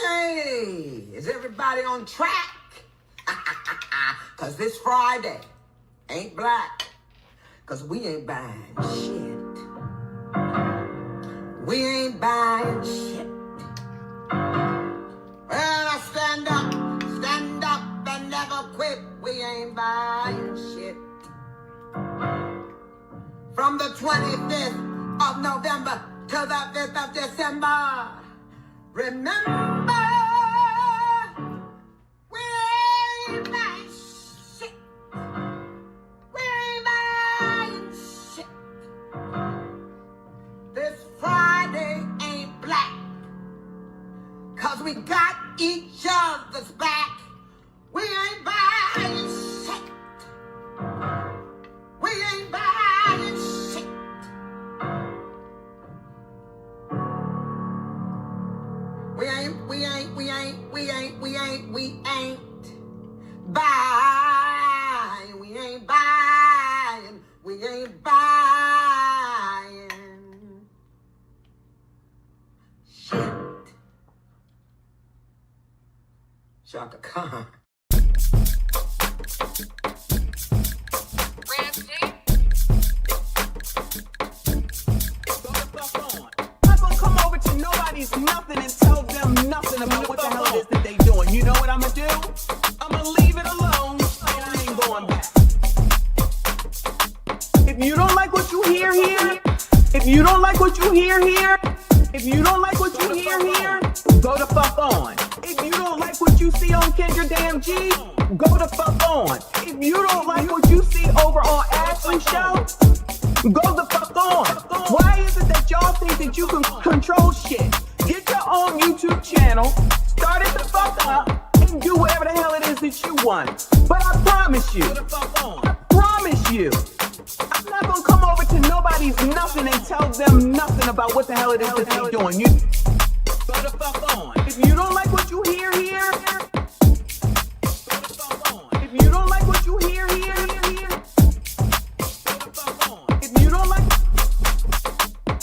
Hey, is everybody on track? Cause this Friday ain't black. Cause we ain't buying shit. We ain't buying shit. Well, I stand up and never quit. We ain't buying shit. From the 25th of November to the 5th of December. Remember, we ain't buying shit. We ain't buying shit. This Friday ain't black. Cause we got each other's back. We ain't buying shit. We ain't buying shit. We ain't buying. We ain't buying. We ain't buying shit. Shaka Khan. Nobody's nothing and tell them nothing about what the hell it is that they doing. You know what I'm gonna do? I'm gonna leave it alone and I ain't going back. If you don't like what you hear here, if you don't like what you hear here, if you don't like what you hear here, go the fuck on. If you don't like what you see on Kendra Damn G, go the fuck on. If you don't like what you see over on Ashley's show, go the fuck on. Why is it that y'all think that you can control shit? Get your own YouTube channel, start it the fuck up, and do whatever the hell it is that you want. But I promise you, I'm not gonna come over to nobody's nothing and tell them nothing about what the hell it is that they're doing. You go the fuck on. If you don't like what you hear here, go the fuck on. If you don't like what you hear here,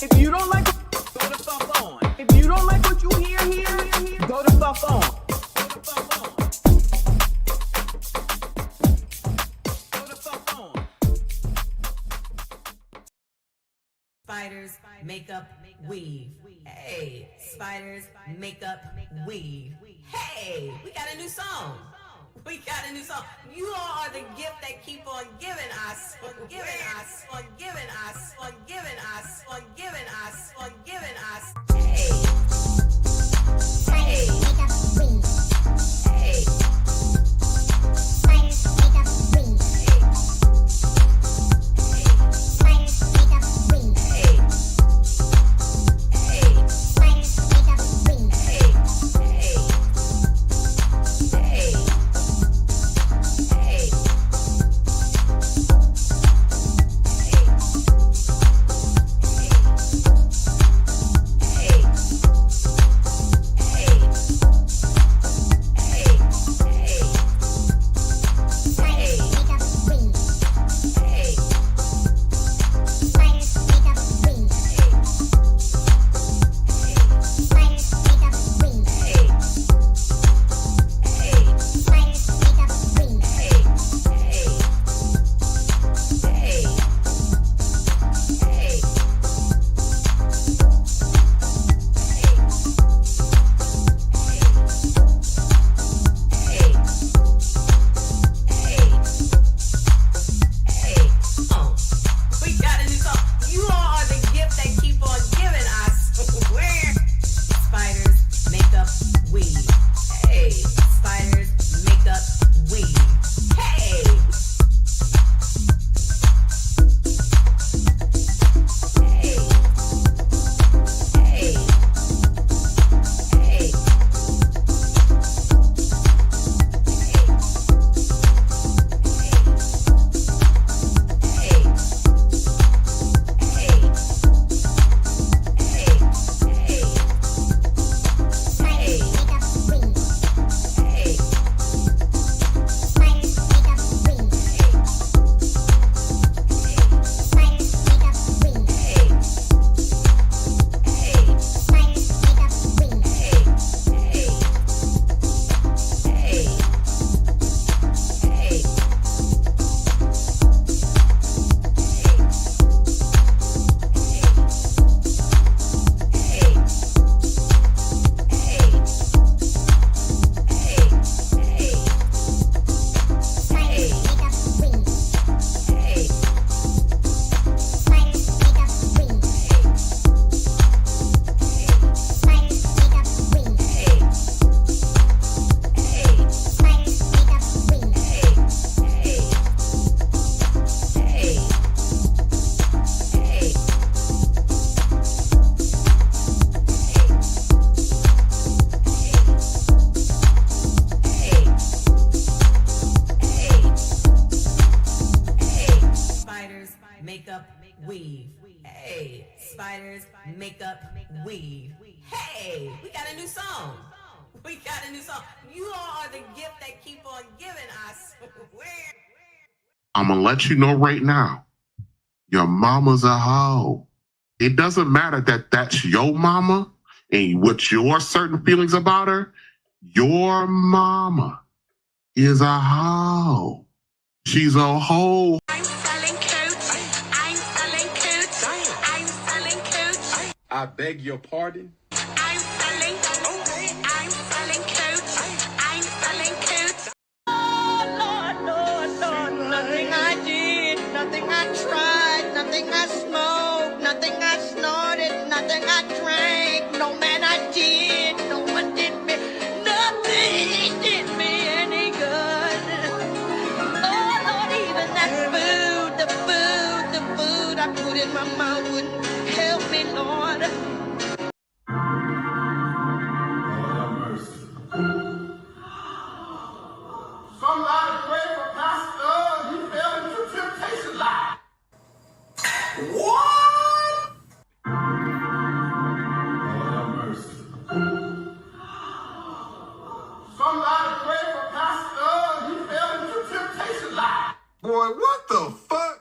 if you don't like, go the fuck on. If you don't like what you hear here, go the fuck on. Go the fuck on. Spiders, makeup, weave. Hey, spiders, makeup, weave. Hey, we got a new song. We got a new song. You all are the gift that keep on giving us, on giving us, on giving us, on giving us, on giving us, on giving us. Hey. Hey. Hey. Spiders, makeup, weave. Hey. Spiders, makeup, weave. Hey. Hey. Spiders, makeup, weave. Hey. Hey. Hey. Hey. spiders, makeup, weave. Hey, we got a new song. We got a new song. You all are the gift that keep on giving, I swear. I'm going to let you know right now, your mama's a hoe. It doesn't matter that that's your mama and what your certain feelings about her. Your mama is a hoe. She's a hoe. I'm selling coats. I'm selling coats. I'm selling coats. I beg your pardon? I'm selling coats. I'm selling coats. Oh, Lord, Lord, Lord. Nothing I did, nothing I tried, nothing I smoked, nothing I snorted, nothing I drank. No man I did, no one did me. Nothing did me any good. Oh, Lord, even that food I put in my mouth wouldn't help me, Lord. Somebody pray for Pastor. He fell into temptation line. What? Somebody pray for Pastor. He fell into temptation line. Boy, what the fuck?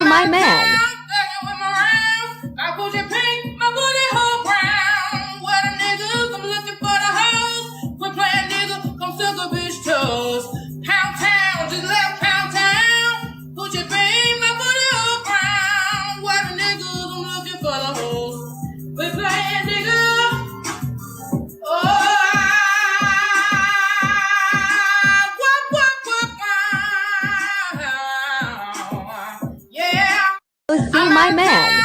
My man. I put your pink, my booty hole brown. What a niggas, I'm looking for the hoes. Quit playing nigga, come suck a bitch toes. Pound town, just left pound town. Put your pink, my booty hole brown. What a niggas, I'm looking for the hoes. Quit playing nigga. See my man.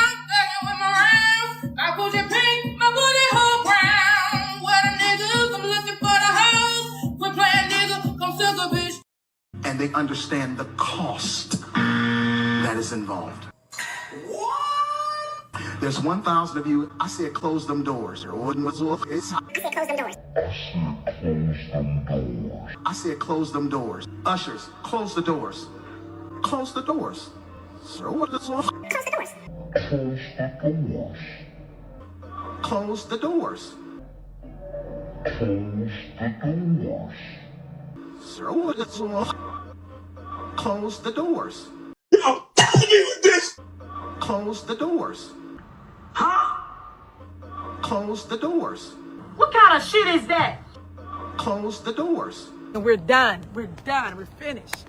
I put your pink, my booty hole brown. What a niggas, I'm looking for the hoes. Quit playing nigga, come suck a bitch. And they understand the cost that is involved. What? There's 1,000 of you. I said close them doors. I said close them doors. Ushers, close the doors. Close the doors. Sir, what is close the doors. Close the doors. Sir, what is close the doors. Yo, tell me with this. Close the doors. Huh? Close the doors. What kind of shit is that? Close the doors. And we're done. We're done. We're finished.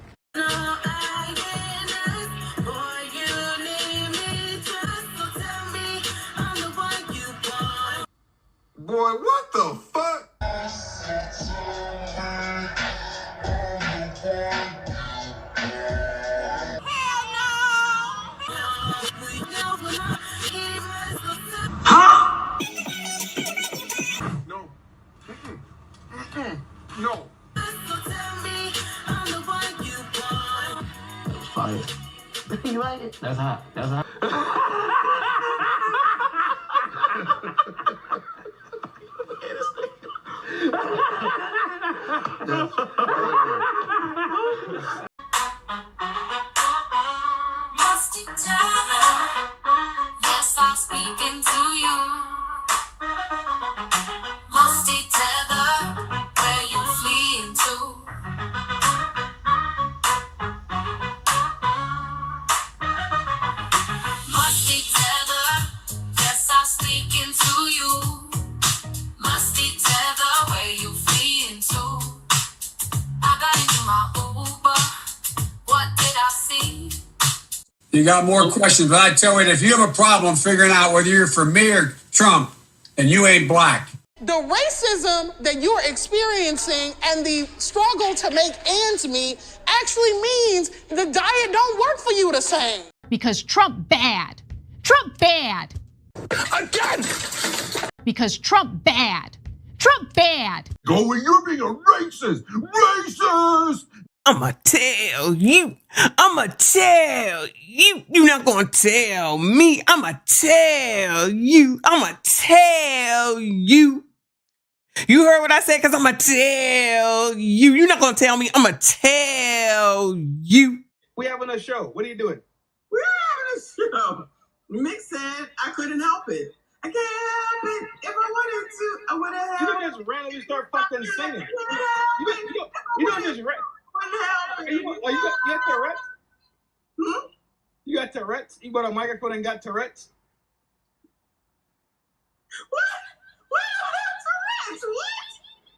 Boy, what the fuck? Huh? No. No. Fire. You like it? That's hot. That's hot. Yes, I'm speaking to you. Musty tether, where you fleeing to? Musty tether, yes, I'm speaking to you. Musty tether, where you fleeing to? I got into my Uber. What did I see? You got more questions, but I tell you, if you have a problem figuring out whether you're for me or Trump, and you ain't black. The racism that you're experiencing and the struggle to make ends meet actually means the diet don't work for you the same. Because Trump bad. Trump bad. Again! Because Trump bad. Trump bad. Go, you're being a racist! Racist! I'ma tell you. I'ma tell you. You're not gonna tell me. I'ma tell you. I'ma tell you. You heard what I said? Because I'ma tell you. You're not gonna tell me. I'ma tell you. We having a show. What are you doing? We're having a show. Mick said I couldn't help it. I can't help it. If I wanted to, I would have You helped don't just randomly start fucking singing. You don't just you got Tourette's? You got Tourette's? You got a microphone and got Tourette's? What? What do you have Tourette's? What?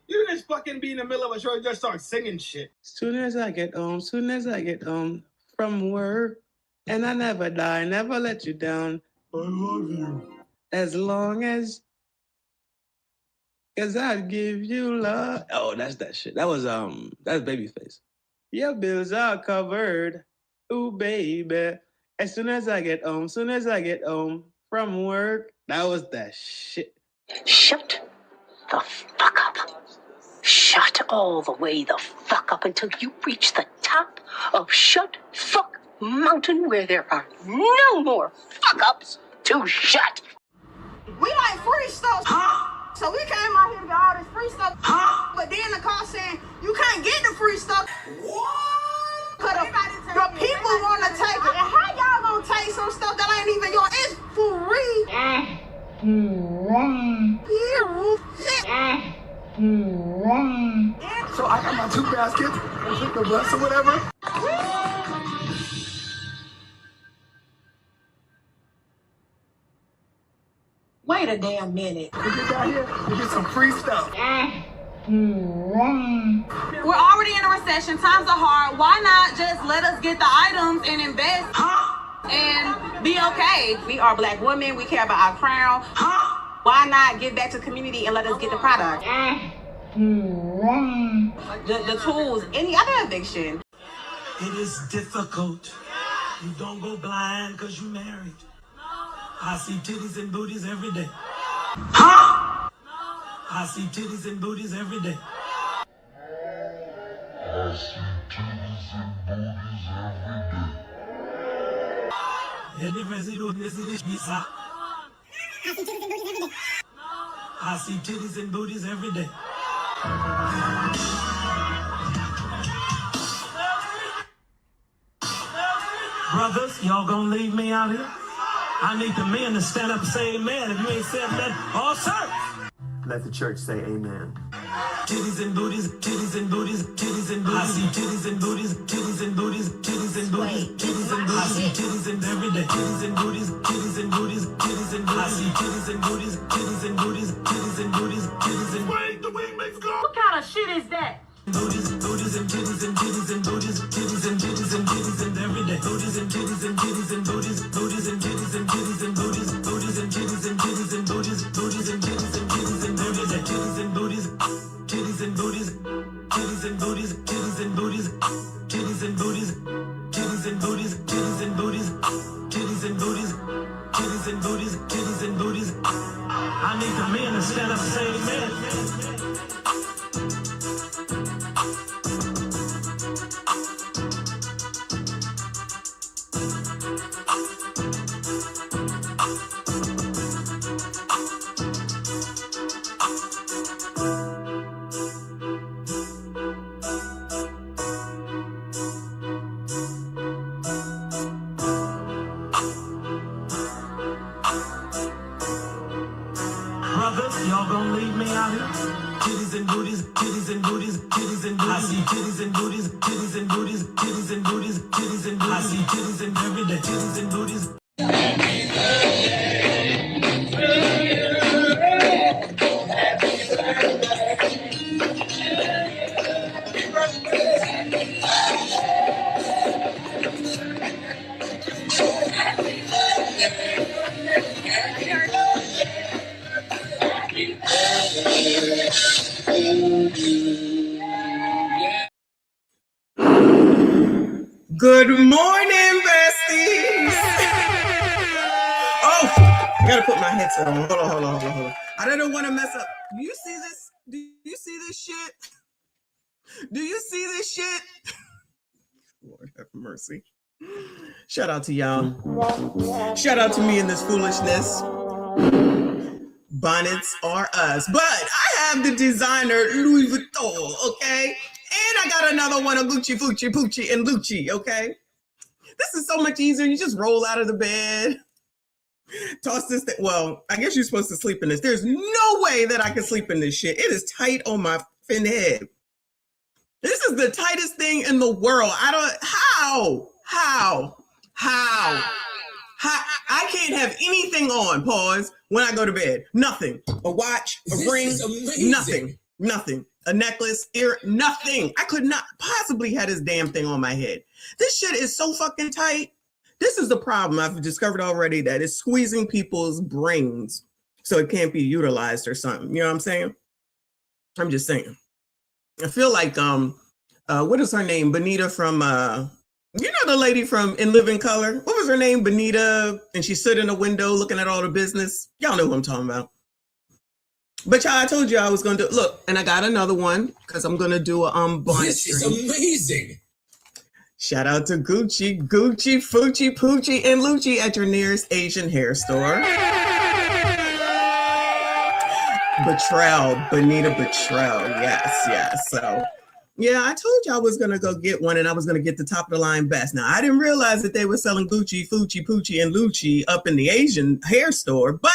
You don't just fucking be in the middle of a show and just start singing shit. Soon as I get home from work, and I never die, never let you down. I love you. As long as I'd give you love. Oh, that's that shit. That's Babyface. Your bills are covered. Ooh, baby. As soon as I get home from work. That was that shit. Shut the fuck up. Shut all the way the fuck up until you reach the top of Shut Fuck Mountain, where there are no more fuck ups to shut. We like free stuff. So we came out here to get all this free stuff. But then the car saying, you can't get the free stuff. What? Because the people want to take it. And how y'all gonna take some stuff that ain't even yours? It's free. So I got my 2 baskets, and took the bus or whatever. Wait a damn minute. You get down here, you get some free stuff. We're already in a recession. Times are hard. Why not just let us get the items and invest and be okay? We are Black women. We care about our crown. Why not give back to the community and let us get the product? The tools, any other eviction. It is difficult. You don't go blind because you married. I see titties and booties every day. I see titties and booties every day. I see titties and booties every day. I see titties and booties every day. Brothers, y'all gonna leave me out here? I need the men to stand up and say amen. If you ain't said that, all sir. Let the church say amen. Titties and booties, titties and booties, titties and booties. I see titties and booties, titties and booties, titties and booties, titties and booties. I see titties and every day. Titties and booties, titties and booties, titties and booties. I see titties and booties, titties and booties, titties and booties, titties and Wait, the wing makes go. What kind of shit is that? booties, booties and titties and titties and booties, titties and titties and titties and every day. Booties and titties and titties and booties, booties and titties and titties and booties, booties and titties and titties and booties, booties and titties and titties and every day. Titties and booties, titties and booties, titties and booties, titties and booties, titties and booties, titties and booties, titties and booties, titties and booties, titties and booties, titties and booties. I need the men to stand up and say amen. Brothers, y'all gonna leave me out here? Titties and booties, titties and booties, titties and booties. I see titties and booties, titties and booties, titties and booties, titties and booties. I see titties and every day, titties and booties. Good morning, besties. Oh, I gotta put my headset on. Hold on. I don't want to mess up. Do you see this? Do you see this shit? Do you see this shit? Lord have mercy. Shout out to y'all. Shout out to me in this foolishness. Bonnets are us. But I have the designer Louis Vuitton, okay? And I got another one of Gucci, Fucci, Poochie, and Lucci, okay? This is so much easier. You just roll out of the bed. Toss this thing. Well, I guess you're supposed to sleep in this. There's no way that I can sleep in this shit. It is tight on my fin head. This is the tightest thing in the world. How? I can't have anything on, pause, when I go to bed. Nothing. A watch, a ring, nothing. A necklace, ear, nothing. I could not possibly have this damn thing on my head. This shit is so fucking tight. This is the problem. I've discovered already that it's squeezing people's brains so it can't be utilized or something. You know what I'm saying? I'm just saying. I feel like, what is her name? Benita from, you know the lady from In Living Color? What was her name? Benita, and she stood in a window looking at all the business. Y'all know who I'm talking about. But y'all, I told you I was going to do, look, and I got another one because I'm going to do a bonnet This is stream. amazing. Shout out to Gucci, Fucci, Poochie, and Lucci at your nearest Asian hair store. Benita Betrell. Yes. So, yeah, I told you I was going to go get one and I was going to get the top of the line best. Now, I didn't realize that they were selling Gucci, Fucci, Poochie, and Lucci up in the Asian hair store, but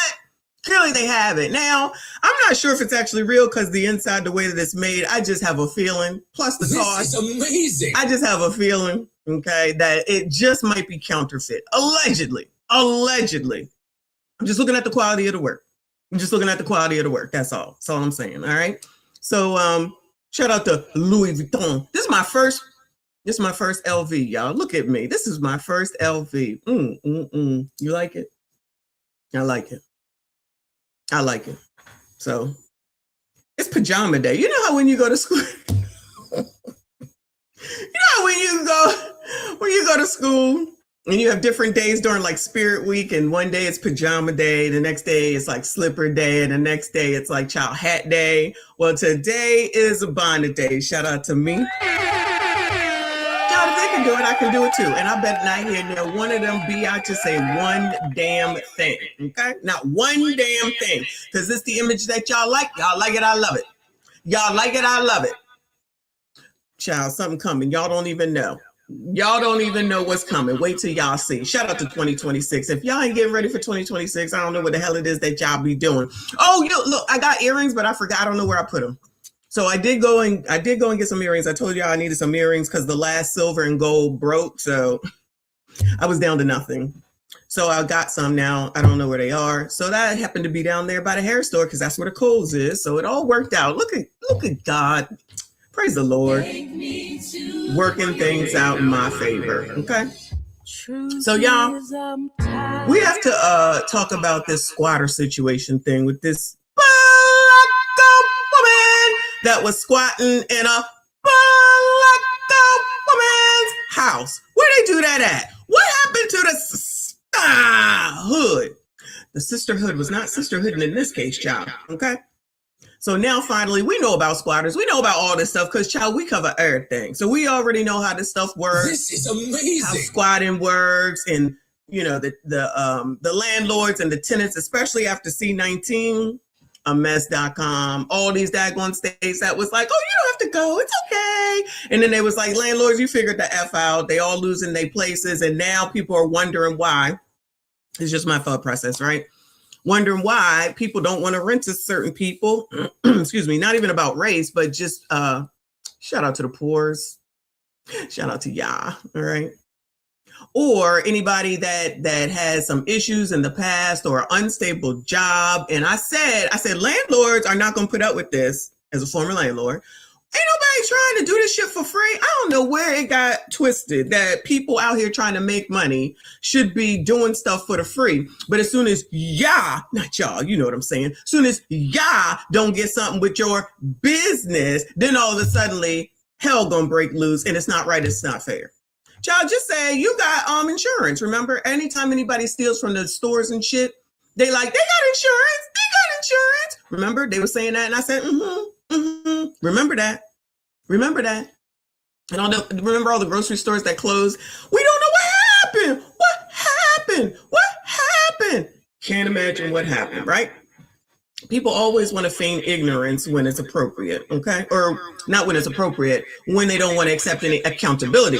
clearly they have it. Now, I'm not sure if it's actually real because the inside, the way that it's made, I just have a feeling, plus the cost. This is amazing. I just have a feeling, okay, that it just might be counterfeit. Allegedly. I'm just looking at the quality of the work. That's all. That's all I'm saying. All right. So shout out to Louis Vuitton. This is my first LV, y'all. Look at me. This is my first LV. You like it? I like it. So it's pajama day. You know how when you go to school, when you go to school and you have different days during like Spirit Week, and one day it's pajama day, the next day it's like slipper day, and the next day it's like child hat day. Well, today is a bonnet day. Shout out to me. If they can do it, I can do it too. And I bet not hear now one of them be out to say one damn thing. Okay? Not one damn thing. Because it's the image that y'all like. Y'all like it, I love it. Y'all like it, I love it. Child, something coming. Y'all don't even know. Y'all don't even know what's coming. Wait till y'all see. Shout out to 2026. If y'all ain't getting ready for 2026, I don't know what the hell it is that y'all be doing. Oh, look, I got earrings, but I forgot. I don't know where I put them. So I did go and get some earrings. I told y'all I needed some earrings because the last silver and gold broke. So I was down to nothing. So I got some now. I don't know where they are. So that happened to be down there by the hair store because that's where the Kohl's is. So it all worked out. Look at God. Praise the Lord. Working things out in my favor. Okay. So y'all, we have to talk about this squatter situation thing with this that was squatting in a black woman's house. Where they do that at? What happened to the hood? The sisterhood was not sisterhood in this case, child. Okay. So now finally we know about squatters. We know about all this stuff because, child, we cover everything. So we already know how this stuff works. This is amazing. How squatting works, and you know the landlords and the tenants, especially after C-19. Amex.com, all these daggone states that was like, oh, you don't have to go, it's okay. And then they was like, landlords, you figured the F out. They all losing their places. And now people are wondering why. It's just my thought process, right? Wondering why people don't want to rent to certain people. Excuse me, not even about race, but just shout out to the poors. Shout out to y'all, all right? Or anybody that has some issues in the past or unstable job. And I said, landlords are not going to put up with this as a former landlord. Ain't nobody trying to do this shit for free. I don't know where it got twisted that people out here trying to make money should be doing stuff for the free. But as soon as not y'all, you know what I'm saying? As soon as don't get something with your business, then all of a sudden hell gonna break loose, and it's not right. It's not fair. Child, just say you got insurance. Remember, anytime anybody steals from the stores and shit, They got insurance. They got insurance. Remember, they were saying that, and I said, remember that. Remember that. And remember all the grocery stores that closed? We don't know what happened. What happened? What happened? Can't imagine what happened, right? People always want to feign ignorance when it's appropriate, okay? Or not when it's appropriate, when they don't want to accept any accountability,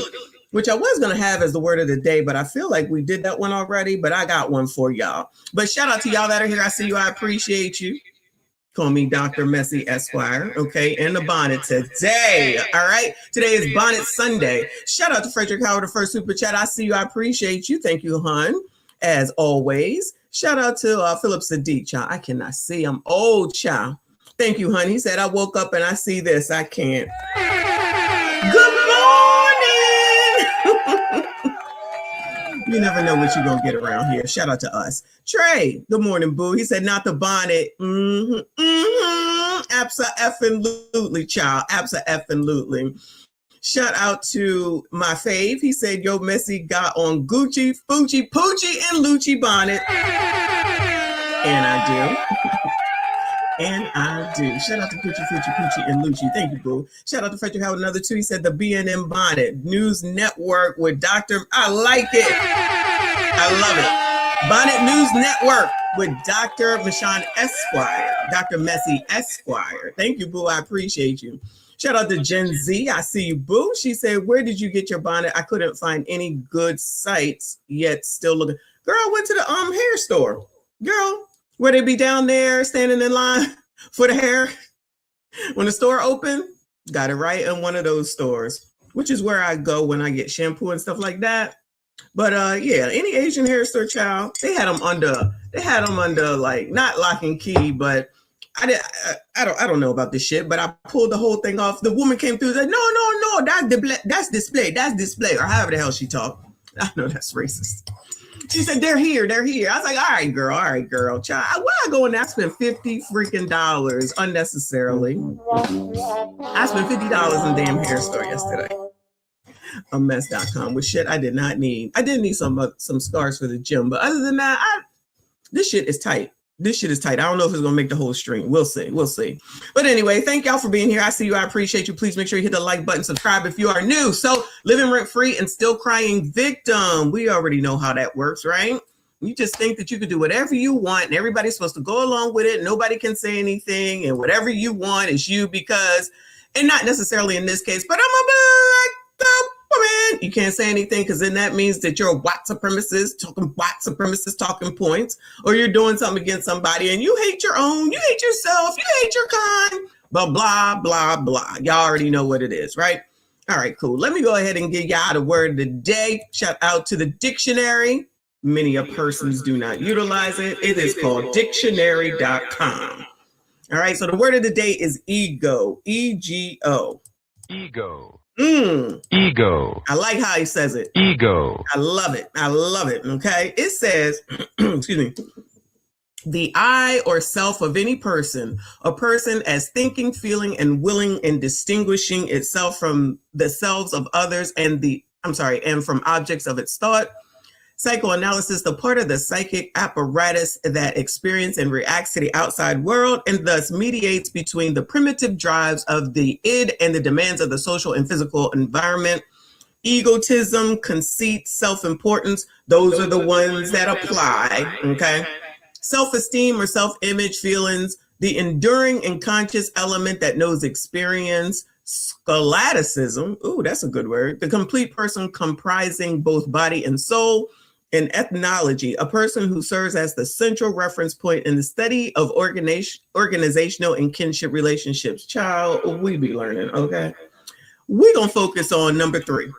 which I was going to have as the word of the day, but I feel like we did that one already, but I got one for y'all. But shout out to y'all that are here. I see you. I appreciate you. Call me Dr. Messy Esquire, okay? And the bonnet today, all right? Today is Bonnet Sunday. Shout out to Frederick Howard, the first super chat. I see you. I appreciate you. Thank you, hon, as always. Shout out to Philip Sadiq, child. I cannot see. I'm old, child. Thank you, hon. He said, I woke up and I see this. I can't. Good morning. You never know what you're going to get around here. Shout out to us. Trey, good morning, boo. He said, not the bonnet. Abso-effing-lutely, child. Abso-effing-lutely. Shout out to my fave. He said, yo, Messy got on Gucci, Fucci, Poochie, and Lucci bonnet. And I do. And I do. Shout out to Gucci, Fucci, Poochie, and Lucci. Thank you, boo. Shout out to Frederick Howard, another two. He said, the BNM bonnet. News Network with Dr. I like it. I love it. Bonnet News Network with Dr. Michon Esquire. Dr. Messy Esquire. Thank you, boo. I appreciate you. Shout out to Gen Z. I see you, boo. She said, where did you get your bonnet? I couldn't find any good sites yet. Still looking. Girl, I went to the hair store. Girl, where they be down there standing in line for the hair when the store opened? Got it right in one of those stores, which is where I go when I get shampoo and stuff like that. But yeah, any Asian hair store, child, they had them under like not lock and key, but I don't know about this shit, but I pulled the whole thing off. The woman came through and said, no, that's display, or however the hell she talked. I know that's racist. She said, they're here. I was like, all right, girl, child. Why I go in there? I spent $50 freaking unnecessarily. I spent $50 in damn hair store yesterday. A mess.com with shit I did not need. I did need some scarves for the gym, but other than that, this shit is tight. I don't know if it's going to make the whole stream. We'll see. But anyway, thank y'all for being here. I see you. I appreciate you. Please make sure you hit the like button, subscribe if you are new. So living rent free and still crying victim. We already know how that works, right? You just think that you can do whatever you want and everybody's supposed to go along with it. Nobody can say anything and whatever you want is you because, and not necessarily in this case, but I'm a black woman. You can't say anything because then that means that you're a white supremacist talking points, or you're doing something against somebody and you hate your own, you hate yourself, you hate your kind, but blah, blah, blah. Y'all already know what it is, right? All right, cool. Let me go ahead and give y'all the word of the day. Shout out to the dictionary. Many of persons do not utilize it. It is called dictionary.com. All right, so the word of the day is ego, E-G-O. Ego. Ego. I like how he says it. Ego. I love it. Okay. It says, excuse me, the I or self of any person, a person as thinking, feeling, and willing and distinguishing itself from the selves of others and from objects of its thought. Psychoanalysis, the part of the psychic apparatus that experiences and reacts to the outside world and thus mediates between the primitive drives of the id and the demands of the social and physical environment. Egotism, conceit, self-importance, those are the ones that apply, okay? Self-esteem or self-image feelings, the enduring and conscious element that knows experience. Scholasticism, ooh, that's a good word. The complete person comprising both body and soul. In ethnology, a person who serves as the central reference point in the study of organizational and kinship relationships. Child, we be learning, okay? We're going to focus on number 3.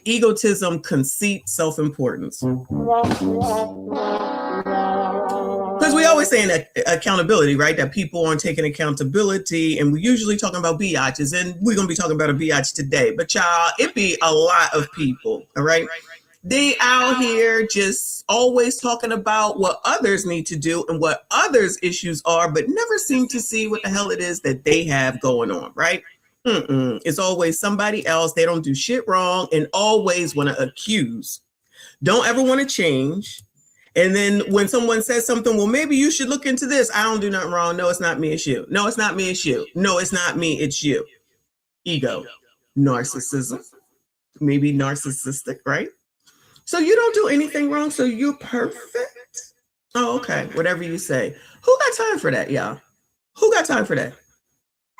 Egotism, conceit, self-importance. Because we always saying that accountability, right? That people aren't taking accountability, and we're usually talking about biatches, and we're going to be talking about a biatch today. But child, it be a lot of people, all right? They out here just always talking about what others need to do and what others' issues are, but never seem to see what the hell it is that they have going on, right? It's always somebody else. They don't do shit wrong and always want to accuse. Don't ever want to change And then when someone says something, well, maybe you should look into this. I don't do nothing wrong. No, it's not me, it's you. No, it's not me, it's you. No, it's not me, it's you. Ego, narcissism, maybe narcissistic, right? So you don't do anything wrong, so you're perfect? Oh, okay, whatever you say. Who got time for that, y'all? Who got time for that?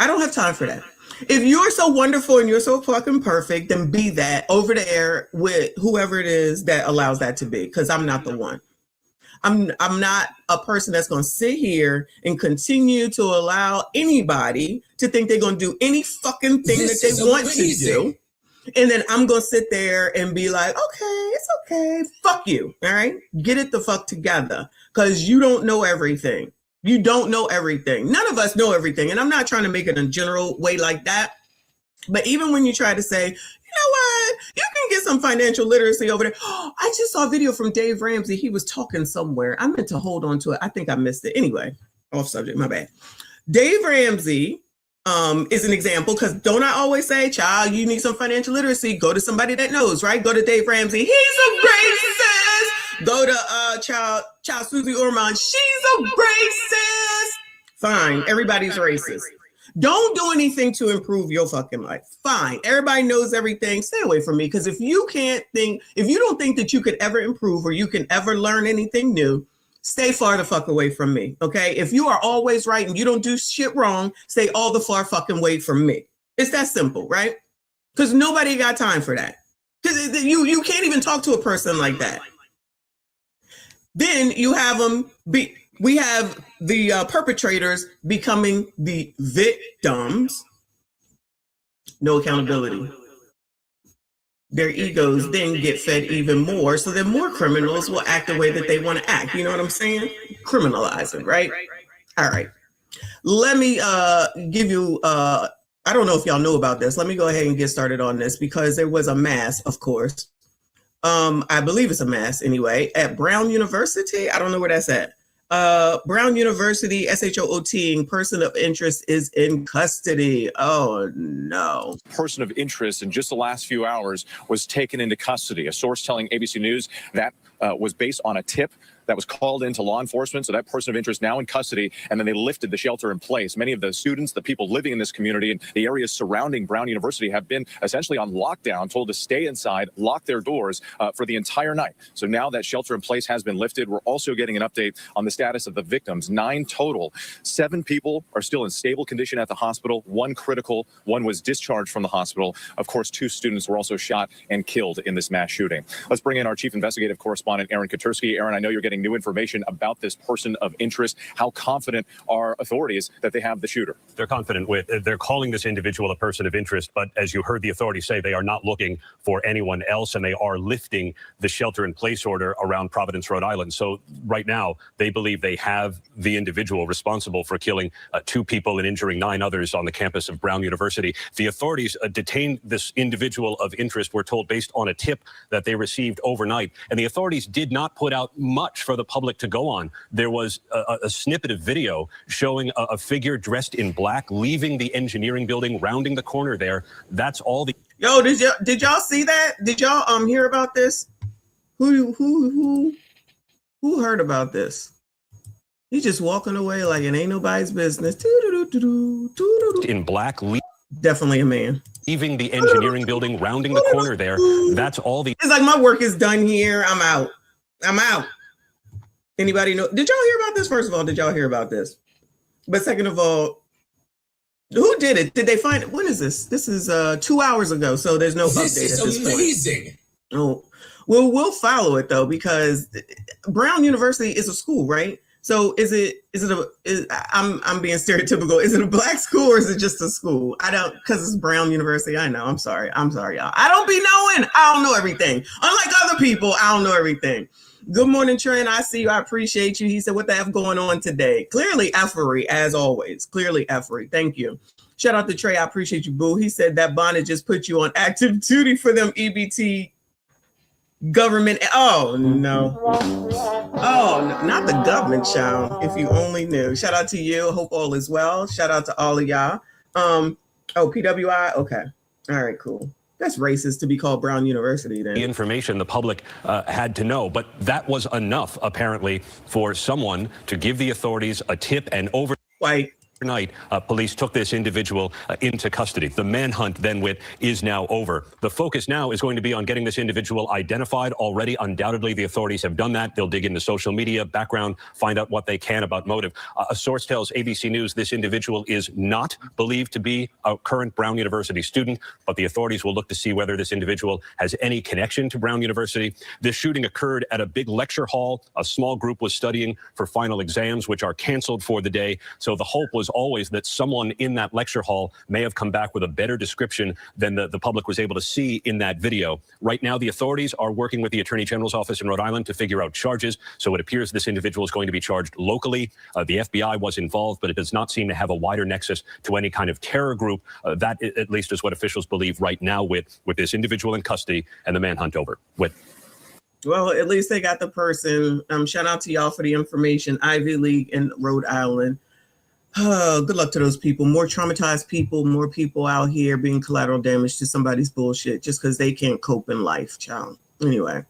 I don't have time for that. If you're so wonderful and you're so fucking perfect, then be that over there with whoever it is that allows that to be, because I'm not the one. I'm not a person that's going to sit here and continue to allow anybody to think they're going to do any fucking thing that they want to do. And then I'm going to sit there and be like, okay, it's okay. Fuck you. All right. Get it the fuck together, because you don't know everything. You don't know everything. None of us know everything. And I'm not trying to make it in a general way like that. But even when you try to say, you know what, you can get some financial literacy over there. Oh, I just saw a video from Dave Ramsey. He was talking somewhere. I meant to hold on to it. I think I missed it. Anyway, off subject, my bad. Dave Ramsey is an example, because don't I always say, child, you need some financial literacy, go to somebody that knows, right? Go to Dave Ramsey. He's a racist. Go to child Susie Orman. She's a racist. Fine, everybody's racist. Don't do anything to improve your fucking life. Fine. Everybody knows everything. Stay away from me, because if you don't think that you could ever improve or you can ever learn anything new, stay far the fuck away from me, okay? If you are always right and you don't do shit wrong, stay all the far fucking way from me. It's that simple, right? Because nobody got time for that. Because you can't even talk to a person like that. Then you have them we have the perpetrators becoming the victims. No accountability. Their egos then get fed even more, so then more criminals will act the way that they want to act. You know what I'm saying? Criminalizing, right? All right. Let me give you, I don't know if y'all know about this. Let me go ahead and get started on this, because there was a mass, of course. I believe it's a mass anyway, at Brown University. I don't know where that's at. Brown University, SHOOT, person of interest is in custody. Oh no. Person of interest in just the last few hours was taken into custody. A source telling ABC News that was based on a tip that was called into law enforcement. So that person of interest now in custody, and then they lifted the shelter in place. Many of the students, the people living in this community and the areas surrounding Brown University have been essentially on lockdown, told to stay inside, lock their doors for the entire night. So now that shelter in place has been lifted, we're also getting an update on the status of the victims. 9 total. 7 people are still in stable condition at the hospital, 1 critical, 1 was discharged from the hospital. Of course, 2 students were also shot and killed in this mass shooting. Let's bring in our chief investigative correspondent, Aaron Katursky. Aaron, I know you're getting new information about this person of interest. How confident are authorities that they have the shooter? They're confident they're calling this individual a person of interest, but as you heard the authorities say, they are not looking for anyone else, and they are lifting the shelter-in-place order around Providence, Rhode Island. So right now, they believe they have the individual responsible for killing 2 people and injuring 9 others on the campus of Brown University. The authorities detained this individual of interest, we're told, based on a tip that they received overnight. And the authorities did not put out much for the public to go on. There was a snippet of video showing a figure dressed in black leaving the engineering building, rounding the corner there. That's all the... Yo, did y'all see that? Did y'all hear about this? Who heard about this? He's just walking away like it ain't nobody's business. In black, definitely a man. Leaving the engineering building, rounding the corner there. That's all the... It's like, my work is done here. I'm out. I'm out. Anybody know? Did y'all hear about this? First of all, did y'all hear about this? But second of all, who did it? Did they find it? When is this? This is 2 hours ago, so there's no update at this point. Oh, well, we'll follow it though, because Brown University is a school, right? So I'm being stereotypical. Is it a black school or is it just a school? I don't, because it's Brown University. I know. I'm sorry, y'all. I don't be knowing. I don't know everything. Unlike other people, I don't know everything. Good morning, Trent. I see you. I appreciate you. He said, what the F going on today? Clearly effery, as always. Clearly effery. Thank you. Shout out to Trey. I appreciate you, boo. He said that bonnet just put you on active duty for them EBT government. Oh, no. Oh, no, not the government, child. If you only knew. Shout out to you. Hope all is well. Shout out to all of y'all. Oh, PWI? Okay. All right, cool. That's racist to be called Brown University then. The information the public had to know, but that was enough, apparently, for someone to give the authorities a tip, and overnight, police took this individual into custody. The manhunt then is now over. The focus now is going to be on getting this individual identified. Already, undoubtedly, the authorities have done that. They'll dig into social media, background, find out what they can about motive. A source tells ABC News this individual is not believed to be a current Brown University student, but the authorities will look to see whether this individual has any connection to Brown University. This shooting occurred at a big lecture hall. A small group was studying for final exams, which are canceled for the day. So the hope was always that someone in that lecture hall may have come back with a better description than the public was able to see in that video. Right now, the authorities are working with the Attorney General's office in Rhode Island to figure out charges. So it appears this individual is going to be charged locally. The FBI was involved, but it does not seem to have a wider nexus to any kind of terror group. That, at least, is what officials believe right now with this individual in custody and the manhunt over. Well, at least they got the person. Shout out to y'all for the information. Ivy League in Rhode Island. Good luck to those people. More traumatized people, more people out here being collateral damage to somebody's bullshit just because they can't cope in life, child. Anyway,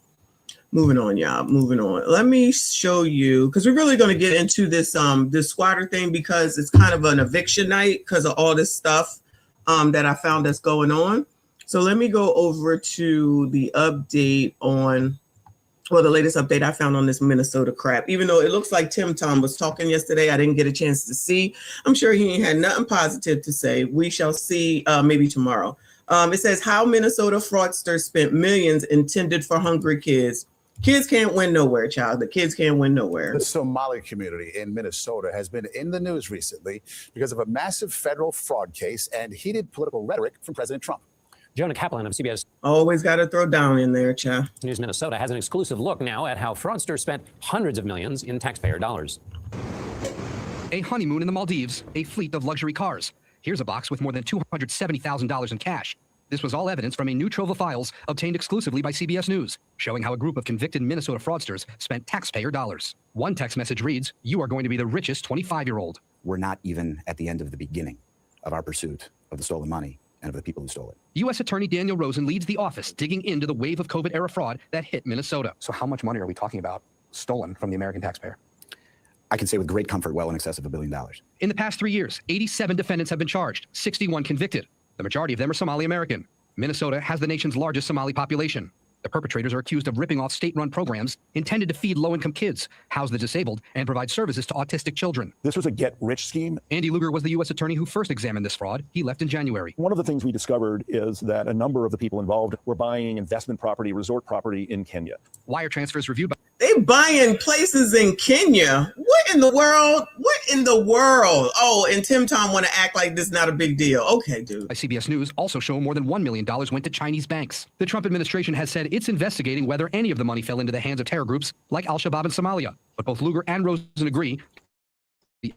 moving on, y'all. Moving on. Let me show you, because we're really going to get into this this squatter thing because it's kind of an eviction night because of all this stuff that I found that's going on. So let me go over to the update on, well, the latest update I found on this Minnesota crap. Even though it looks like Tim Tom was talking yesterday, I didn't get a chance to see. I'm sure he ain't had nothing positive to say. We shall see maybe tomorrow. It says how Minnesota fraudsters spent millions intended for hungry kids. Kids can't win nowhere, child. The kids can't win nowhere. The Somali community in Minnesota has been in the news recently because of a massive federal fraud case and heated political rhetoric from President Trump. Jonah Kaplan of CBS Always got to throw down in there, child. News Minnesota has an exclusive look now at how fraudsters spent hundreds of millions in taxpayer dollars. A honeymoon in the Maldives, a fleet of luxury cars. Here's a box with more than $270,000 in cash. This was all evidence from a new trove of files obtained exclusively by CBS News, showing how a group of convicted Minnesota fraudsters spent taxpayer dollars. One text message reads, "You are going to be the richest 25-year-old. We're not even at the end of the beginning of our pursuit of the stolen money and of the people who stole it. U.S. Attorney Daniel Rosen leads the office digging into the wave of COVID-era fraud that hit Minnesota. So how much money are we talking about stolen from the American taxpayer? I can say with great comfort, well in excess of $1 billion. In the past 3 years, 87 defendants have been charged, 61 convicted. The majority of them are Somali American. Minnesota has the nation's largest Somali population. The perpetrators are accused of ripping off state-run programs intended to feed low-income kids, house the disabled, and provide services to autistic children. This was a get-rich scheme. Andy Luger was the U.S. attorney who first examined this fraud. He left in January. One of the things we discovered is that a number of the people involved were buying investment property, resort property in Kenya. Wire transfers reviewed by... They buying places in Kenya. What in the world? What in the world? Oh, and Tim Tom want to act like this is not a big deal. Okay, dude. By CBS News also show more than $1 million went to Chinese banks. The Trump administration has said it's investigating whether any of the money fell into the hands of terror groups like Al-Shabaab in Somalia. But both Luger and Rosen agree the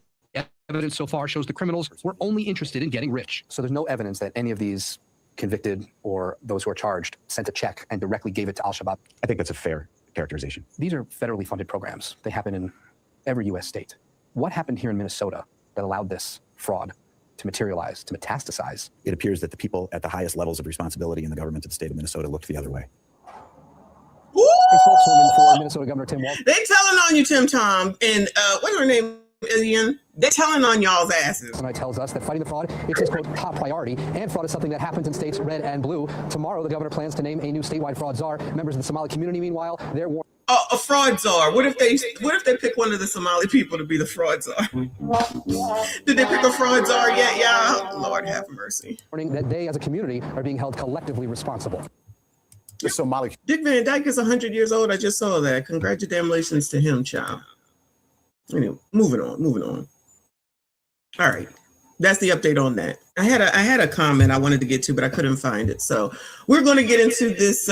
evidence so far shows the criminals were only interested in getting rich. So there's no evidence that any of these convicted or those who are charged sent a check and directly gave it to Al-Shabaab. I think that's a fair characterization. These are federally funded programs. They happen in every U.S. state. What happened here in Minnesota that allowed this fraud to materialize, to metastasize? It appears that the people at the highest levels of responsibility in the government of the state of Minnesota looked the other way. A spokeswoman for Minnesota Governor Tim Walz. They telling on you, Tim Tom, and what's her name again? They're telling on y'all's asses. Tonight tells us that fighting the fraud is his quote top priority, and fraud is something that happens in states red and blue. Tomorrow, the governor plans to name a new statewide fraud czar. Members of the Somali community, meanwhile, they're warned. A fraud czar. What if they pick one of the Somali people to be the fraud czar? Did they pick a fraud czar yet, y'all? Lord have mercy. That they, as a community, are being held collectively responsible. The Somali. Dick Van Dyke is 100 years old. I just saw that. Congratulations to him, child. Anyway, moving on. All right. That's the update on that. I had a comment I wanted to get to, but I couldn't find it. So we're going to get into this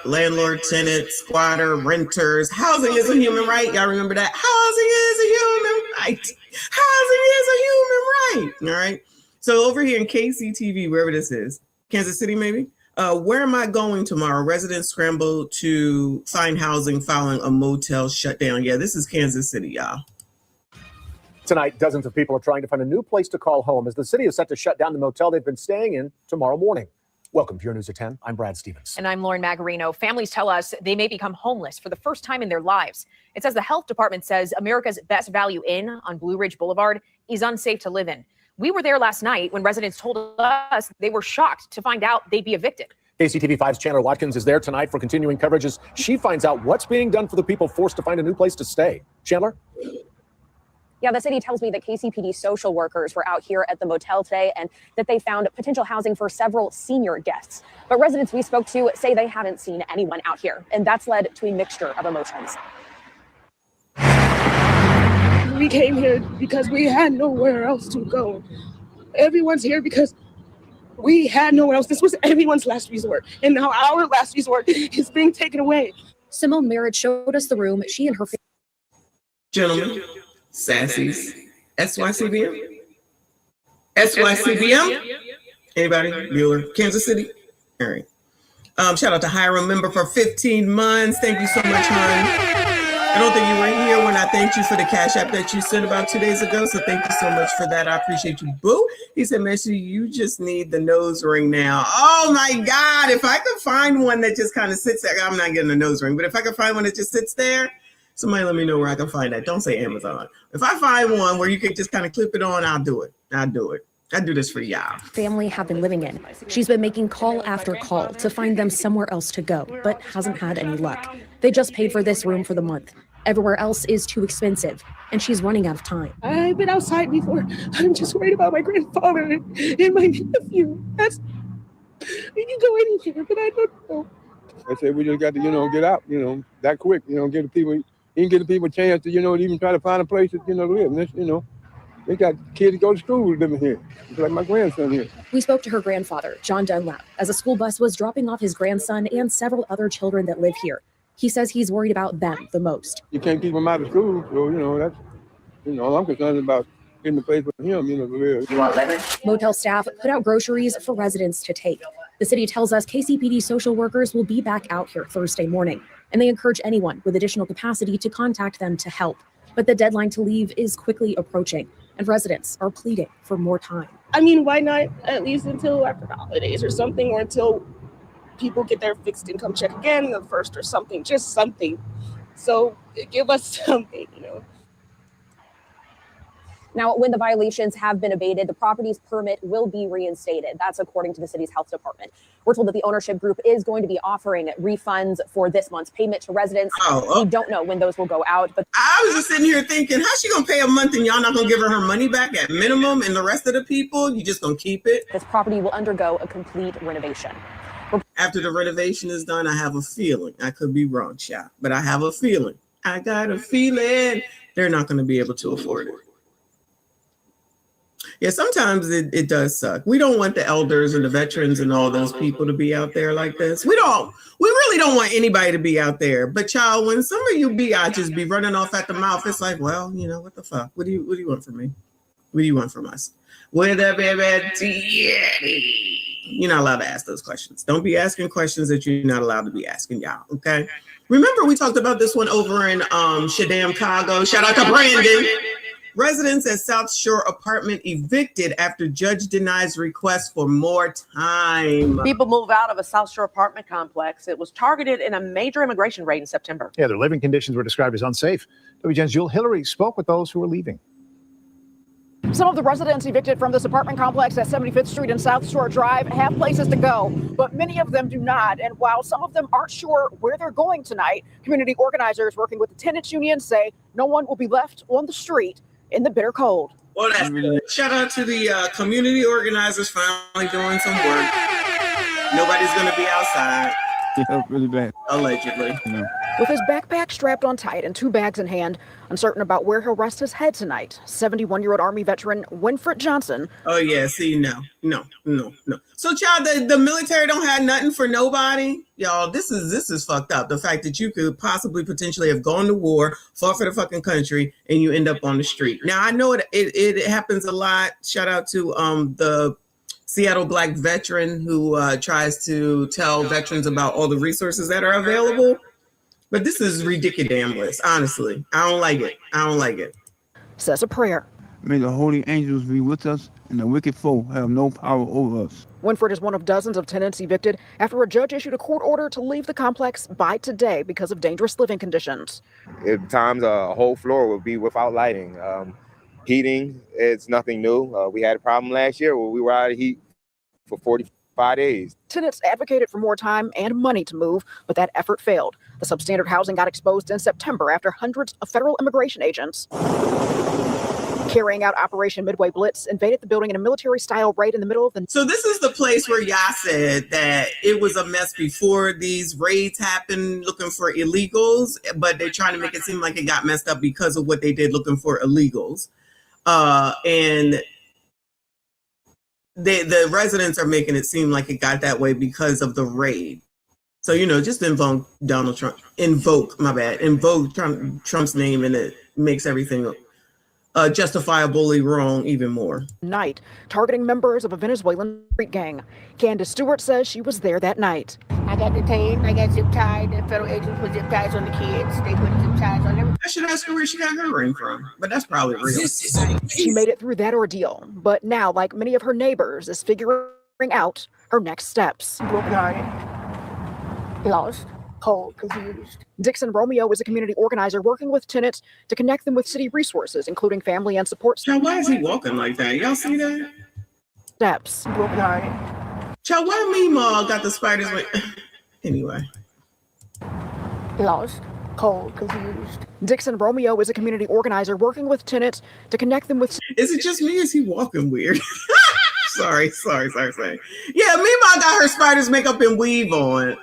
landlord, tenant, squatter, renters. Housing is a human right. Y'all remember that? Housing is a human right. Housing is a human right. All right. So over here in KCTV, wherever this is, Kansas City, maybe. Where am I going tomorrow? Residents scramble to find housing following a motel shutdown. Yeah, this is Kansas City, y'all. Tonight, dozens of people are trying to find a new place to call home as the city is set to shut down the motel they've been staying in tomorrow morning. Welcome to your News at 10. I'm Brad Stevens. And I'm Lauren Magarino. Families tell us they may become homeless for the first time in their lives. It says the health department says America's Best Value Inn on Blue Ridge Boulevard is unsafe to live in. We were there last night when residents told us they were shocked to find out they'd be evicted. KCTV5's Chandler Watkins is there tonight for continuing coverage as she finds out what's being done for the people forced to find a new place to stay. Chandler? Yeah, the city tells me that KCPD social workers were out here at the motel today and that they found potential housing for several senior guests. But residents we spoke to say they haven't seen anyone out here, and that's led to a mixture of emotions. We came here because we had nowhere else to go. Everyone's here because we had nowhere else. This was everyone's last resort, and now our last resort is being taken away. Simone Merritt showed us the room she and her family. Gentlemen, Sassies, SYCBM? SYCBM? Anybody? Bueller, Kansas City? All right. Shout out to Hiram member for 15 months. Thank you so much, hon. I don't think you were here when I thanked you for the Cash App that you sent about 2 days ago. So thank you so much for that. I appreciate you, boo. He said, Messi, you just need the nose ring now. Oh my God. If I could find one that just kind of sits there, I'm not getting a nose ring, but if I could find one that just sits there, somebody let me know where I can find that. Don't say Amazon. If I find one where you can just kind of clip it on, I'll do it. I'll do it. I do this for y'all. Family have been living in. She's been making call after call to find them somewhere else to go, but hasn't had any luck. They just paid for this room for the month. Everywhere else is too expensive, and she's running out of time. I've been outside before. I'm just worried about my grandfather and my nephew. We can go anywhere, but I don't know. I said we just got to, get out, that quick, get the people, get the people a chance to, even try to find a place to, live. And this, they got kids to go to school living here. It's like my grandson here. We spoke to her grandfather, John Dunlap, as a school bus was dropping off his grandson and several other children that live here. He says he's worried about them the most. You can't keep them out of school, so, that's, all I'm concerned about getting a place for him, to live. You want lemon? Motel staff put out groceries for residents to take. The city tells us KCPD social workers will be back out here Thursday morning, and they encourage anyone with additional capacity to contact them to help. But the deadline to leave is quickly approaching, and residents are pleading for more time. I mean, why not at least until after the holidays or something, or until people get their fixed income check again, the first or something, just something. So give us something, Now, when the violations have been abated, the property's permit will be reinstated. That's according to the city's health department. We're told that the ownership group is going to be offering refunds for this month's payment to residents. We don't know when those will go out, but I was just sitting here thinking, how's she gonna pay a month and y'all not gonna give her money back at minimum, and the rest of the people, you just gonna keep it? This property will undergo a complete renovation. After the renovation is done, I have a feeling, I could be wrong, child, but I have a feeling. I got a feeling they're not gonna be able to afford it. Yeah, sometimes it does suck. We don't want the elders and the veterans and all those people to be out there like this. We really don't want anybody to be out there. But child, when some of you just be running off at the mouth, it's like, well, what the fuck? What do you want from me? What do you want from us? Where the baby? You're not allowed to ask those questions. Don't be asking questions that you're not allowed to be asking, y'all. Okay. Remember, we talked about this one over in Shadam, Chicago. Shout out to Brandon. Residents at South Shore apartment evicted after judge denies request for more time. People move out of a South Shore apartment complex. It was targeted in a major immigration raid in September. Yeah, their living conditions were described as unsafe. WGN's Jewel Hillary spoke with those who were leaving. Some of the residents evicted from this apartment complex at 75th Street and South Shore Drive have places to go, but many of them do not. And while some of them aren't sure where they're going tonight, community organizers working with the tenants union say no one will be left on the street in the bitter cold. Well, that's good. Shout out to the community organizers finally doing some work. Nobody's going to be outside. Yeah, really bad. Allegedly. No. With his backpack strapped on tight and 2 bags in hand, uncertain about where he'll rest his head tonight, 71-year-old Army veteran Winfred Johnson. Oh, yeah. See, no. So, child, the military don't have nothing for nobody. Y'all, this is fucked up. The fact that you could potentially have gone to war, fought for the fucking country, and you end up on the street. Now, I know it happens a lot. Shout out to the Seattle Black veteran who tries to tell veterans about all the resources that are available. But this is ridiculous, honestly. I don't like it. Says a prayer. May the holy angels be with us and the wicked foe have no power over us. Winford is one of dozens of tenants evicted after a judge issued a court order to leave the complex by today because of dangerous living conditions. At times, a whole floor will be without lighting. Heating, it's nothing new. We had a problem last year where we were out of heat for 45 days. Tenants advocated for more time and money to move, but that effort failed. The substandard housing got exposed in September after hundreds of federal immigration agents carrying out Operation Midway Blitz invaded the building in a military-style raid in the middle of the... So this is the place where y'all said that it was a mess before these raids happened looking for illegals, but they're trying to make it seem like it got messed up because of what they did looking for illegals. And the residents are making it seem like it got that way because of the raid. So, you know, just invoke Trump's name, and it makes everything justifiably wrong even more. Night, targeting members of a Venezuelan street gang. Candace Stewart says she was there that night. I got detained, I got zip tied, the federal agents put zip ties on the kids, they put zip ties on them. I should ask her where she got her ring from, but that's probably real. She made it through that ordeal, but now, like many of her neighbors, is figuring out her next steps. Brokenhearted, lost, cold, confused. Dixon Romeo is a community organizer working with tenants to connect them with city resources, including family and support. Child, why is he walking like that? Y'all see that? Steps. Brokenhearted. Child, why Meemaw got the spiders like... Anyway. Lost, cold, confused. Dixon Romeo is a community organizer working with tenants to connect them with... Is it just me? Is he walking weird? Sorry. Yeah, Meemaw got her spiders makeup and weave on.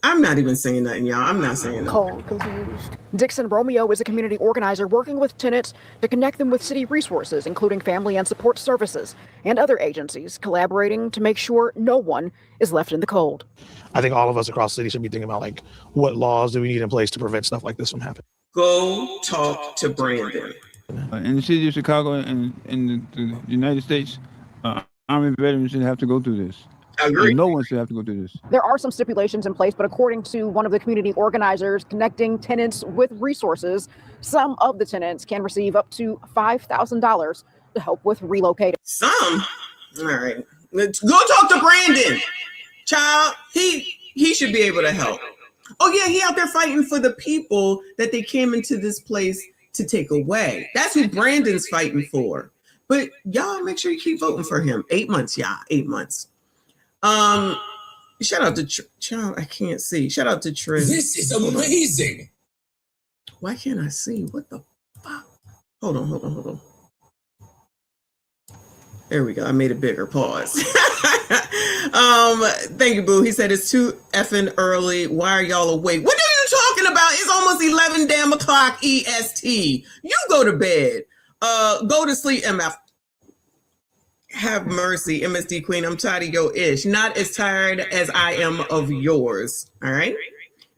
I'm not even saying nothing, y'all. I'm not saying nothing. Cold, confused. Dixon Romeo is a community organizer working with tenants to connect them with city resources, including family and support services, and other agencies collaborating to make sure no one is left in the cold. I think all of us across the city should be thinking about, like, what laws do we need in place to prevent stuff like this from happening? Go talk to Brandon. In the city of Chicago and in the United States, Army veterans shouldn't have to go through this. I agree. No one should have to go through this. There are some stipulations in place, but according to one of the community organizers connecting tenants with resources, some of the tenants can receive up to $5,000 to help with relocating. Some? All right. Let's go talk to Brandon. Child, he should be able to help. Oh, yeah, he out there fighting for the people that they came into this place to take away. That's who Brandon's fighting for. But y'all make sure you keep voting for him. 8 months, y'all. 8 months. Shout out to child. I can't see. Shout out to Trent. This is amazing. Why can't I see? What the fuck? Hold on. There we go. I made it bigger. Pause. Thank you, boo. He said it's too effing early. Why are y'all awake? What are you talking about? It's almost 11 damn o'clock EST. You go to bed. Go to sleep, MF. Have mercy, MSD Queen. I'm tired of your ish. Not as tired as I am of yours. All right.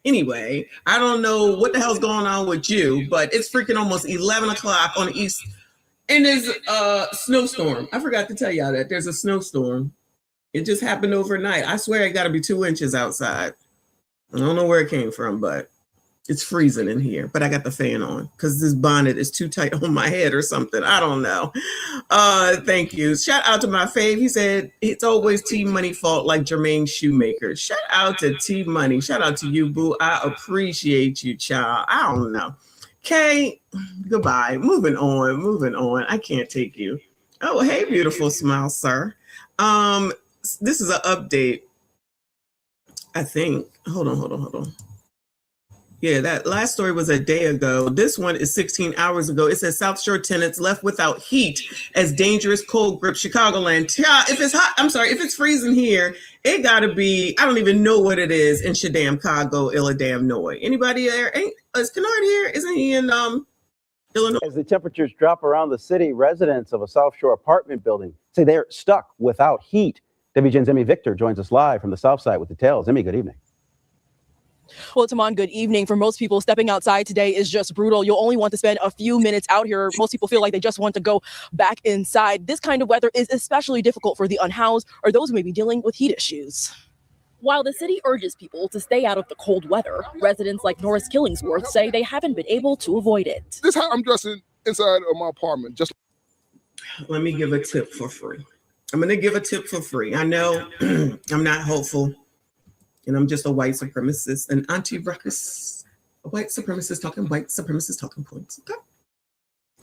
Anyway, I don't know what the hell's going on with you, but it's freaking almost 11 o'clock on the east. And there's a snowstorm. I forgot to tell y'all that there's a snowstorm. It just happened overnight. I swear it got to be 2 inches outside. I don't know where it came from, but it's freezing in here. But I got the fan on because this bonnet is too tight on my head or something. I don't know. Thank you. Shout out to my fave. He said it's always T Money fault, like Jermaine Shoemaker. Shout out to T Money. Shout out to you, boo. I appreciate you, child. I don't know. Okay, goodbye. Moving on. I can't take you. Oh, hey, beautiful smile, sir. This is an update. I think. Hold on. Yeah, that last story was a day ago. This one is 16 hours ago. It says South Shore tenants left without heat as dangerous cold grips Chicagoland. If it's hot, if it's freezing here, it gotta be, I don't even know what it is in Chicago, Illinois. Anybody there? Is Kennard here? Isn't he in Illinois? As the temperatures drop around the city, residents of a South Shore apartment building say they're stuck without heat. WGN's Emmy Victor joins us live from the South Side with details. Emmy, good evening. Well, Tamon, good evening. For most people, stepping outside today is just brutal. You'll only want to spend a few minutes out here. Most people feel like they just want to go back inside. This kind of weather is especially difficult for the unhoused or those who may be dealing with heat issues. While the city urges people to stay out of the cold weather, residents like Norris Killingsworth say they haven't been able to avoid it. This is how I'm dressing inside of my apartment. Let me give a tip for free. I'm going to give a tip for free. I know I'm not hopeful, and I'm just a white supremacist, an anti-ruckus, a white supremacist talking points. Okay.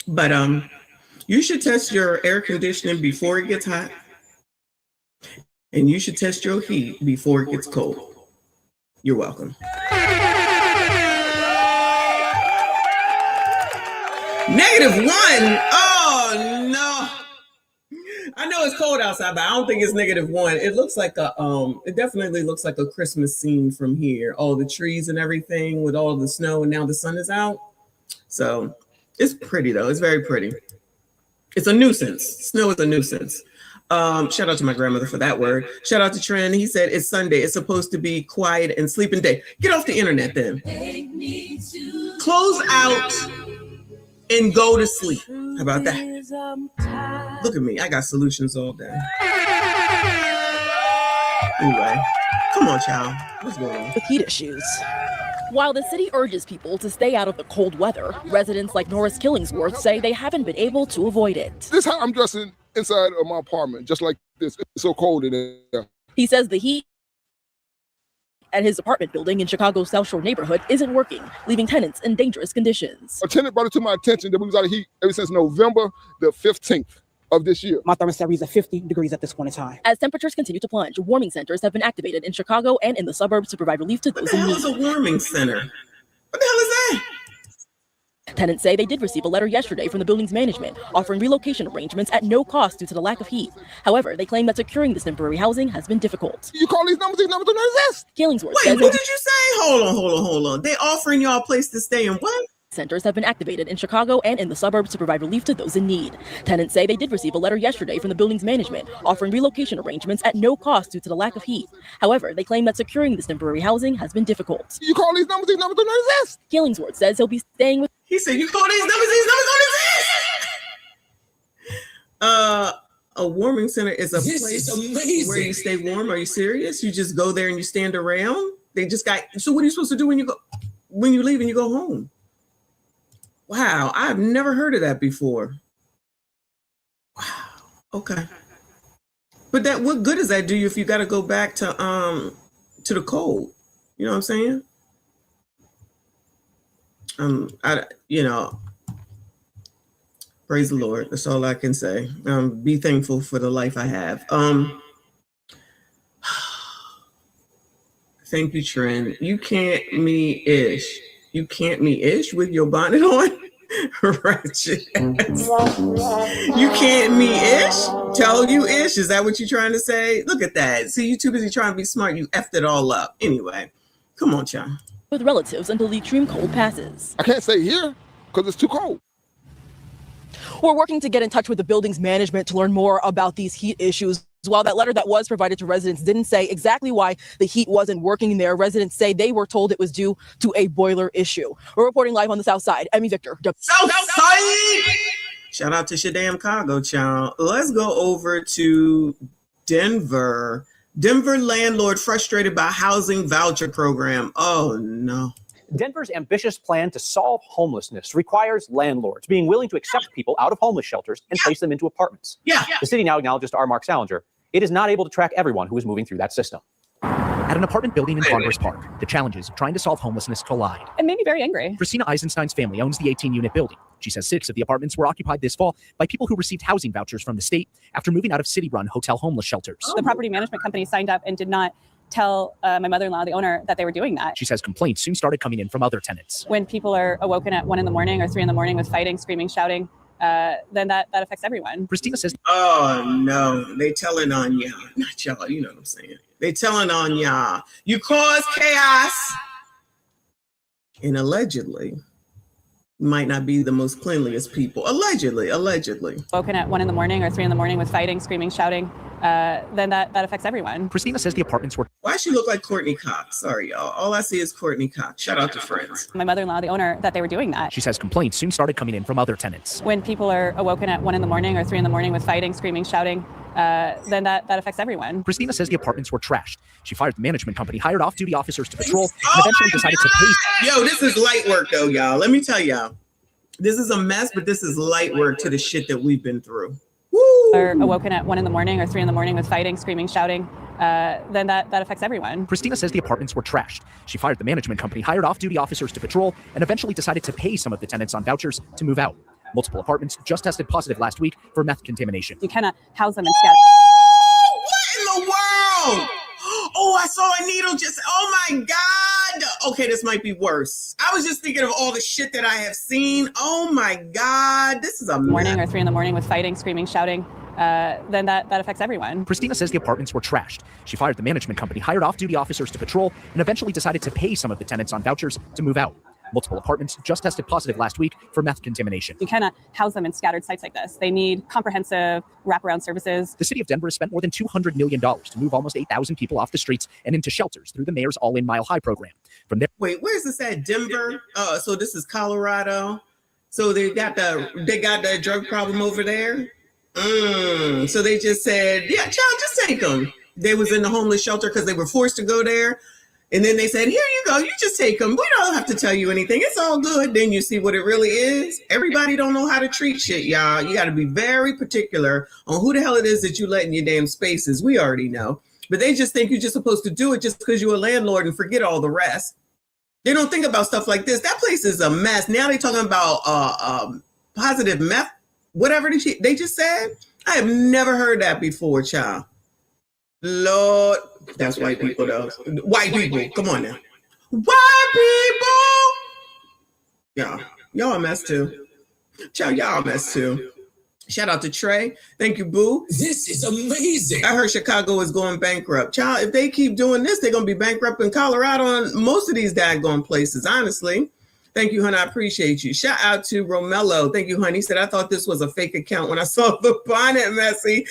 But you should test your air conditioning before it gets hot, and you should test your heat before it gets cold. You're welcome. -1. Oh no. I know it's cold outside, but I don't think it's -1. It looks like it definitely looks like a Christmas scene from here. All the trees and everything with all the snow, and now the sun is out. So it's pretty though. It's very pretty. It's a nuisance. Snow is a nuisance. Shout out to my grandmother for that word. Shout out to Trent. He said it's Sunday. It's supposed to be quiet and sleeping day. Get off the internet then. Close out and go to sleep. How about that? Look at me. I got solutions all day. Anyway, come on, child. What's going on? With heat issues. While the city urges people to stay out of the cold weather, residents like Norris Killingsworth say they haven't been able to avoid it. This is how I'm dressing inside of my apartment, just like this. It's so cold in there. He says the heat at his apartment building in Chicago's South Shore neighborhood isn't working, leaving tenants in dangerous conditions. A tenant brought it to my attention that we was out of heat ever since November the 15th of this year. My thermostat reads at 50 degrees at this point in time. As temperatures continue to plunge, warming centers have been activated in Chicago and in the suburbs to provide relief to those in need. What the hell is a warming center? What the hell is that? Tenants say they did receive a letter yesterday from the building's management offering relocation arrangements at no cost due to the lack of heat. However, they claim that securing this temporary housing has been difficult. You call these numbers don't exist. Killingsworth Wait, what did you say? Hold on. They offering y'all a place to stay in what? Centers have been activated in Chicago and in the suburbs to provide relief to those in need. Tenants say they did receive a letter yesterday from the building's management offering relocation arrangements at no cost due to the lack of heat. However, they claim that securing this temporary housing has been difficult. You call these numbers don't exist. Killingsworth says he'll be staying with. He said, "You call these numbers don't exist." A warming center is a place where you stay warm. Are you serious? You just go there and you stand around? They just got. So what are you supposed to do when you leave and you go home? Wow, I've never heard of that before. Wow. Okay. But what good does that do you if you got to go back to the cold? You know what I'm saying? Praise the Lord. That's all I can say. Be thankful for the life I have. Thank you, Trent. You can't me-ish. You can't me-ish with your bonnet on? Ratchet ass. You can't me-ish? Tell you ish? Is that what you're trying to say? Look at that. See, you too busy trying to be smart. You effed it all up. Anyway, come on, child. With relatives until the extreme cold passes. I can't stay here because it's too cold. We're working to get in touch with the building's management to learn more about these heat issues. While that letter that was provided to residents didn't say exactly why the heat wasn't working there, residents say they were told it was due to a boiler issue. We're reporting live on the South Side. Emmy Victor. South Side! Shout out to Shadam Cargo, child. Let's go over to Denver. Denver landlord frustrated by housing voucher program. Oh, no. Denver's ambitious plan to solve homelessness requires landlords being willing to accept people out of homeless shelters and place them into apartments. The city now acknowledges to our Mark Salinger, it is not able to track everyone who is moving through that system. At an apartment building in Congress Park, the challenges of trying to solve homelessness collide. It made me very angry. Christina Eisenstein's family owns the 18-unit building. She says 6 of the apartments were occupied this fall by people who received housing vouchers from the state after moving out of city-run hotel homeless shelters. The property management company signed up and did not tell my mother-in-law, the owner, that they were doing that. She says complaints soon started coming in from other tenants. When people are awoken at 1 a.m. or 3 a.m. with fighting, screaming, shouting, then that affects everyone. Christina says, oh no, they telling on y'all. Not y'all, you know what I'm saying. They telling on y'all. You cause chaos. And allegedly, might not be the most cleanliest people. Allegedly. Woken at 1 a.m. or 3 a.m. with fighting, screaming, shouting, then that affects everyone. Christina says the apartments were... Why she look like Courtney Cox? Sorry, y'all. All I see is Courtney Cox. Shout out to Friends. My mother-in-law, the owner, that they were doing that. She says complaints soon started coming in from other tenants. When people are awoken at 1 a.m. or 3 a.m. with fighting, screaming, shouting, then that affects everyone. Christina says the apartments were trashed. She fired the management company, hired off-duty officers to patrol, and eventually decided to pay... Yo, this is light work though, y'all. Let me tell y'all. This is a mess, but this is light work to the shit that we've been through. are awoken at 1 a.m. or 3 a.m. with fighting, screaming, shouting, then that affects everyone. Christina says the apartments were trashed. She fired the management company, hired off-duty officers to patrol, and eventually decided to pay some of the tenants on vouchers to move out. Multiple apartments just tested positive last week for meth contamination. You cannot house them in scatter. What in the world? Oh, I saw a needle just, oh my God. Okay, this might be worse. I was just thinking of all the shit that I have seen. Oh my God, this is a Morning or 3 a.m. with fighting, screaming, shouting, then that affects everyone. Christina says the apartments were trashed. She fired the management company, hired off-duty officers to patrol, and eventually decided to pay some of the tenants on vouchers to move out. Multiple apartments just tested positive last week for meth contamination. You cannot house them in scattered sites like this. They need comprehensive wraparound services. The city of Denver has spent more than $200 million to move almost 8,000 people off the streets and into shelters through the mayor's All-In Mile High program. From there, wait, where's this at? Denver? So this is Colorado. So they got the drug problem over there. So they just said, yeah, child, just take them. They was in the homeless shelter because they were forced to go there. And then they said, here you go, you just take them. We don't have to tell you anything. It's all good. Then you see what it really is. Everybody don't know how to treat shit, y'all. You got to be very particular on who the hell it is that you let in your damn spaces. We already know. But they just think you're just supposed to do it just because you're a landlord and forget all the rest. They don't think about stuff like this. That place is a mess. Now they're talking about positive meth, whatever they just said. I have never heard that before, child. Lord, that's white people though. White people, come on now. White people! Y'all a mess too. Child, y'all a mess too. Shout out to Trey. Thank you, boo. This is amazing. I heard Chicago is going bankrupt. Child, if they keep doing this, they're going to be bankrupt in Colorado and most of these daggone places, honestly. Thank you, honey. I appreciate you. Shout out to Romello. Thank you, honey. He said, I thought this was a fake account when I saw the bonnet, Messy.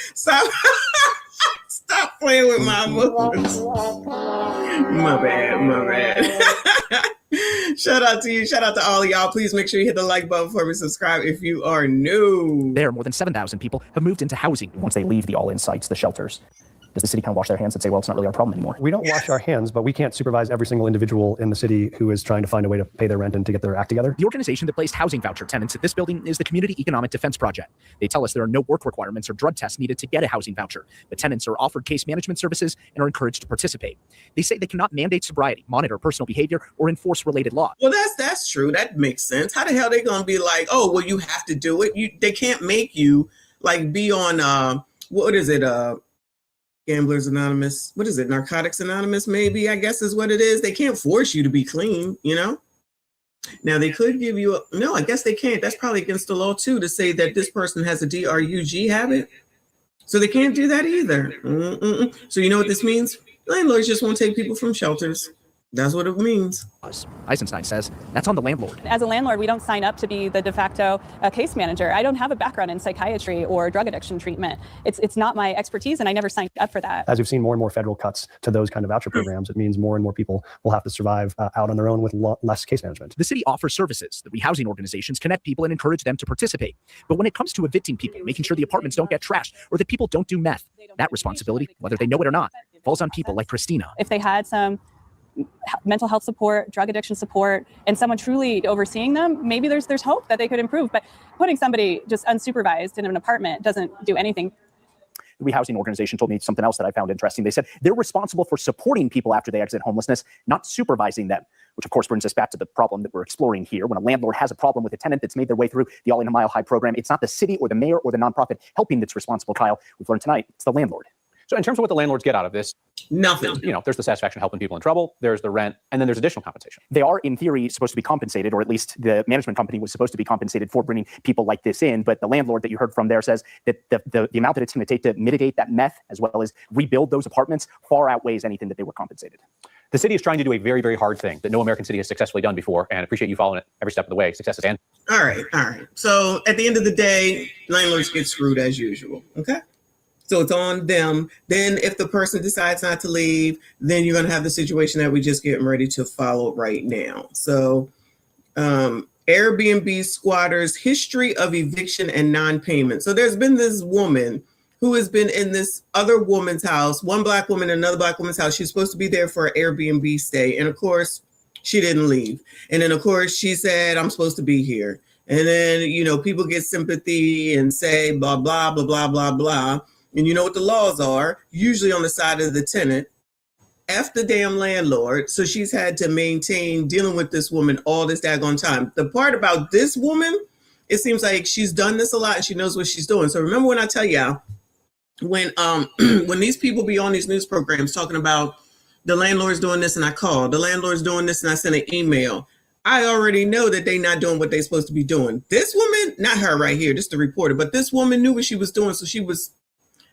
Stop playing with my emotions. My bad. Shout out to you. Shout out to all of y'all. Please make sure you hit the like button for me. Subscribe if you are new. There, more than 7,000 people have moved into housing once they leave the all-in sites, the shelters. Does the city kind of wash their hands and say, well, it's not really our problem anymore? We don't wash our hands, but we can't supervise every single individual in the city who is trying to find a way to pay their rent and to get their act together. The organization that placed housing voucher tenants at this building is the Community Economic Defense Project. They tell us there are no work requirements or drug tests needed to get a housing voucher, but tenants are offered case management services and are encouraged to participate. They say they cannot mandate sobriety, monitor personal behavior, or enforce related law. Well, that's true. That makes sense. How the hell are they going to be like, oh, well, you have to do it? They can't make you like be on, what is it? Gamblers Anonymous. What is it? Narcotics Anonymous, maybe, I guess is what it is. They can't force you to be clean, you know? Now they could give you no, I guess they can't. That's probably against the law too, to say that this person has a DRUG habit. So they can't do that either. So you know what this means? Landlords just won't take people from shelters. That's what it means. Eisenstein says that's on the landlord. As a landlord, we don't sign up to be the de facto case manager. I don't have a background in psychiatry or drug addiction treatment. It's not my expertise, and I never signed up for that. As we've seen more and more federal cuts to those kind of voucher programs, it means more and more people will have to survive out on their own with less case management. The city offers services. The rehousing organizations connect people and encourage them to participate. But when it comes to evicting people, making sure the apartments don't get trashed or that people don't do meth, that responsibility, whether they know it or not, falls on people like Christina. If they had some mental health support, drug addiction support, and someone truly overseeing them, maybe there's hope that they could improve. But putting somebody just unsupervised in an apartment doesn't do anything. The rehousing organization told me something else that I found interesting. They said they're responsible for supporting people after they exit homelessness, not supervising them, which of course brings us back to the problem that we're exploring here. When a landlord has a problem with a tenant that's made their way through the All-In Mile High program, it's not the city or the mayor or the nonprofit helping that's responsible, Kyle. We've learned tonight it's the landlord. So in terms of what the landlords get out of this, nothing. You know, there's the satisfaction of helping people in trouble, there's the rent, and then there's additional compensation. They are, in theory, supposed to be compensated, or at least the management company was supposed to be compensated for bringing people like this in. But the landlord that you heard from there says that the amount that it's going to take to mitigate that meth, as well as rebuild those apartments, far outweighs anything that they were compensated. The city is trying to do a very, very hard thing that no American city has successfully done before, and I appreciate you following it every step of the way. Success is end. All right. So at the end of the day, landlords get screwed as usual. Okay. So it's on them. Then if the person decides not to leave, then you're going to have the situation that we're just getting ready to follow right now. So Airbnb squatters, history of eviction and non-payment. So there's been this woman who has been in this other woman's house, one black woman in another black woman's house. She's supposed to be there for an Airbnb stay. And of course, she didn't leave. And then of course, she said, I'm supposed to be here. And then, people get sympathy and say blah, blah, blah, blah, blah, blah. And you know what the laws are, usually on the side of the tenant. F the damn landlord. So she's had to maintain dealing with this woman all this daggone time. The part about this woman, it seems like she's done this a lot and she knows what she's doing. So remember when I tell y'all, when these people be on these news programs talking about the landlord's doing this and I called, the landlord's doing this and I sent an email, I already know that they're not doing what they're supposed to be doing. This woman, not her right here, just the reporter, but this woman knew what she was doing. So she was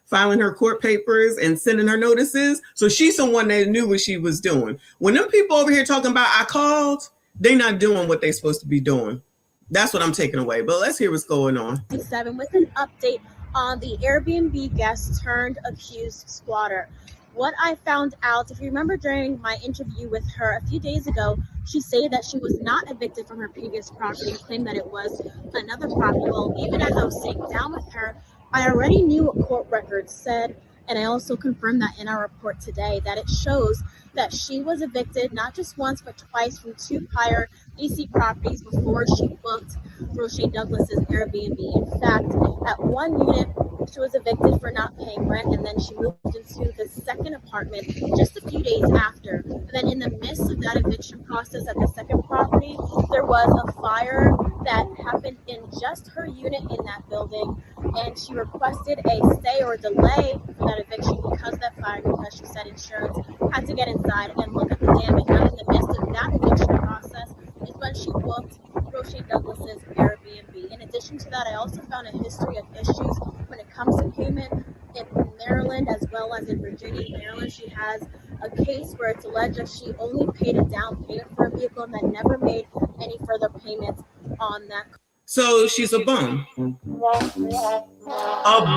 filing her court papers and sending her notices. So she's someone that knew what she was doing. When them people over here talking about I called, they're not doing what they're supposed to be doing. That's what I'm taking away. But let's hear what's going on. 7 with an update on the Airbnb guest turned accused squatter. What I found out, if you remember during my interview with her a few days ago, she stated that she was not evicted from her previous property and claimed that it was another property. Well, even as I was sitting down with her, I already knew what court records said, and I also confirmed that in our report today, that it shows that she was evicted not just once but twice from 2 prior DC properties before she booked Roche Douglas's Airbnb. In fact, at one unit, she was evicted for not paying rent, and then she moved into the second apartment just a few days after. And then in the midst of that eviction process at the second property, there was a fire that happened in just her unit in that building, and she requested a stay or delay for that eviction because of that fire, because she said insurance had to get inside and look at the damage. And in the midst of that eviction process is when she booked Roche Douglas's Airbnb. In addition to that, I also found a history of issues when it comes to payment in Maryland as well as in Virginia. In Maryland, she has a case where it's alleged that she only paid a down payment for a vehicle and then never made any further payments on that. So she's a bum. A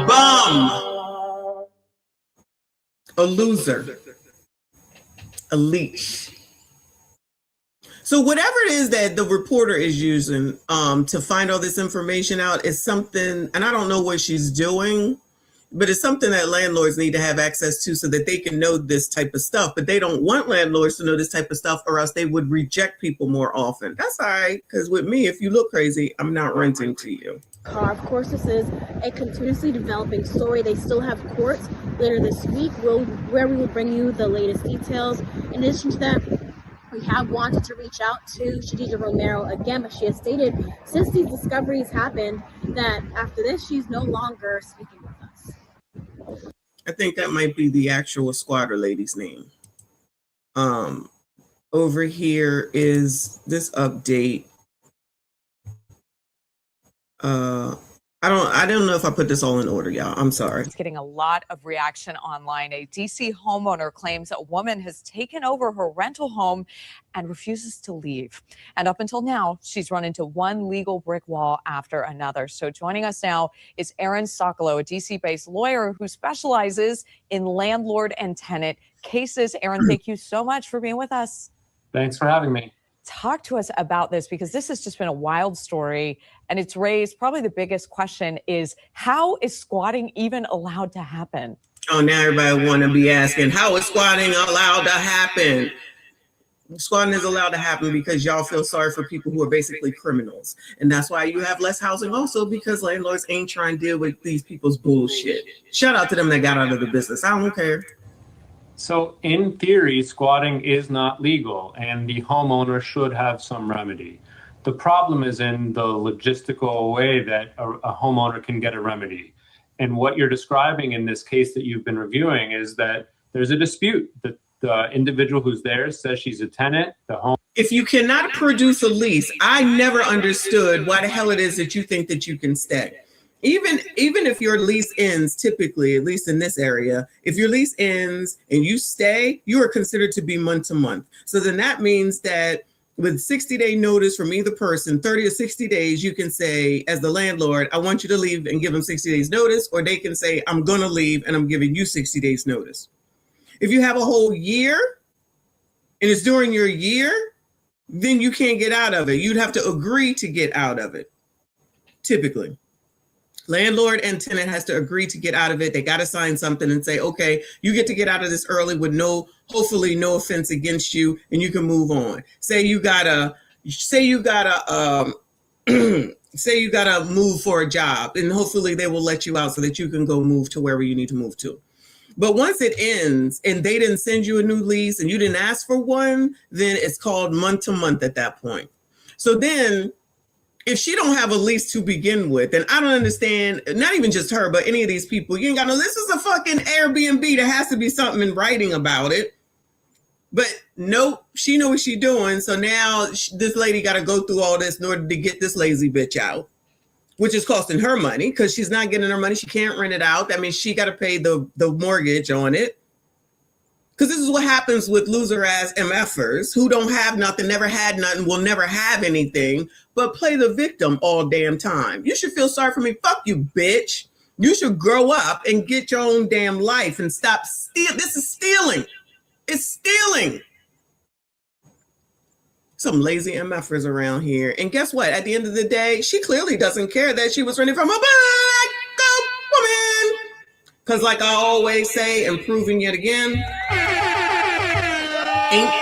bum. A loser. A leech. So whatever it is that the reporter is using to find all this information out is something, and I don't know what she's doing, but it's something that landlords need to have access to so that they can know this type of stuff. But they don't want landlords to know this type of stuff, or else they would reject people more often. That's all right, because with me, if you look crazy, I'm not renting to you. Of course, this is a continuously developing story. They still have courts later this week where we will bring you the latest details. In addition to that, we have wanted to reach out to Shadija Romero again, but she has stated since these discoveries happened that after this, she's no longer speaking with us. I think that might be the actual squatter lady's name. Over here is this update. I don't know if I put this all in order, y'all. I'm sorry. It's getting a lot of reaction online. A DC homeowner claims a woman has taken over her rental home and refuses to leave. And up until now, she's run into one legal brick wall after another. So joining us now is Aaron Sokolow, a DC-based lawyer who specializes in landlord and tenant cases. Aaron, thank you so much for being with us. Thanks for having me. Talk to us about this, because this has just been a wild story, and it's raised probably the biggest question is, how is squatting even allowed to happen? Oh, now everybody want to be asking, how is squatting allowed to happen? Squatting is allowed to happen because y'all feel sorry for people who are basically criminals. And that's why you have less housing also, because landlords ain't trying to deal with these people's bullshit. Shout out to them that got out of the business. I don't care. So in theory, squatting is not legal and the homeowner should have some remedy. The problem is in the logistical way that a homeowner can get a remedy. And what you're describing in this case that you've been reviewing is that there's a dispute. The individual who's there says she's a tenant. If you cannot produce a lease, I never understood why the hell it is that you think that you can stay. Even if your lease ends, typically, at least in this area, if your lease ends and you stay, you are considered to be month to month. So then that means that with 60-day notice from either person, 30 or 60 days, you can say, as the landlord, I want you to leave and give them 60 days notice, or they can say, I'm going to leave and I'm giving you 60 days notice. If you have a whole year and it's during your year, then you can't get out of it. You'd have to agree to get out of it, typically. Landlord and tenant has to agree to get out of it. They got to sign something and say, okay, you get to get out of this early with hopefully no offense against you, and you can move on. Say you got a say you got to move for a job, and hopefully they will let you out so that you can go move to wherever you need to move to. But once it ends and they didn't send you a new lease and you didn't ask for one, then it's called month to month at that point. So then if she don't have a lease to begin with, then I don't understand, not even just her, but any of these people, you ain't got no, this is a fucking Airbnb. There has to be something in writing about it. But nope, she knew what she doing. So now this lady got to go through all this in order to get this lazy bitch out, which is costing her money because she's not getting her money. She can't rent it out. That means she got to pay the mortgage on it. Because this is what happens with loser ass MFers who don't have nothing, never had nothing, will never have anything, but play the victim all damn time. You should feel sorry for me. Fuck you, bitch. You should grow up and get your own damn life and stop stealing. This is stealing. It's stealing. Some lazy MFers around here. And guess what? At the end of the day, she clearly doesn't care that she was renting from a black woman. Because like I always say, and proving yet again, ain't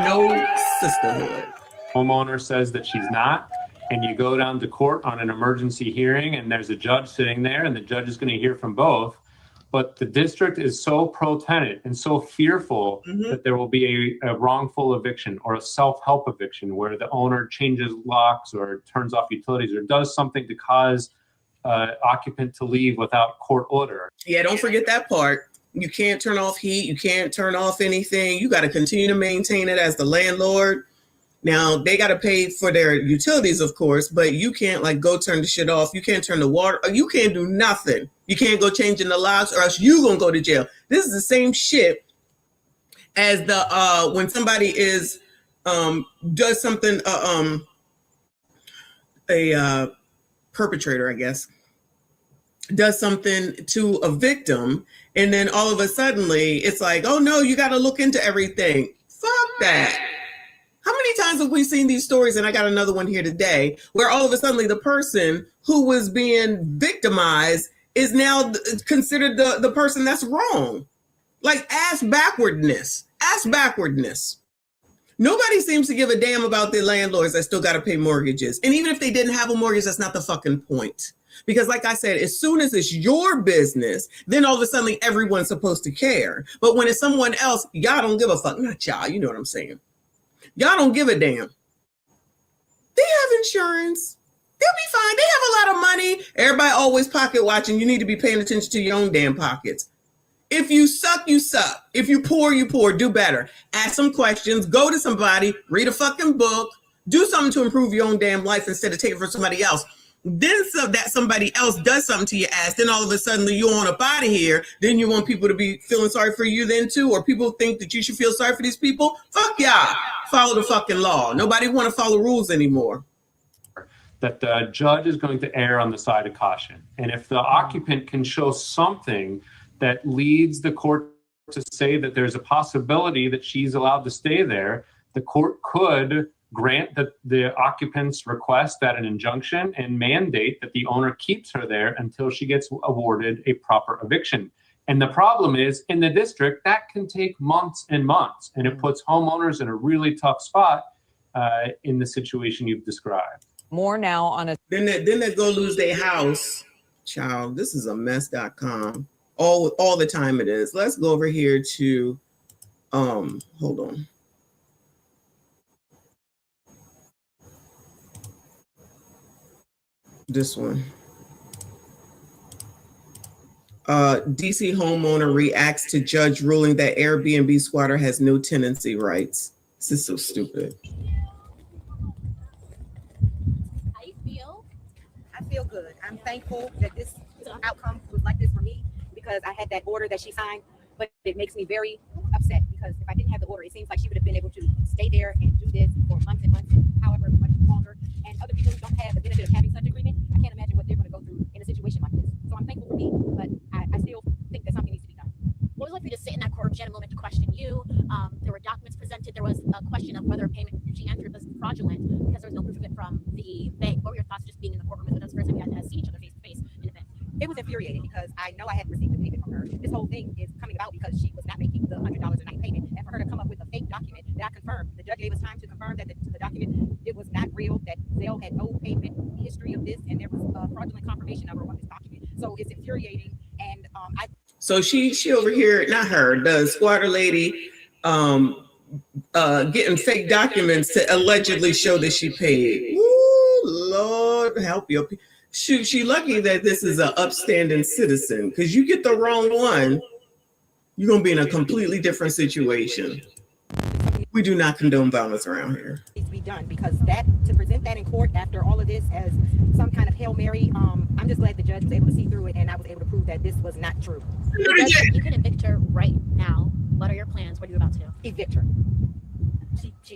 no sisterhood. Homeowner says that she's not, and you go down to court on an emergency hearing and there's a judge sitting there and the judge is going to hear from both. But the district is so pro-tenant and so fearful that there will be a wrongful eviction or a self-help eviction where the owner changes locks or turns off utilities or does something to cause occupant to leave without court order. Yeah, don't forget that part. You can't turn off heat. You can't turn off anything. You got to continue to maintain it as the landlord. Now, they got to pay for their utilities, of course, but you can't like go turn the shit off. You can't turn the water. You can't do nothing. You can't go changing the locks or else you going to go to jail. This is the same shit as the when somebody is does something, a perpetrator, I guess, does something to a victim. And then all of a sudden it's like, oh no, you got to look into everything. Fuck that. How many times have we seen these stories? And I got another one here today where all of a sudden the person who was being victimized is now considered the person that's wrong. Like ass backwardness. Nobody seems to give a damn about the landlords that still got to pay mortgages. And even if they didn't have a mortgage, that's not the fucking point. Because like I said, as soon as it's your business, then all of a sudden everyone's supposed to care. But when it's someone else, y'all don't give a fuck. Not y'all, you know what I'm saying. Y'all don't give a damn. They have insurance. They'll be fine. They have a lot of money. Everybody always pocket watching. You need to be paying attention to your own damn pockets. If you suck, you suck. If you poor, you poor. Do better. Ask some questions. Go to somebody. Read a fucking book. Do something to improve your own damn life instead of taking from somebody else. Then so that somebody else does something to your ass, then all of a sudden you want up out of here. Then you want people to be feeling sorry for you then too, or people think that you should feel sorry for these people. Fuck y'all. Follow the fucking law. Nobody want to follow rules anymore. That the judge is going to err on the side of caution. And if the occupant can show something that leads the court to say that there's a possibility that she's allowed to stay there, the court could grant the occupant's request at an injunction and mandate that the owner keeps her there until she gets awarded a proper eviction. And the problem is, in the district, that can take months and months, and it puts homeowners in a really tough spot in the situation you've described. More now on a... Then they go lose their house. Child, this is a mess.com. All the time it is. Let's go over here to, hold on. This one. DC homeowner reacts to judge ruling that Airbnb squatter has no tenancy rights. This is so stupid. How you feel? I feel good. I'm thankful that this outcome was like this for me because I had that order that she signed, but it makes me very upset because if I didn't have the order, it seems like she would have been able to stay there and do this for months and months, however much longer. And other people who don't have the benefit of having such agreement, I can't imagine what they're going to go through in a situation like this. So I'm thankful for me, but I still think that something needs to be done. What was it like for you to sit in that court? She had a moment to question you. There were documents presented. There was a question of whether a payment she entered was fraudulent because there was no proof of it from the bank. What were your thoughts just being in the courtroom with us first time you had to see each other face to face in the event? It was infuriating because I know I hadn't received a payment from her. This whole thing is coming about because she was not making the $100 a night payment. And for her to come up with a fake document that I confirmed, the judge gave us time to confirm that the document, it was not real, that Zelle had no payment history of this, and there was a fraudulent confirmation number on this document. So it's infuriating. And So she over here, not her, the squatter lady, getting fake documents to allegedly show that she paid. Ooh, Lord help you. Shoot, she lucky that this is an upstanding citizen, because you get the wrong one, you're gonna be in a completely different situation. We do not condone violence around here. Needs to be done, because that, to present that in court after all of this as some kind of Hail Mary, I'm just glad the judge was able to see through it, and I was able to prove that this was not true. You can evict her right now. What are your plans? What are you about to do? Evict her.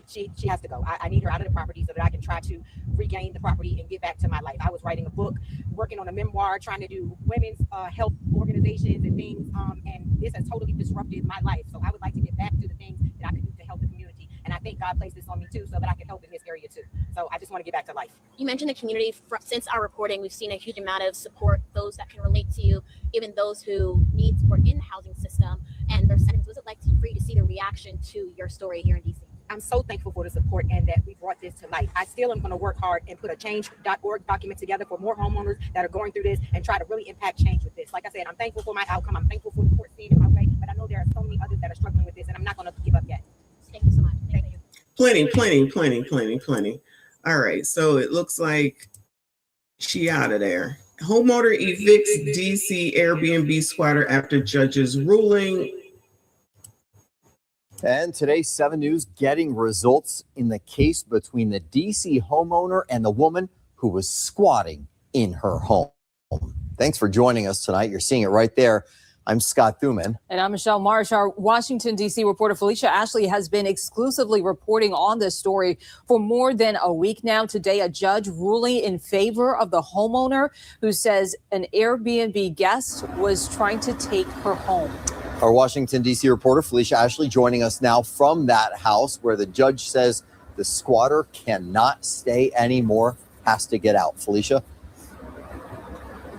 She has to go. I need her out of the property so that I can try to regain the property and get back to my life. I was writing a book, working on a memoir, trying to do women's health organizations and things, and this has totally disrupted my life. So I would like to get back to the things that I could do to help the community. And I think God placed this on me too, so that I can help in this area too. So I just want to get back to life. You mentioned the community. Since our reporting, we've seen a huge amount of support, those that can relate to you, even those who need support in the housing system and their settings. What's it like for you to see the reaction to your story here in DC? I'm so thankful for the support and that we brought this to light. I still am going to work hard and put a change.org document together for more homeowners that are going through this and try to really impact change with this. Like I said, I'm thankful for my outcome. I'm thankful for the court seeing it my way, but I know there are so many others that are struggling with this, and I'm not going to give up yet. Thank you so much. Thank you. Plenty. All right, so it looks like she out of there. Homeowner evicts DC Airbnb squatter after judge's ruling. And today's 7 News getting results in the case between the DC homeowner and the woman who was squatting in her home. Thanks for joining us tonight. You're seeing it right there. I'm Scott Thuman. And I'm Michelle Marsh. Our Washington, D.C. reporter Felicia Ashley has been exclusively reporting on this story for more than a week now. Today, a judge ruling in favor of the homeowner who says an Airbnb guest was trying to take her home. Our Washington, D.C. reporter Felicia Ashley joining us now from that house where the judge says the squatter cannot stay anymore, has to get out. Felicia?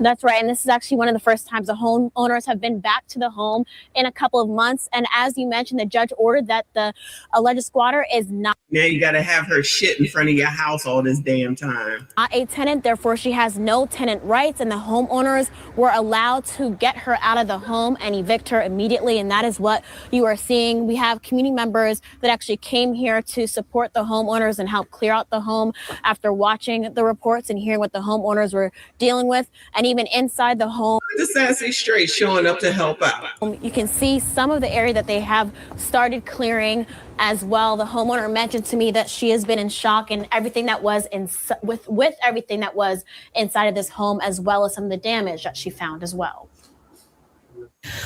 That's right. And this is actually one of the first times the homeowners have been back to the home in a couple of months. And as you mentioned, the judge ordered that the alleged squatter is not. Now you got to have her shit in front of your house all this damn time. Not a tenant, therefore she has no tenant rights, and the homeowners were allowed to get her out of the home and evict her immediately. And that is what you are seeing. We have community members that actually came here to support the homeowners and help clear out the home after watching the reports and hearing what the homeowners were dealing with. And even inside the home, the sassy straight showing up to help out. You can see some of the area that they have started clearing as well. The homeowner mentioned to me that she has been in shock and everything that was with everything that was inside of this home, as well as some of the damage that she found as well.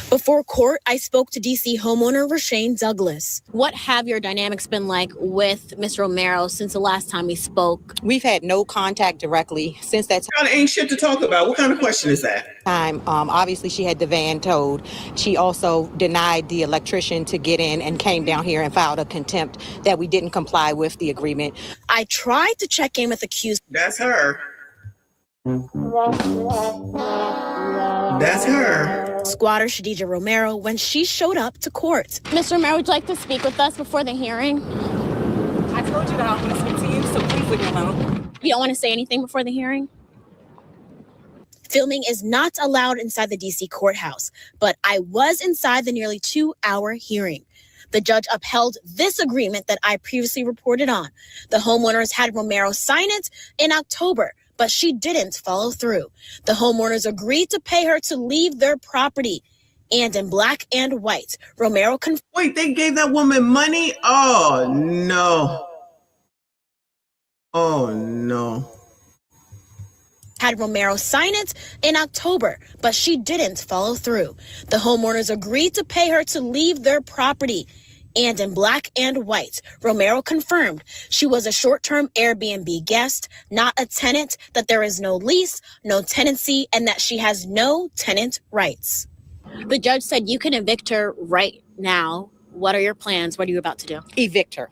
Before court, I spoke to DC homeowner Rashane Douglas. What have your dynamics been like with Ms. Romero since the last time we spoke? We've had no contact directly since that time. Ain't shit to talk about. What kind of question is that? Obviously, she had the van towed. She also denied the electrician to get in and came down here and filed a contempt that we didn't comply with the agreement. I tried to check in with accused. That's her. That's her. Squatter Shadija Romero when she showed up to court. Ms. Romero, would you like to speak with us before the hearing? I told you that I want to speak to you, so please leave me alone. You don't want to say anything before the hearing? Filming is not allowed inside the DC courthouse, but I was inside the nearly 2-hour hearing. The judge upheld this agreement that I previously reported on. The homeowners had Romero sign it in October, but she didn't follow through. The homeowners agreed to pay her to leave their property. And in black and white, Romero Wait, they gave that woman money? Oh, no. Oh, no. Had Romero sign it in October, but she didn't follow through. The homeowners agreed to pay her to leave their property. And in black and white, Romero confirmed she was a short-term Airbnb guest, not a tenant, that there is no lease, no tenancy, and that she has no tenant rights. The judge said you can evict her right now. What are your plans? What are you about to do? Evict her.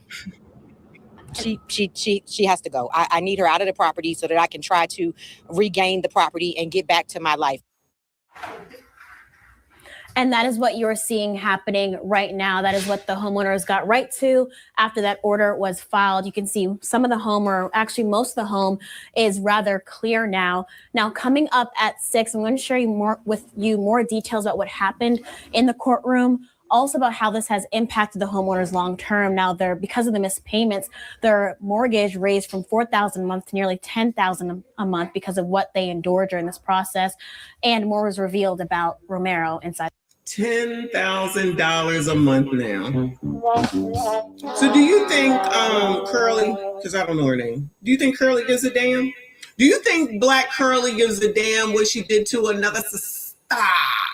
She has to go. I need her out of the property so that I can try to regain the property and get back to my life. And that is what you're seeing happening right now. That is what the homeowners got right to after that order was filed. You can see some of the home, or actually most of the home, is rather clear now. Now, coming up at 6, I'm going to share with you more details about what happened in the courtroom. Also about how this has impacted the homeowners long term. Now, because of the missed payments, their mortgage raised from $4,000 a month to nearly $10,000 a month because of what they endured during this process. And more was revealed about Romero inside. $10,000 a month now. So do you think Curly, because I don't know her name, do you think Curly gives a damn? Do you think Black Curly gives a damn what she did to another sister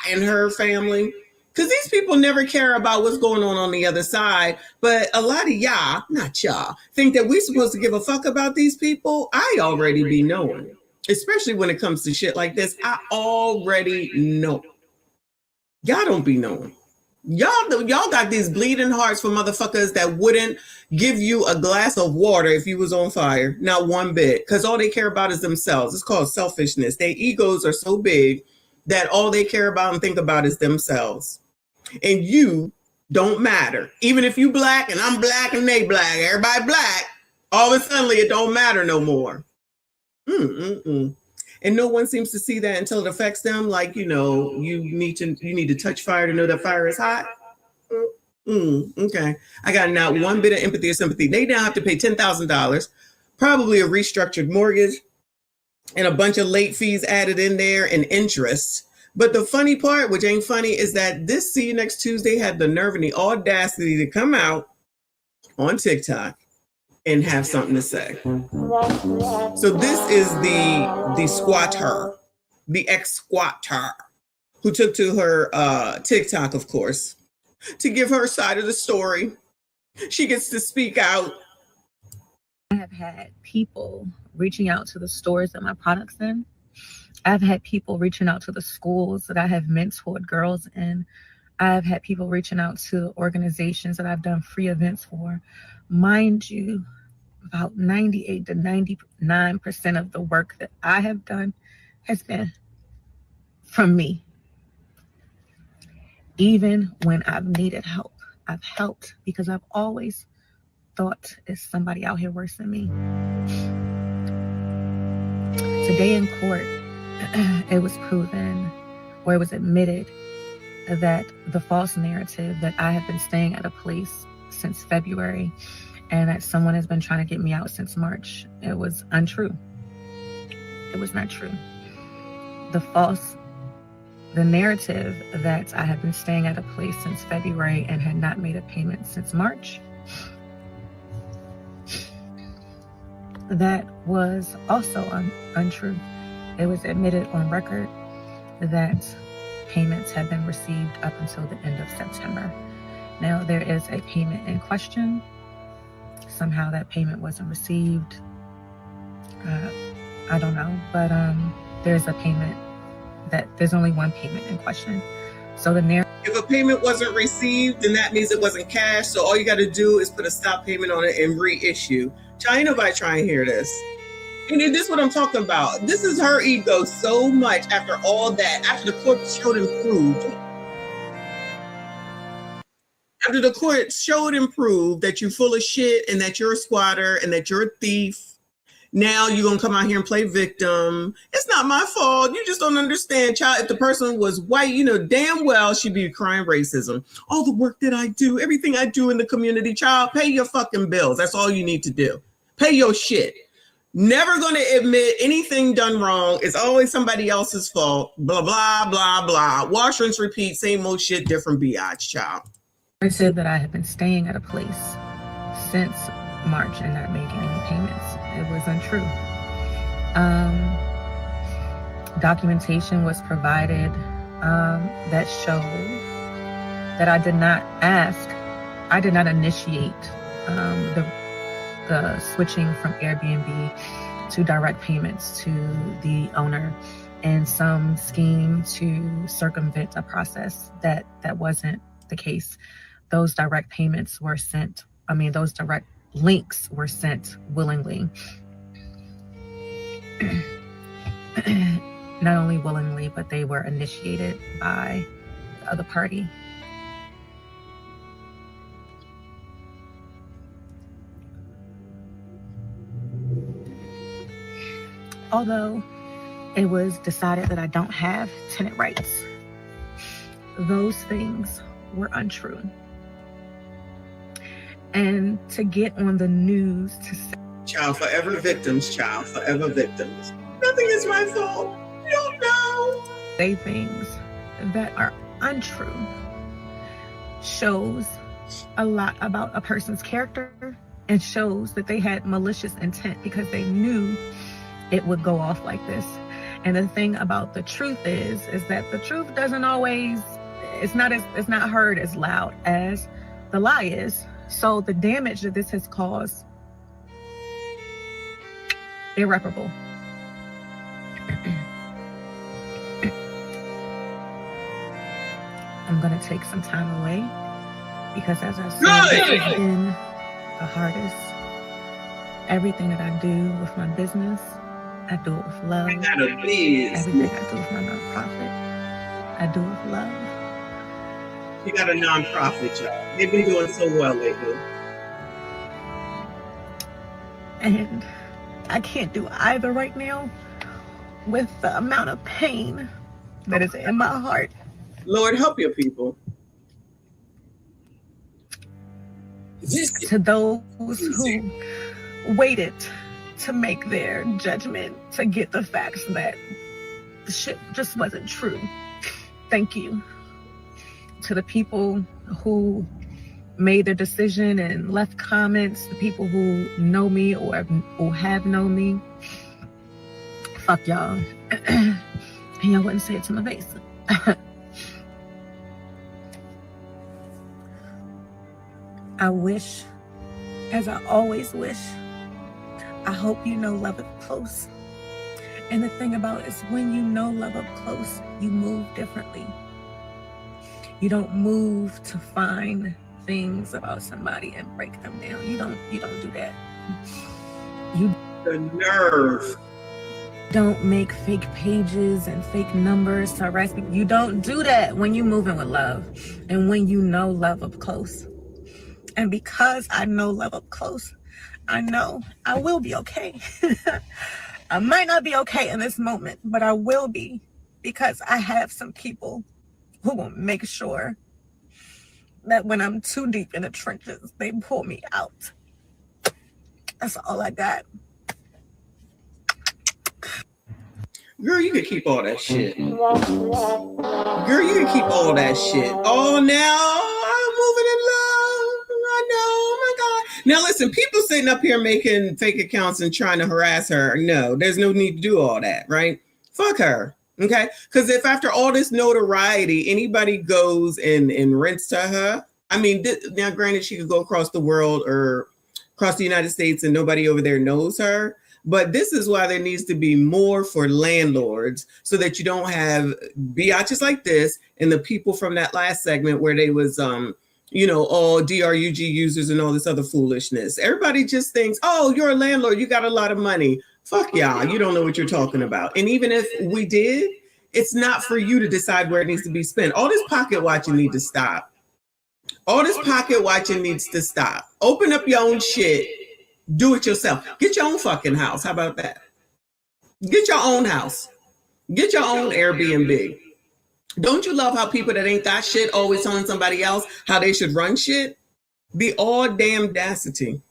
and her family? Because these people never care about what's going on the other side. But a lot of y'all, not y'all, think that we're supposed to give a fuck about these people. I already be knowing, especially when it comes to shit like this. I already know. Y'all don't be knowing. Y'all got these bleeding hearts for motherfuckers that wouldn't give you a glass of water if you was on fire. Not one bit. Because all they care about is themselves. It's called selfishness. Their egos are so big that all they care about and think about is themselves. And you don't matter. Even if you black and I'm black and they black, everybody black, all of a sudden it don't matter no more. And no one seems to see that until it affects them. Like, you need to touch fire to know that fire is hot. Okay. I got not one bit of empathy or sympathy. They now have to pay $10,000, probably a restructured mortgage and a bunch of late fees added in there and interest. But the funny part, which ain't funny, is that this See You Next Tuesday had the nerve and the audacity to come out on TikTok and have something to say. So this is the squatter, the ex-squatter, who took to her TikTok, of course, to give her side of the story. She gets to speak out. I have had people reaching out to the stores that my products in. I've had people reaching out to the schools that I have mentored girls in. I've had people reaching out to organizations that I've done free events for. Mind you, about 98 to 99% of the work that I have done has been from me. Even when I've needed help, I've helped because I've always thought it's somebody out here worse than me. Today in court, it was proven, or it was admitted, that the false narrative that I have been staying at a place since February and that someone has been trying to get me out since March, it was untrue. It was not true. The narrative that I had been staying at a place since February and had not made a payment since March, that was also untrue. It was admitted on record that payments had been received up until the end of September. Now there is a payment in question. Somehow that payment wasn't received. I don't know, but there's a payment there's only one payment in question. So if a payment wasn't received, then that means it wasn't cash. So all you got to do is put a stop payment on it and reissue. Ain't nobody trying to hear this. And this is what I'm talking about. This is her ego so much after all that, after the court showed and proved. After the court showed and proved that you're full of shit and that you're a squatter and that you're a thief, now you're going to come out here and play victim. It's not my fault. You just don't understand, child. If the person was white, you know damn well she'd be crying racism. All the work that I do, everything I do in the community, child, pay your fucking bills. That's all you need to do. Pay your shit. Never going to admit anything done wrong. It's always somebody else's fault. Blah, blah, blah, blah. Wash, rinse, repeat. Same old shit, different biatch, child. I said that I have been staying at a place since March and not making any payments. It was untrue. Documentation was provided that showed that I did not initiate the switching from Airbnb to direct payments to the owner in some scheme to circumvent a process that wasn't the case. Those direct payments were sent, those direct links were sent willingly. Not only willingly, but they were initiated by the other party. Although it was decided that I don't have tenant rights, those things were untrue. And to get on the news to say, Child, forever victims, child, forever victims. Nothing is my fault. You don't know. Say things that are untrue shows a lot about a person's character and shows that they had malicious intent because they knew it would go off like this. And the thing about the truth is that the truth doesn't always, it's not heard as loud as the lie is. So the damage that this has caused, irreparable. I'm gonna take some time away because, as I said, this has been the hardest. Everything that I do with my business, I do it with love. Everything I do with my nonprofit, I do it with love. You got a nonprofit, y'all. They've been doing so well lately. And I can't do either right now with the amount of pain that is in my heart. Lord, help your people. To those who waited to make their judgment, to get the facts that the shit just wasn't true. Thank you. To the people who made their decision and left comments, the people who know me or have known me, fuck y'all. And y'all wouldn't say it to my face. I wish, as I always wish, I hope you know love up close. And the thing about it is, when you know love up close, you move differently. You don't move to find things about somebody and break them down. You don't do that. The nerve. Don't make fake pages and fake numbers to harass people. You don't do that when you're moving with love and when you know love up close. And because I know love up close, I know I will be okay. I might not be okay in this moment, but I will be, because I have some people who will make sure that when I'm too deep in the trenches, they pull me out. That's all I got. Girl, you can keep all that shit. Girl, you can keep all that shit. Oh, now I'm moving in love. I know. Oh my God. Now listen, people sitting up here making fake accounts and trying to harass her. No, there's no need to do all that, right? Fuck her. Okay? Because if after all this notoriety, anybody goes and rents to her, I mean, now granted, she could go across the world or across the United States and nobody over there knows her. But this is why there needs to be more for landlords, so that you don't have biatches like this and the people from that last segment where they was, all DRUG users and all this other foolishness. Everybody just thinks, oh, you're a landlord, you got a lot of money. Fuck y'all, you don't know what you're talking about. And even if we did, it's not for you to decide where it needs to be spent. All this pocket watching needs to stop. All this pocket watching needs to stop. Open up your own shit. Do it yourself. Get your own fucking house. How about that? Get your own house. Get your own Airbnb. Don't you love how people that ain't got shit always telling somebody else how they should run shit? The all damn audacity.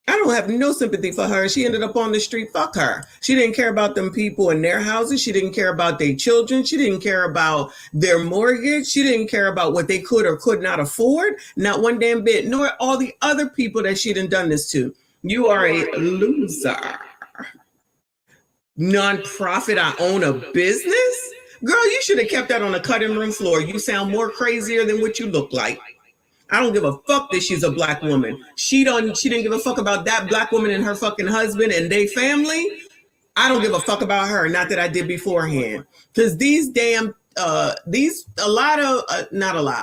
I don't have no sympathy for her. She ended up on the street. Fuck her. She didn't care about them people in their houses. She didn't care about their children. She didn't care about their mortgage. She didn't care about what they could or could not afford. Not one damn bit. Nor all the other people that she done this to. You are a loser. Nonprofit, I own a business? Girl, you should have kept that on the cutting room floor. You sound more crazier than what you look like. I don't give a fuck that she's a black woman. She didn't give a fuck about that black woman and her fucking husband and their family. I don't give a fuck about her. Not that I did beforehand. Because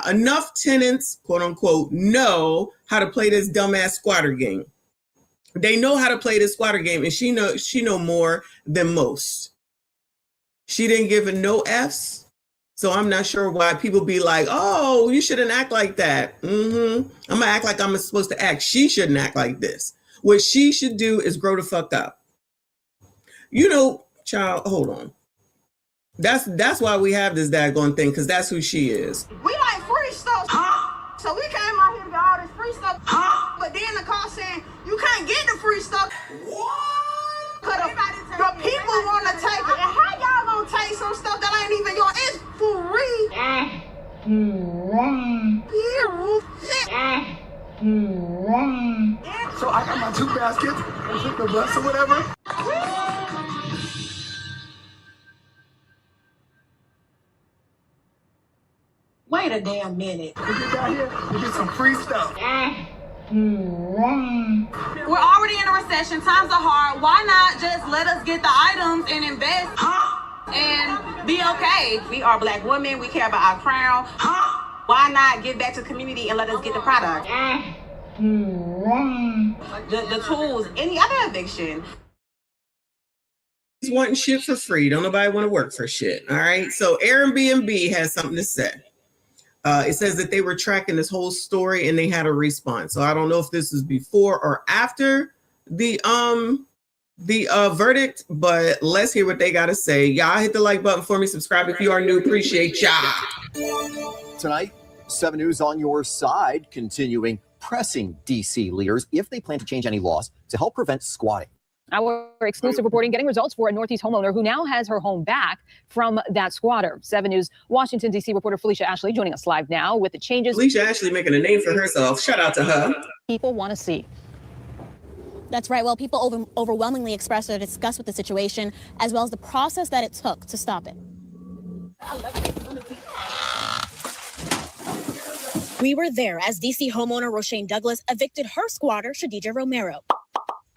enough tenants, quote unquote, know how to play this dumbass squatter game. They know how to play this squatter game, and she know more than most. She didn't give it no F's. So I'm not sure why people be like, oh, you shouldn't act like that. I'm going to act like I'm supposed to act. She shouldn't act like this. What she should do is grow the fuck up. You know, child, hold on. That's why we have this daggone thing, because that's who she is. We like free stuff. So we came out here to get all this free stuff. But then the call saying, you can't get the free stuff. What? Because the people want to take it. And how y'all gonna take some stuff that ain't even yours? It's free. So I got my 2 baskets and took the bus or whatever. Wait a damn minute. We get down here, we get some free stuff. We're already in a recession. Times are hard. Why not just let us get the items and invest and be okay? We are Black women. We care about our crown. Why not give back to the community and let us get the product? The tools, any other eviction. He's wanting shit for free. Don't nobody want to work for shit. All right. So Airbnb has something to say. It says that they were tracking this whole story and they had a response. So I don't know if this is before or after the verdict, but let's hear what they got to say. Y'all hit the like button for me. Subscribe if you are new. Appreciate y'all. Tonight, 7 News on your side, continuing pressing DC leaders if they plan to change any laws to help prevent squatting. Our exclusive reporting getting results for a Northeast homeowner who now has her home back from that squatter. 7 News Washington, D.C. reporter Felicia Ashley joining us live now with the changes. Felicia Ashley making a name for herself. Shout out to her. People want to see. That's right. Well, people overwhelmingly expressed their disgust with the situation, as well as the process that it took to stop it. We were there as D.C. homeowner Roshane Douglas evicted her squatter, Shadija Romero.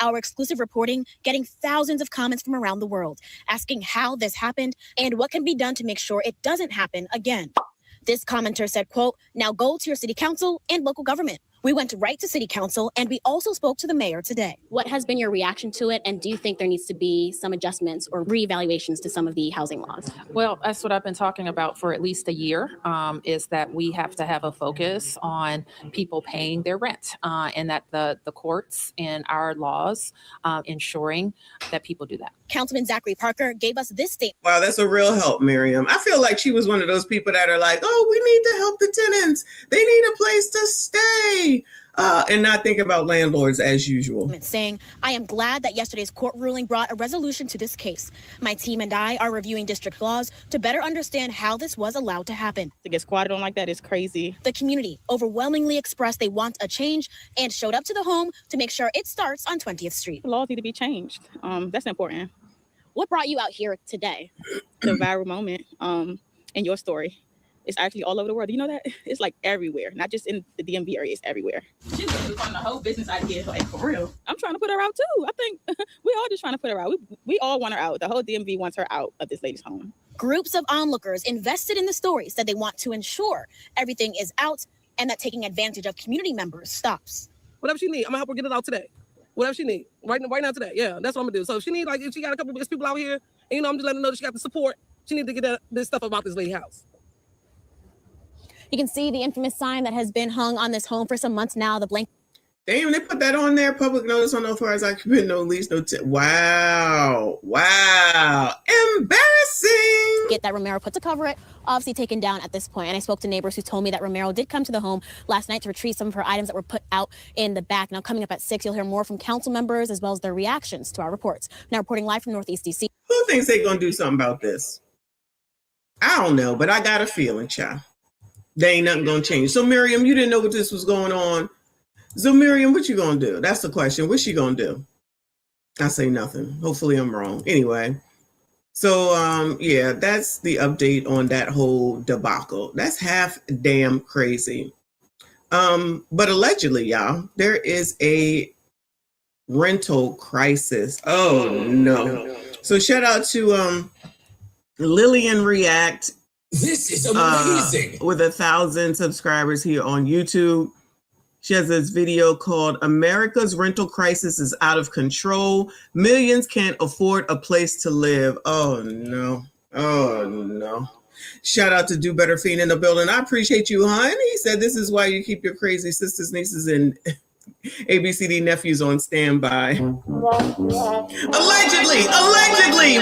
Our exclusive reporting getting thousands of comments from around the world, asking how this happened and what can be done to make sure it doesn't happen again. This commenter said, quote, now go to your city council and local government. We went right to city council and we also spoke to the mayor today. What has been your reaction to it? And do you think there needs to be some adjustments or reevaluations to some of the housing laws? Well, that's what I've been talking about for at least a year, is that we have to have a focus on people paying their rent and that the courts and our laws ensuring that people do that. Councilman Zachary Parker gave us this statement. Wow, that's a real help, Miriam. I feel like she was one of those people that are like, oh, we need to help the tenants. They need a place to stay. And not think about landlords as usual. Saying, I am glad that yesterday's court ruling brought a resolution to this case. My team and I are reviewing district laws to better understand how this was allowed to happen. To get squatted on like that is crazy. The community overwhelmingly expressed they want a change and showed up to the home to make sure it starts on 20th Street. The laws need to be changed. That's important. What brought you out here today? The viral moment in your story. It's actually all over the world. You know that? It's like everywhere, not just in the DMV area, it's everywhere. She's on the whole business idea, like for real. I'm trying to put her out too. I think we all just trying to put her out. We all want her out. The whole DMV wants her out of this lady's home. Groups of onlookers invested in the story said they want to ensure everything is out and that taking advantage of community members stops. Whatever she need, I'm gonna help her get it out today. Whatever she need, right now today. Yeah, that's what I'm gonna do. So if she need, like, if she got a couple of people out here, and I'm just letting her know that she got the support. She need to get this stuff about this lady's house. You can see the infamous sign that has been hung on this home for some months now. The blank. Damn, they put that on there. Public notice on authorized occupant, no lease, no tip. Wow. Embarrassing. Get that Romero put to cover it, obviously taken down at this point. And I spoke to neighbors who told me that Romero did come to the home last night to retrieve some of her items that were put out in the back. Now, coming up at 6, you'll hear more from council members as well as their reactions to our reports. Now, reporting live from Northeast DC. Who thinks they're going to do something about this? I don't know, but I got a feeling, child. There ain't nothing going to change. So, Miriam, you didn't know what this was going on. So, Miriam, what you going to do? That's the question. What's she going to do? I say nothing. Hopefully I'm wrong. Anyway, so, yeah, that's the update on that whole debacle. That's half damn crazy. But allegedly, y'all, there is a rental crisis. Oh, no. So shout out to Lillian React. This is amazing. With 1,000 subscribers here on YouTube. She has this video called America's Rental Crisis is Out of Control. Millions can't afford a place to live. Oh, no. Oh, no. Shout out to Do Better Fiend in the building. I appreciate you, hon. He said this is why you keep your crazy sisters, nieces, and ABCD nephews on standby. Allegedly,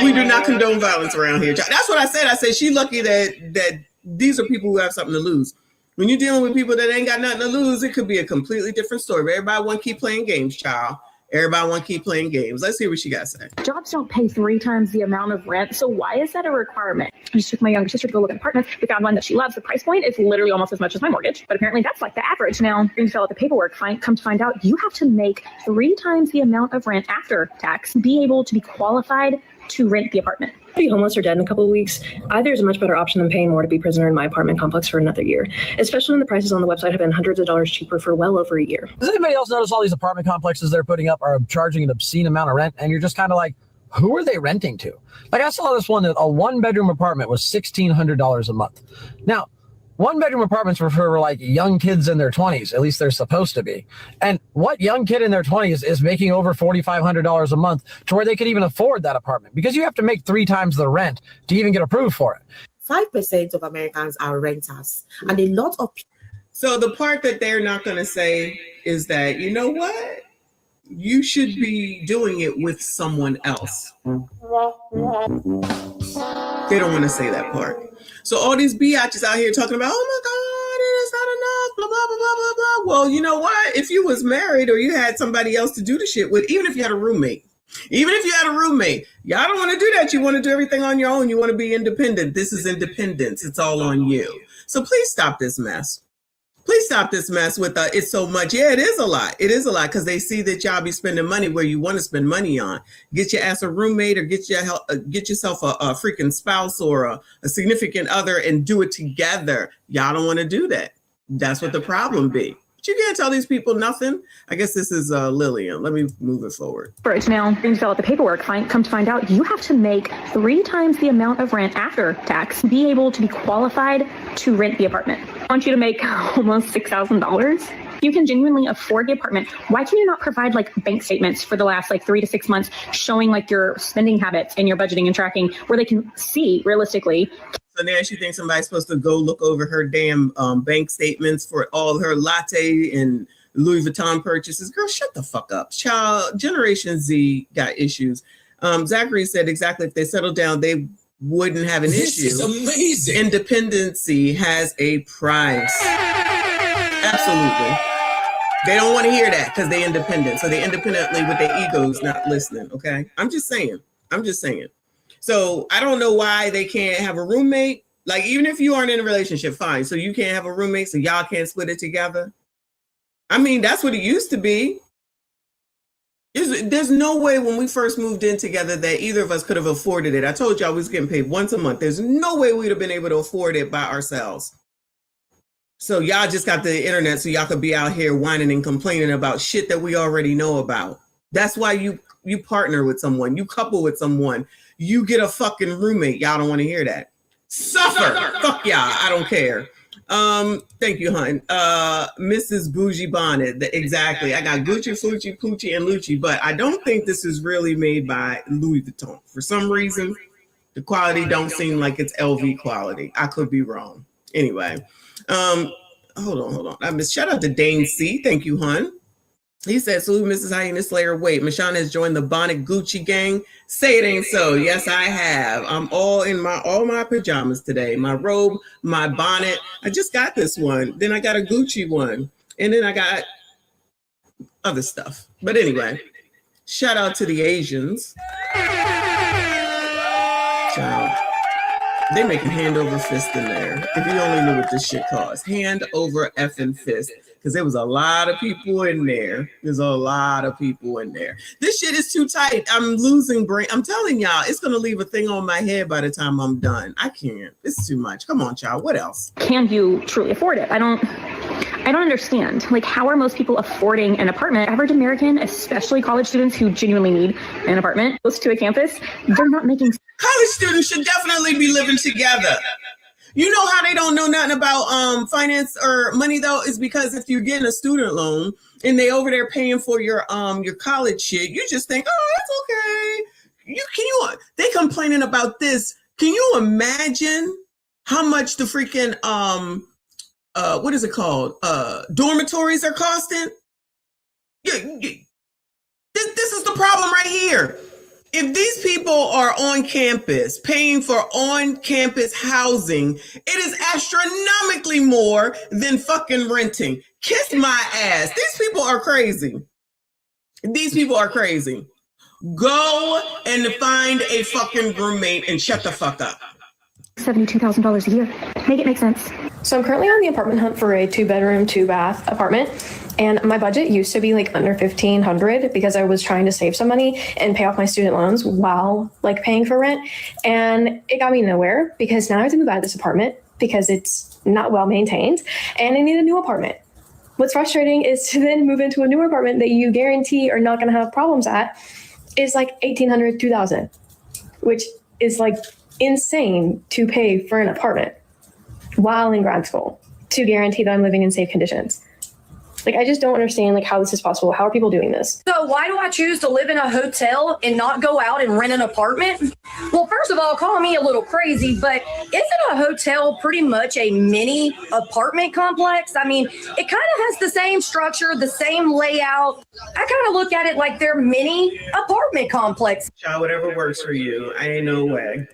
we do not condone violence around here. That's what I said. I said she lucky that these are people who have something to lose. When you're dealing with people that ain't got nothing to lose, it could be a completely different story. But everybody want to keep playing games, child. Everybody want to keep playing games. Let's hear what she got to say. Jobs don't pay 3 times the amount of rent, so why is that a requirement? I just took my younger sister to go look at apartments. We found one that she loves. The price point is literally almost as much as my mortgage, but apparently that's like the average. Now, you fill out the paperwork, come to find out you have to make 3 times the amount of rent after tax to be able to be qualified to rent the apartment. Be homeless or dead in a couple of weeks, either is a much better option than paying more to be prisoner in my apartment complex for another year, especially when the prices on the website have been hundreds of dollars cheaper for well over a year. Does anybody else notice all these apartment complexes they're putting up are charging an obscene amount of rent? And you're just kind of like, who are they renting to? Like I saw this one, a 1-bedroom apartment was $1,600 a month. Now, 1-bedroom apartments were for like young kids in their 20s, at least they're supposed to be. And what young kid in their 20s is making over $4,500 a month to where they could even afford that apartment? Because you have to make 3 times the rent to even get approved for it. 5% of Americans are renters, and a lot of people. So the part that they're not going to say is that, you know what? You should be doing it with someone else. They don't want to say that part. So all these biatches out here talking about, oh my God, it is not enough, blah, blah, blah, blah, blah, blah. Well, you know what? If you was married or you had somebody else to do the shit with, even if you had a roommate, y'all don't want to do that. You want to do everything on your own. You want to be independent. This is independence. It's all on you. So please stop this mess. Please stop this mess with it's so much. Yeah, it is a lot. It is a lot because they see that y'all be spending money where you want to spend money on. Get your ass a roommate or get yourself a freaking spouse or a significant other and do it together. Y'all don't want to do that. That's what the problem be. But you can't tell these people nothing. I guess this is Lillian. Let me move it forward. Right now, you fill out the paperwork, come to find out you have to make 3 times the amount of rent after tax to be able to be qualified to rent the apartment. I want you to make almost $6,000. You can genuinely afford the apartment. Why can you not provide like bank statements for the last 3 to 6 months showing like your spending habits and your budgeting and tracking where they can see realistically? So now she thinks somebody's supposed to go look over her damn bank statements for all her latte and Louis Vuitton purchases. Girl, shut the fuck up. Child, Generation Z got issues. Zachary said exactly if they settled down, they wouldn't have an issue. This is amazing. Independency has a price. Absolutely. They don't want to hear that because they're independent. So they independently with their egos not listening. Okay. I'm just saying. So I don't know why they can't have a roommate. Like, even if you aren't in a relationship, fine. So you can't have a roommate so y'all can't split it together. I mean, that's what it used to be. There's no way when we first moved in together that either of us could have afforded it. I told y'all we was getting paid once a month. There's no way we'd have been able to afford it by ourselves. So y'all just got the internet so y'all could be out here whining and complaining about shit that we already know about. That's why you partner with someone, you couple with someone, you get a fucking roommate. Y'all don't want to hear that. Suffer. Fuck y'all. I don't care. Thank you, hon. Mrs. Bougie Bonnet. Exactly. I got Gucci, Fucci, Poochie, and Lucci, but I don't think this is really made by Louis Vuitton. For some reason, the quality don't seem like it's LV quality. I could be wrong. Anyway, hold on. Shout out to Dane C. Thank you, hon. He said, salute Mrs. Hyena Slayer. Wait, Michon has joined the Bonnet Gucci gang. Say it ain't so. Yes, I have. I'm all in all my pajamas today. My robe, my bonnet. I just got this one. Then I got a Gucci one. And then I got other stuff. But anyway, shout out to the Asians. Child. They making hand over fist in there. If you only knew what this shit costs. Hand over effing fist. Because there was a lot of people in there. There's a lot of people in there. This shit is too tight. I'm losing brain. I'm telling y'all, it's going to leave a thing on my head by the time I'm done. I can't. It's too much. Come on, child. What else? Can you truly afford it? I don't understand. Like, how are most people affording an apartment? Average American, especially college students who genuinely need an apartment, close to a campus, they're not making. College students should definitely be living together. You know how they don't know nothing about finance or money though, is because if you're getting a student loan and they over there paying for your college shit, you just think, oh, that's okay. They complaining about this. Can you imagine how much the freaking what is it called? Dormitories are costing. This is the problem right here. If these people are on campus paying for on-campus housing, it is astronomically more than fucking renting. Kiss my ass. These people are crazy. These people are crazy. Go and find a fucking roommate and shut the fuck up. $72,000 a year. Make it make sense. So I'm currently on the apartment hunt for a 2-bedroom, 2-bath apartment. And my budget used to be like under $1,500 because I was trying to save some money and pay off my student loans while like paying for rent. And it got me nowhere because now I have to move out of this apartment because it's not well maintained and I need a new apartment. What's frustrating is to then move into a newer apartment that you guarantee are not going to have problems at is like $1,800, $2,000, which is like insane to pay for an apartment while in grad school to guarantee that I'm living in safe conditions. Like, I just don't understand like how this is possible. How are people doing this? So why do I choose to live in a hotel and not go out and rent an apartment? Well, first of all, call me a little crazy, but isn't a hotel pretty much a mini apartment complex? I mean, it kind of has the same structure, the same layout. I kind of look at it like they're mini apartment complex. Child, whatever works for you. I ain't no way.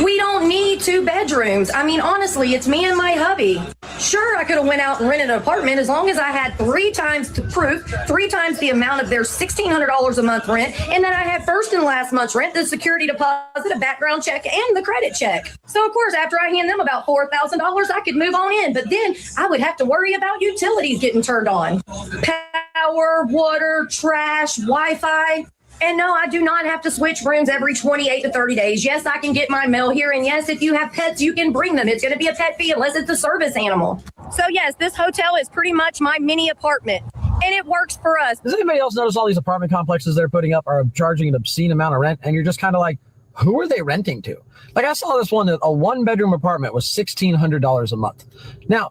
We don't need 2 bedrooms. I mean, honestly, it's me and my hubby. Sure, I could have went out and rented an apartment as long as I had 3 times the proof, 3 times the amount of their $1,600 a month rent, and then I had first and last month's rent, the security deposit, a background check, and the credit check. So, of course, after I hand them about $4,000, I could move on in, but then I would have to worry about utilities getting turned on. Power, water, trash, Wi-Fi. And no, I do not have to switch rooms every 28 to 30 days. Yes, I can get my mail here. And yes, if you have pets, you can bring them. It's going to be a pet fee unless it's a service animal. So yes, this hotel is pretty much my mini apartment. And it works for us. Does anybody else notice all these apartment complexes they're putting up are charging an obscene amount of rent? And you're just kind of like, who are they renting to? Like I saw this one, that a 1-bedroom apartment was $1,600 a month. Now,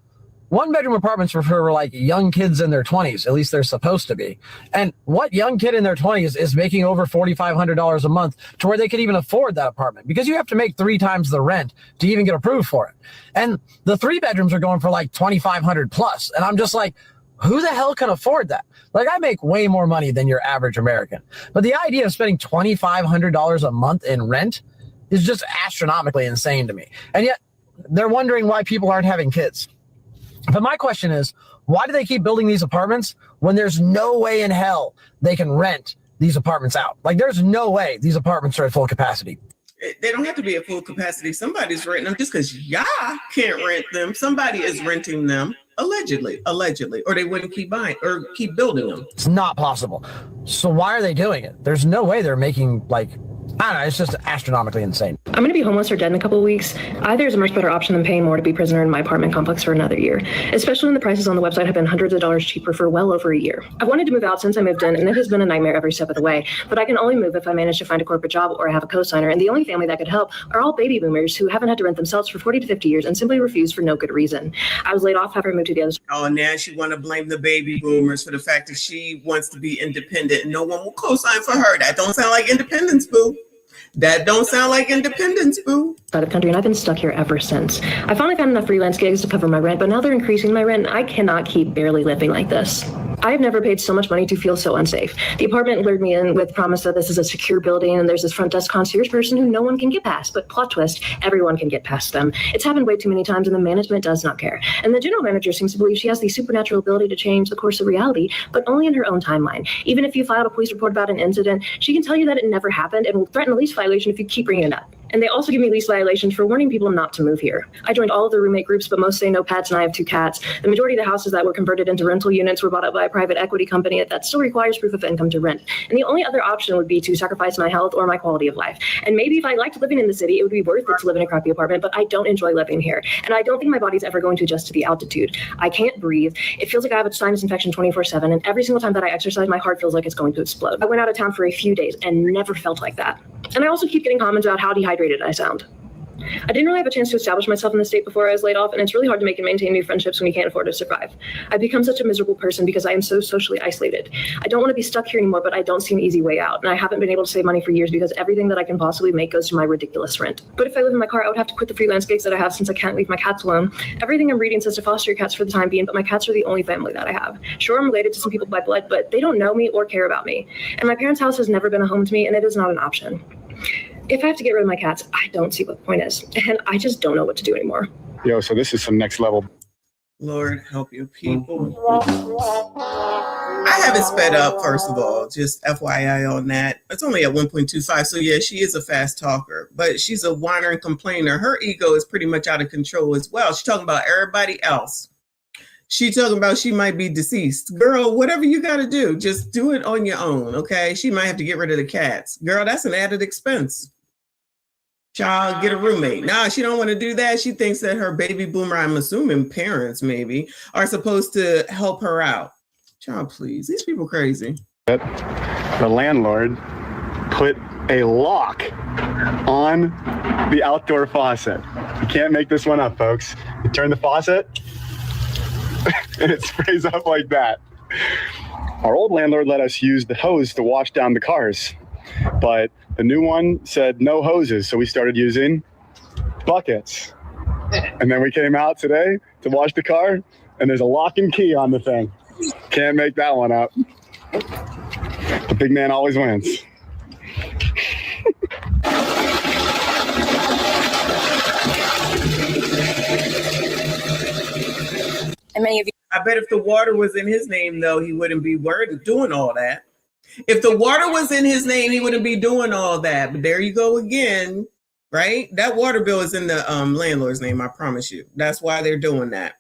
1-bedroom apartments are for like young kids in their 20s, at least they're supposed to be. And what young kid in their 20s is making over $4,500 a month to where they could even afford that apartment? Because you have to make 3 times the rent to even get approved for it. And the 3 bedrooms are going for like $2,500 plus. And I'm just like, who the hell can afford that? Like, I make way more money than your average American. But the idea of spending $2,500 a month in rent is just astronomically insane to me. And yet they're wondering why people aren't having kids. But my question is, why do they keep building these apartments when there's no way in hell they can rent these apartments out? Like, there's no way these apartments are at full capacity. They don't have to be at full capacity. Somebody's renting them. Just because y'all can't rent them, somebody is renting them, allegedly, or they wouldn't keep buying or keep building them. It's not possible. So why are they doing it? There's no way they're making, like, I don't know, it's just astronomically insane. I'm going to be homeless or dead in a couple of weeks. Either is a much better option than paying more to be prisoner in my apartment complex for another year, especially when the prices on the website have been hundreds of dollars cheaper for well over a year. I've wanted to move out since I moved in, and it has been a nightmare every step of the way, but I can only move if I manage to find a corporate job or I have a co-signer, and the only family that could help are all baby boomers who haven't had to rent themselves for 40 to 50 years and simply refuse for no good reason. I was laid off after I moved to the other side. Oh, now she want to blame the baby boomers for the fact that she wants to be independent and no one will co-sign for her. That don't sound like independence, boo. That don't sound like independence, boo. Out of the country, and I've been stuck here ever since. I finally found enough freelance gigs to cover my rent, but now they're increasing my rent, and I cannot keep barely living like this. I've never paid so much money to feel so unsafe. The apartment lured me in with promise that this is a secure building and there's this front desk concierge person who no one can get past, but plot twist, everyone can get past them. It's happened way too many times and the management does not care. And the general manager seems to believe she has the supernatural ability to change the course of reality, but only in her own timeline. Even if you filed a police report about an incident, she can tell you that it never happened and will threaten a lease violation if you keep bringing it up. And they also give me lease violations for warning people not to move here. I joined all of the roommate groups, but most say no pets, and I have 2 cats. The majority of the houses that were converted into rental units were bought up by a private equity company that still requires proof of income to rent. And the only other option would be to sacrifice my health or my quality of life. And maybe if I liked living in the city, it would be worth it to live in a crappy apartment, but I don't enjoy living here. And I don't think my body's ever going to adjust to the altitude. I can't breathe. It feels like I have a sinus infection 24/7, and every single time that I exercise, my heart feels like it's going to explode. I went out of town for a few days and never felt like that. And I also keep getting comments about how dehydrated I sound. I didn't really have a chance to establish myself in the state before I was laid off, and it's really hard to make and maintain new friendships when you can't afford to survive. I've become such a miserable person because I am so socially isolated. I don't want to be stuck here anymore, but I don't see an easy way out, and I haven't been able to save money for years because everything that I can possibly make goes to my ridiculous rent. But if I live in my car, I would have to quit the freelance gigs that I have since I can't leave my cats alone. Everything I'm reading says to foster your cats for the time being, but my cats are the only family that I have. Sure, I'm related to some people by blood, but they don't know me or care about me. And my parents' house has never been a home to me, and it is not an option. If I have to get rid of my cats, I don't see what the point is. And I just don't know what to do anymore. Yo, so this is some next level. Lord, help your people. I haven't sped up, first of all, just FYI on that. It's only at 1.25. So yeah, she is a fast talker, but she's a whiner and complainer. Her ego is pretty much out of control as well. She's talking about everybody else. She talking about she might be deceased. Girl, whatever you got to do, just do it on your own, okay? She might have to get rid of the cats. Girl, that's an added expense. Child, get a roommate. Nah, she don't want to do that. She thinks that her baby boomer, I'm assuming parents maybe, are supposed to help her out. Child, please. These people crazy. The landlord put a lock on the outdoor faucet. You can't make this one up, folks. You turn the faucet and it sprays up like that. Our old landlord let us use the hose to wash down the cars, but the new one said no hoses, so we started using buckets. And then we came out today to wash the car, and there's a lock and key on the thing. Can't make that one up. The big man always wins. And many of you. I bet if the water was in his name, though, he wouldn't be worried of doing all that. If the water was in his name, he wouldn't be doing all that. But there you go again, right? That water bill is in the landlord's name, I promise you. That's why they're doing that.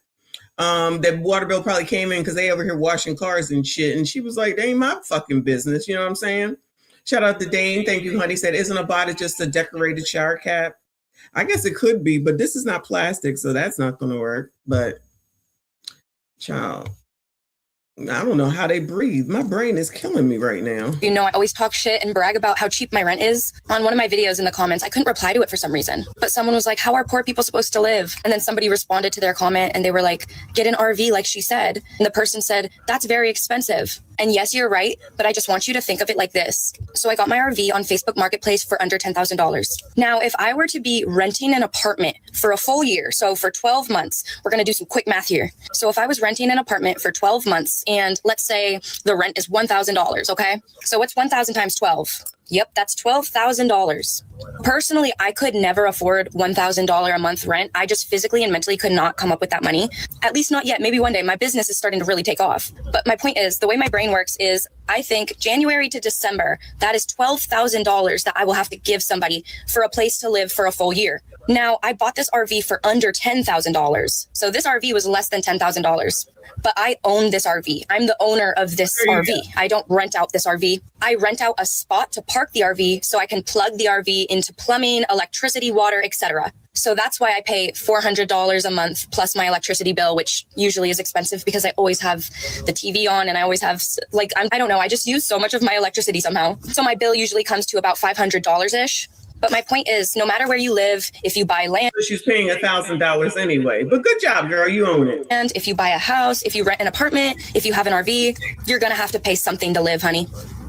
That water bill probably came in because they over here washing cars and shit. And she was like, they ain't my fucking business. You know what I'm saying? Shout out to Dane. Thank you, honey. Said, isn't a body just a decorated shower cap? I guess it could be, but this is not plastic, so that's not going to work. But, child, I don't know how they breathe. My brain is killing me right now. You know, I always talk shit and brag about how cheap my rent is. On one of my videos in the comments, I couldn't reply to it for some reason. But someone was like, how are poor people supposed to live? And then somebody responded to their comment and they were like, get an RV like she said. And the person said, that's very expensive. And yes, you're right, but I just want you to think of it like this. So I got my RV on Facebook Marketplace for under $10,000. Now, if I were to be renting an apartment for a full year, so for 12 months, we're going to do some quick math here. So if I was renting an apartment for 12 months and let's say the rent is $1,000, okay? So what's 1,000 times 12? Yep, that's $12,000. Personally, I could never afford $1,000 a month rent. I just physically and mentally could not come up with that money. At least not yet. Maybe one day. My business is starting to really take off. But my point is, the way my brain works is I think January to December, that is $12,000 that I will have to give somebody for a place to live for a full year. Now, I bought this RV for under $10,000. So this RV was less than $10,000. But I own this RV. I'm the owner of this RV. I don't rent out this RV. I rent out a spot to park the RV so I can plug the RV into plumbing, electricity, water, etc. So that's why I pay $400 a month plus my electricity bill, which usually is expensive because I always have the TV on and I always have, like, I don't know, I just use so much of my electricity somehow. So my bill usually comes to about $500-ish. But my point is, no matter where you live, if you buy land. She's paying $1,000 anyway. But good job, girl. You own it. And if you buy a house, if you rent an apartment, if you have an RV, you're going to have to pay something to live, honey.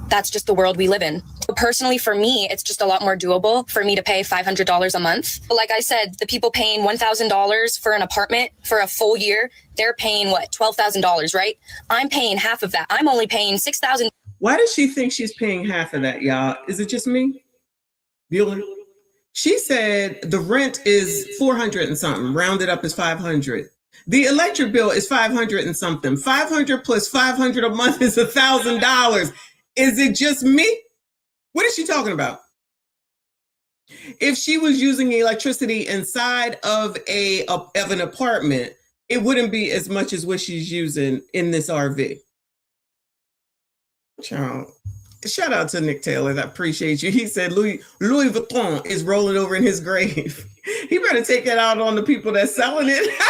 That's just the world we live in. Personally, for me, it's just a lot more doable for me to pay $500 a month. But like I said, the people paying $1,000 for an apartment for a full year, they're paying what, $12,000, right? I'm paying half of that. I'm only paying $6,000. Why does she think she's paying half of that, y'all? Is it just me? Bueller? She said the rent is 400 and something, rounded up is 500. The electric bill is 500 and something. 500 plus 500 a month is $1,000. Is it just me? What is she talking about? If she was using electricity inside of an apartment, it wouldn't be as much as what she's using in this RV. Child. Shout out to Nick Taylor. I appreciate you. He said Louis Vuitton is rolling over in his grave. He better take that out on the people that's selling it.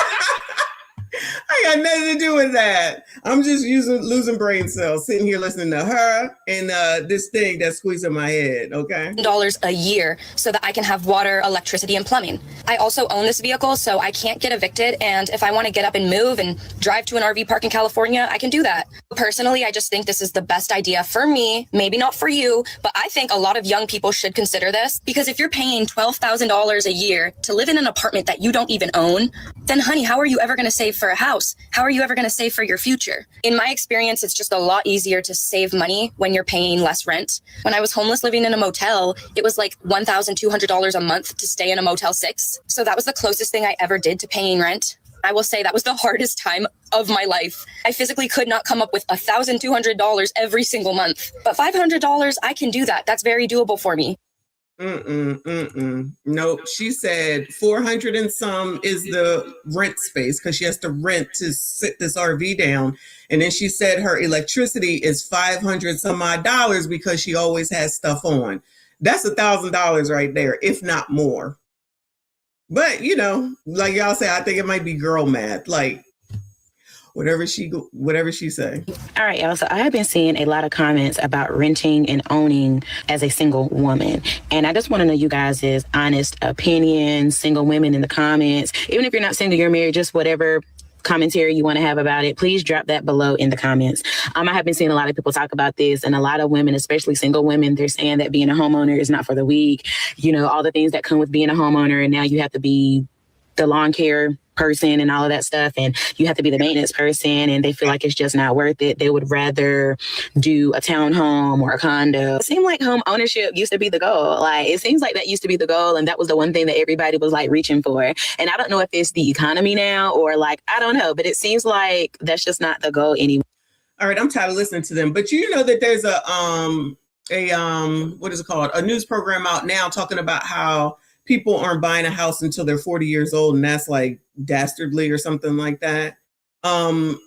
I got nothing to do with that. I'm just losing brain cells, sitting here listening to her and this thing that's squeezing my head, okay? $1,000 a year so that I can have water, electricity, and plumbing. I also own this vehicle, so I can't get evicted. And if I want to get up and move and drive to an RV park in California, I can do that. Personally, I just think this is the best idea for me, maybe not for you, but I think a lot of young people should consider this, because if you're paying $12,000 a year to live in an apartment that you don't even own, then honey, how are you ever going to save for a house? How are you ever going to save for your future? In my experience, it's just a lot easier to save money when you're paying less rent. When I was homeless living in a motel, it was like $1,200 a month to stay in a Motel 6. So that was the closest thing I ever did to paying rent. I will say that was the hardest time of my life. I physically could not come up with $1,200 every single month. But $500, I can do that. That's very doable for me. Nope. She said 400 and some is the rent space because she has to rent to sit this RV down. And then she said her electricity is 500 some odd dollars because she always has stuff on. That's $1,000 right there, if not more. But, you know, like y'all say, I think it might be girl math. Like, whatever she say. All right, y'all. So I have been seeing a lot of comments about renting and owning as a single woman. And I just want to know you guys' honest opinion, single women in the comments. Even if you're not single, you're married, just whatever commentary you want to have about it, please drop that below in the comments. I have been seeing a lot of people talk about this, and a lot of women, especially single women, they're saying that being a homeowner is not for the weak. You know, all the things that come with being a homeowner, and now you have to be the lawn care person and all of that stuff, and you have to be the maintenance person, and they feel like it's just not worth it. They would rather do a townhome or a condo. It seemed like home ownership used to be the goal. Like, it seems like that used to be the goal, and that was the one thing that everybody was like reaching for. And I don't know if it's the economy now or like, I don't know, but it seems like that's just not the goal anymore. All right, I'm tired of listening to them, but you know that there's a what is it called? A news program out now talking about how people aren't buying a house until they're 40 years old, and that's like dastardly or something like that. I'm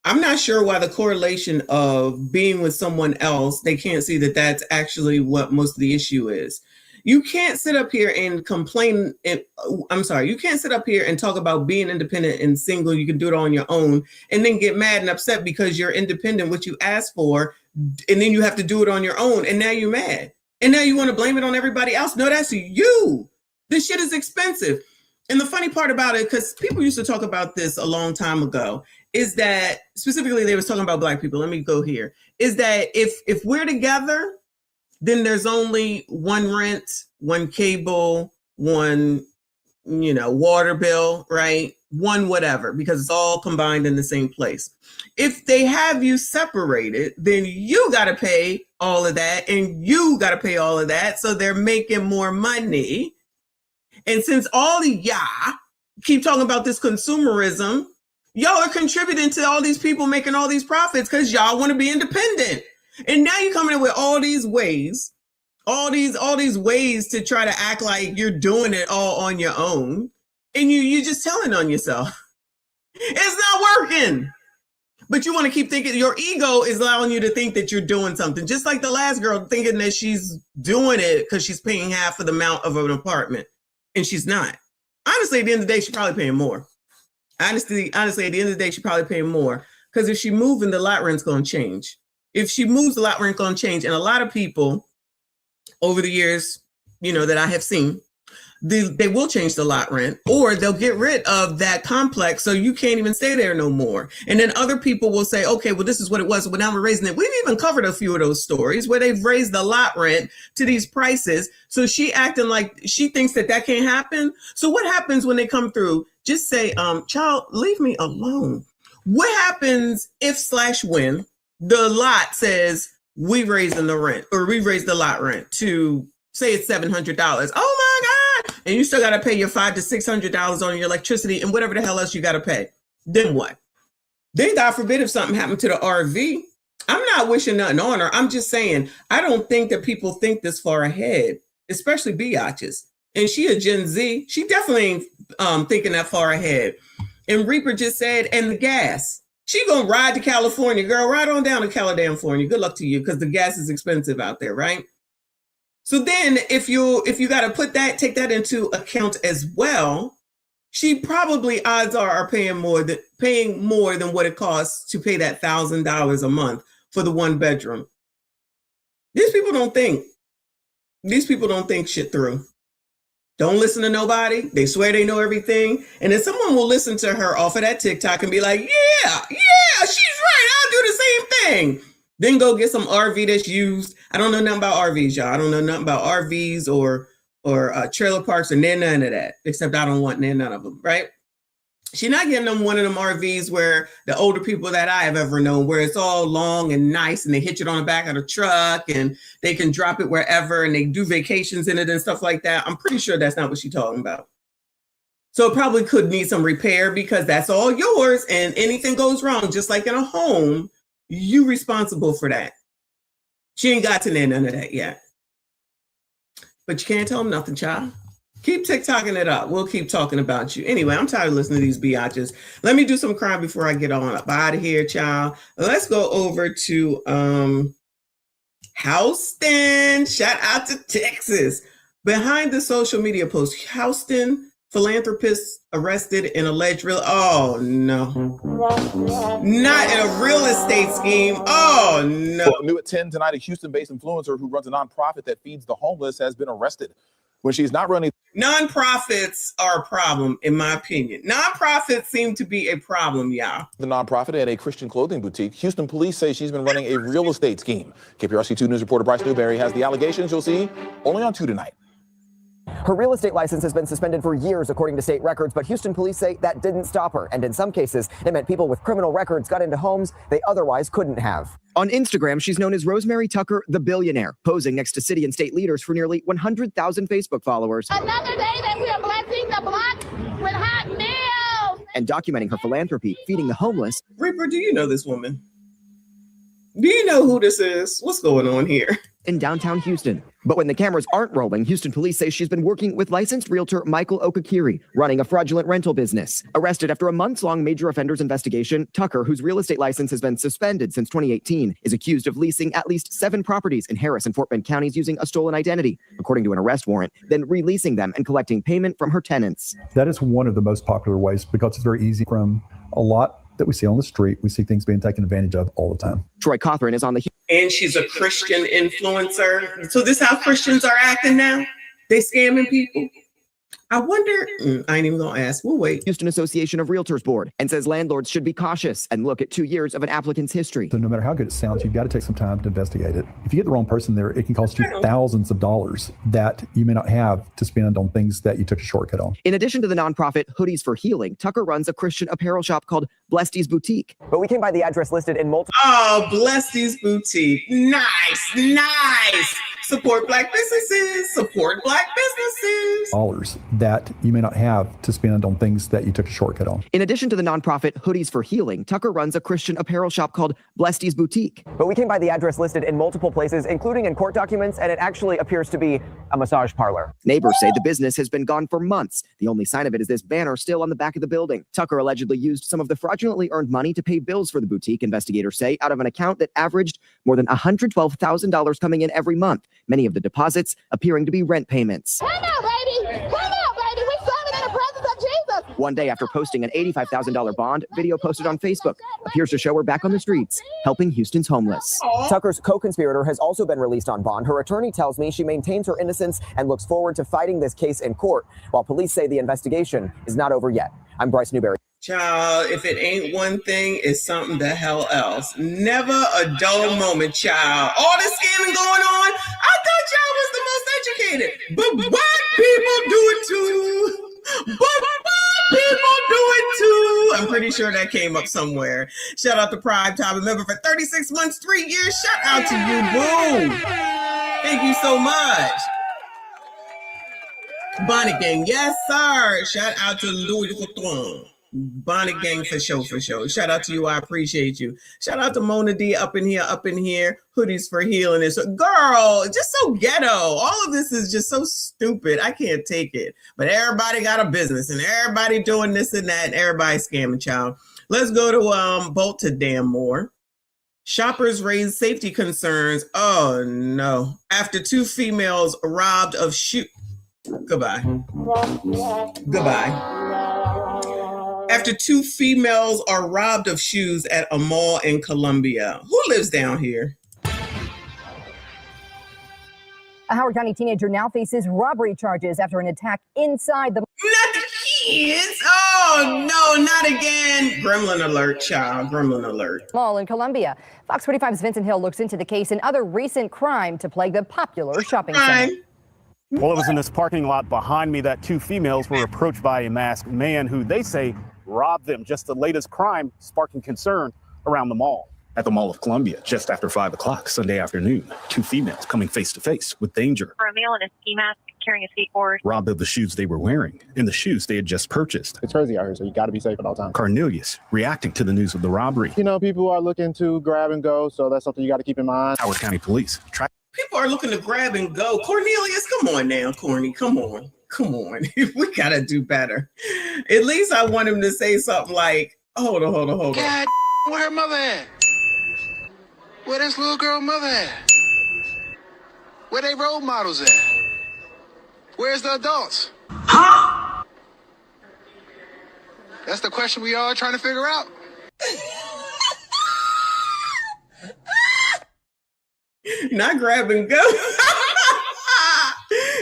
not sure why the correlation of being with someone else, they can't see that that's actually what most of the issue is. You can't sit up here and complain. You can't sit up here and talk about being independent and single. You can do it on your own and then get mad and upset because you're independent, what you asked for, and then you have to do it on your own. And now you're mad. And now you want to blame it on everybody else. No, that's you. This shit is expensive. And the funny part about it, because people used to talk about this a long time ago, is that specifically they was talking about Black people. Let me go here. Is that if we're together, then there's only one rent, one cable, one, water bill, right? One whatever, because it's all combined in the same place. If they have you separated, then you got to pay all of that and you got to pay all of that. So they're making more money. And since all of y'all keep talking about this consumerism, y'all are contributing to all these people making all these profits because y'all want to be independent. And now you're coming in with all these ways, all these ways to try to act like you're doing it all on your own. And you're just telling on yourself. It's not working. But you want to keep thinking, your ego is allowing you to think that you're doing something. Just like the last girl thinking that she's doing it because she's paying half of the amount of an apartment. And she's not. Honestly, at the end of the day, she's probably paying more. Honestly, at the end of the day, she's probably paying more. Because if she moving, the lot rent's going to change. If she moves, the lot rent going to change. And a lot of people over the years, that I have seen, they will change the lot rent, or they'll get rid of that complex so you can't even stay there no more. And then other people will say, okay, well, this is what it was, but now we're raising it. We've even covered a few of those stories where they've raised the lot rent to these prices. So she acting like she thinks that can't happen. So what happens when they come through? Just say, child, leave me alone. What happens if/when the lot says we raising the rent, or we raise the lot rent to, say it's $700. Oh my God. And you still got to pay your $500 to $600 on your electricity and whatever the hell else you got to pay. Then what? Then God forbid if something happened to the RV. I'm not wishing nothing on her. I'm just saying, I don't think that people think this far ahead, especially biatches. And she a Gen Z. She definitely ain't thinking that far ahead. And Reaper just said, and the gas. She gonna ride to California, girl. Ride on down to California. Good luck to you, because the gas is expensive out there, right? So then if you got to take that into account as well, she probably, odds are paying more than what it costs to pay that $1,000 a month for the one bedroom. These people don't think. These people don't think shit through. Don't listen to nobody. They swear they know everything. And then someone will listen to her off of that TikTok and be like, yeah, she's right. I'll do the same thing. Then go get some RV that's used. I don't know nothing about RVs, y'all. I don't know nothing about RVs or trailer parks or none of that, except I don't want none of them, right? She's not getting them one of them RVs where the older people that I have ever known, where it's all long and nice and they hitch it on the back of the truck and they can drop it wherever and they do vacations in it and stuff like that. I'm pretty sure that's not what she's talking about. So it probably could need some repair because that's all yours and anything goes wrong, just like in a home, you responsible for that. She ain't got to none of that yet. But you can't tell them nothing, child. Keep TikToking it up. We'll keep talking about you. Anyway, I'm tired of listening to these biatches. Let me do some crime before I get on up out of here, child. Let's go over to Houston. Shout out to Texas. Behind the social media post, Houston philanthropist arrested in alleged oh no. Not in a real estate scheme. Oh no. Well, new at 10 tonight, a Houston-based influencer who runs a nonprofit that feeds the homeless has been arrested. When she's not running. Nonprofits are a problem, in my opinion. Nonprofits seem to be a problem, y'all. The nonprofit at a Christian clothing boutique. Houston police say she's been running a real estate scheme. KPRC 2 News reporter Bryce Newberry has the allegations you'll see only on 2 tonight. Her real estate license has been suspended for years, according to state records, but Houston police say that didn't stop her. And in some cases, it meant people with criminal records got into homes they otherwise couldn't have. On Instagram, she's known as Rosemary Tucker, the billionaire, posing next to city and state leaders for nearly 100,000 Facebook followers. Another day that we are blessing the block with hot meals. And documenting her philanthropy, feeding the homeless. Reaper, do you know this woman? Do you know who this is? What's going on here? In downtown Houston. But when the cameras aren't rolling, Houston police say she's been working with licensed realtor Michael Okakiri, running a fraudulent rental business. Arrested after a months-long major offenders investigation, Tucker, whose real estate license has been suspended since 2018, is accused of leasing at least 7 properties in Harris and Fort Bend counties using a stolen identity, according to an arrest warrant, then releasing them and collecting payment from her tenants. That is one of the most popular ways because it's very easy from a lot that we see on the street. We see things being taken advantage of all the time. Troy Cothran is on the... And she's a Christian influencer. So this is how Christians are acting now? They scamming people? I wonder, I ain't even gonna ask, we'll wait. Houston Association of Realtors Board and says landlords should be cautious and look at 2 years of an applicant's history. So no matter how good it sounds, you've got to take some time to investigate it. If you get the wrong person there, it can cost you thousands of dollars that you may not have to spend on things that you took a shortcut on. In addition to the nonprofit Hoodies for Healing, Tucker runs a Christian apparel shop called Blesties Boutique. But we came by the address listed in multiple... Oh, Blesties Boutique. Nice, nice. Support Black businesses. Support Black businesses. Dollars that you may not have to spend on things that you took a shortcut on. In addition to the nonprofit Hoodies for Healing, Tucker runs a Christian apparel shop called Blesties Boutique. But we came by the address listed in multiple places, including in court documents, and it actually appears to be a massage parlor. Neighbors say the business has been gone for months. The only sign of it is this banner still on the back of the building. Tucker allegedly used some of the fraudulently earned money to pay bills for the boutique, investigators say, out of an account that averaged more than $112,000 coming in every month, many of the deposits appearing to be rent payments. Come out, baby. Come out, baby. We standing in the presence of Jesus. One day after posting an $85,000 bond, video posted on Facebook appears to show her back on the streets, helping Houston's homeless. Tucker's co-conspirator has also been released on bond. Her attorney tells me she maintains her innocence and looks forward to fighting this case in court, while police say the investigation is not over yet. I'm Bryce Newberry. Child, if it ain't one thing, it's something the hell else. Never a dull moment, child. All this scamming going on, I thought y'all was the most educated. But white people do it too. But white people do it too. I'm pretty sure that came up somewhere. Shout out to Prime Time, a member for 36 months, 3 years. Shout out to you, boo. Thank you so much. Bonnet Gang, yes, sir. Shout out to Louis Vuitton. Bonnet Gang for sure, for sure. Shout out to you. I appreciate you. Shout out to Mona D up in here. Hoodies for Healing. It's girl, just so ghetto. All of this is just so stupid. I can't take it. But everybody got a business and everybody doing this and that and everybody scamming, child. Let's go to Bolt to Danmore. Shoppers raise safety concerns. Oh no. After 2 females robbed of shoe. Goodbye. Goodbye. After 2 females are robbed of shoes at a mall in Columbia. Who lives down here? A Howard County teenager now faces robbery charges after an attack inside the... Not the kids. Oh, no, not again. Gremlin alert, child. Gremlin alert. Mall in Columbia. Fox 45's Vincent Hill looks into the case and other recent crime to plague the popular shopping center. Well, it was in this parking lot behind me that 2 females were approached by a masked man who they say robbed them. Just the latest crime sparking concern around the mall. At the Mall of Columbia, just after 5 o'clock Sunday afternoon, 2 females coming face to face with danger. For a male in a ski mask carrying a skateboard. Robbed of the shoes they were wearing and the shoes they had just purchased. It's crazy out here, so you got to be safe at all times. Cornelius reacting to the news of the robbery. You know, people are looking to grab and go, so that's something you got to keep in mind. Howard County Police track. People are looking to grab and go. Cornelius, come on now, Corny. Come on. Come on. We got to do better. At least I want him to say something like, hold on. God, where her mother at? Where this little girl mother at? Where they role models at? Where's the adults? Huh? That's the question we all trying to figure out. Not grab and go.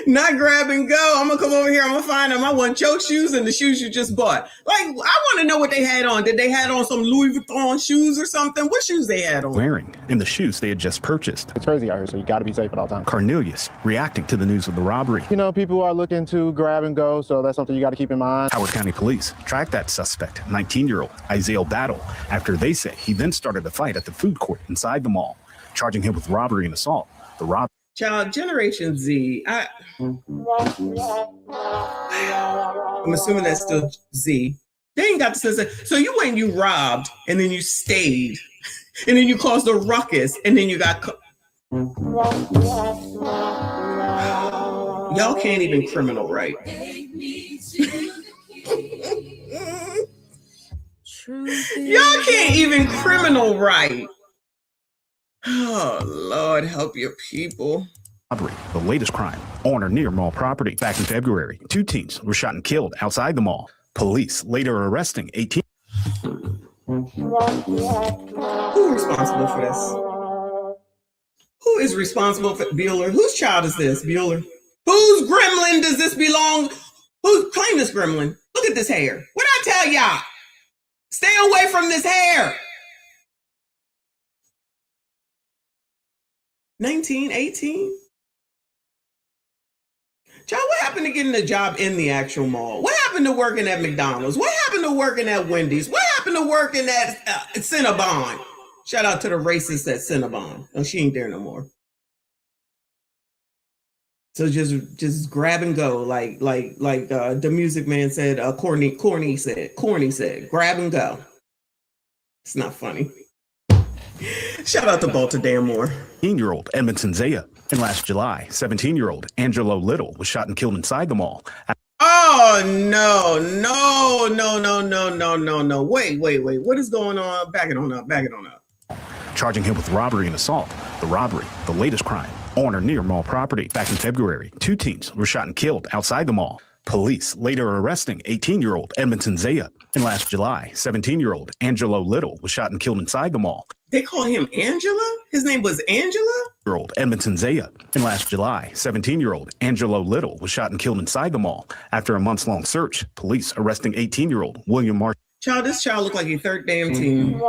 Not grab and go. I'm going to come over here. I'm going to find them. I want your shoes and the shoes you just bought. Like, I want to know what they had on. Did they had on some Louis Vuitton shoes or something? What shoes they had on? Wearing and the shoes they had just purchased. It's crazy out here, so you got to be safe at all times. Cornelius reacting to the news of the robbery. You know, people are looking to grab and go, so that's something you got to keep in mind. Howard County Police tracked that suspect, 19-year-old Isaiah Battle, after they say he then started a fight at the food court inside the mall, charging him with robbery and assault. The robbery. Child, Generation Z, I'm assuming that's still Z. They ain't got the sense of, so you went and you robbed, and then you stayed, and then you caused a ruckus, and then you got... Y'all can't even criminal right. Y'all can't even criminal right. Oh, Lord, help your people. Robbery, the latest crime on or near mall property. Back in February, 2 teens were shot and killed outside the mall. Police later arresting 18. Who's responsible for this? Who is responsible for Bueller? Whose child is this, Bueller? Whose gremlin does this belong? Who claimed this gremlin? Look at this hair. What I tell y'all? Stay away from this hair. 19, 18? Child, what happened to getting a job in the actual mall? What happened to working at McDonald's? What happened to working at Wendy's? What happened to working at Cinnabon? Shout out to the racists at Cinnabon. No, she ain't there no more. So just grab and go, like the Music Man said. Corny said, grab and go. It's not funny. Shout out to Baltimore Moore. 18-year-old Edmondson Zaya. And last July, 17-year-old Angelo Little was shot and killed inside the mall. Oh, no. Wait. What is going on? Back it on up. Charging him with robbery and assault. The robbery, the latest crime on or near mall property. Back in February, 2 teens were shot and killed outside the mall. Police later arresting 18-year-old Edmondson Zaya. And last July, 17-year-old Angelo Little was shot and killed inside the mall. They call him Angela? His name was Angela? Edmondson Zaya. And last July, 17-year-old Angelo Little was shot and killed inside the mall. After a months-long search, police arresting 18-year-old William Marsh. Child, this child looked like he third damn team.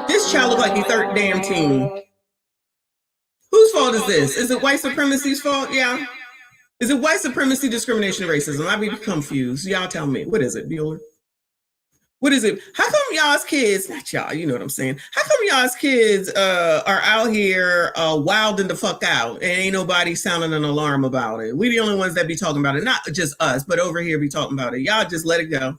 This child looked like he third damn team. Whose fault is this? Is it white supremacy's fault? Yeah. Is it white supremacy, discrimination, and racism? I be confused. Y'all tell me. What is it, Bueller? What is it? How come y'all's kids, not y'all, you know what I'm saying? How come y'all's kids are out here wilding the fuck out and ain't nobody sounding an alarm about it? We the only ones that be talking about it. Not just us, but over here be talking about it. Y'all just let it go.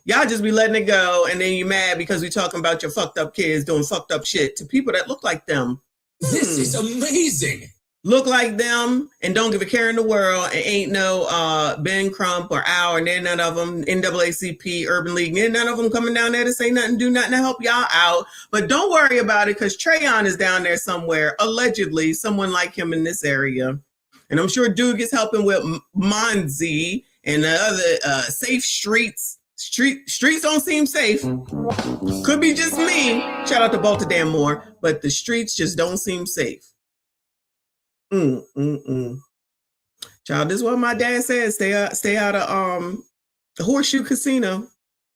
Y'all just be letting it go, and then you mad because we talking about your fucked up kids doing fucked up shit to people that look like them. This is amazing. Look like them and don't give a care in the world, and ain't no Ben Crump or Al, and then none of them, NAACP, Urban League, and none of them coming down there to say nothing, do nothing to help y'all out. But don't worry about it, because Trayon is down there somewhere, allegedly, someone like him in this area. And I'm sure Duke is helping with Monzi and the other Safe Streets Streets don't seem safe. Could be just me. Shout out to Bryn Mawr, but the streets just don't seem safe. Child, this is what my dad said. Stay out of the Horseshoe Casino.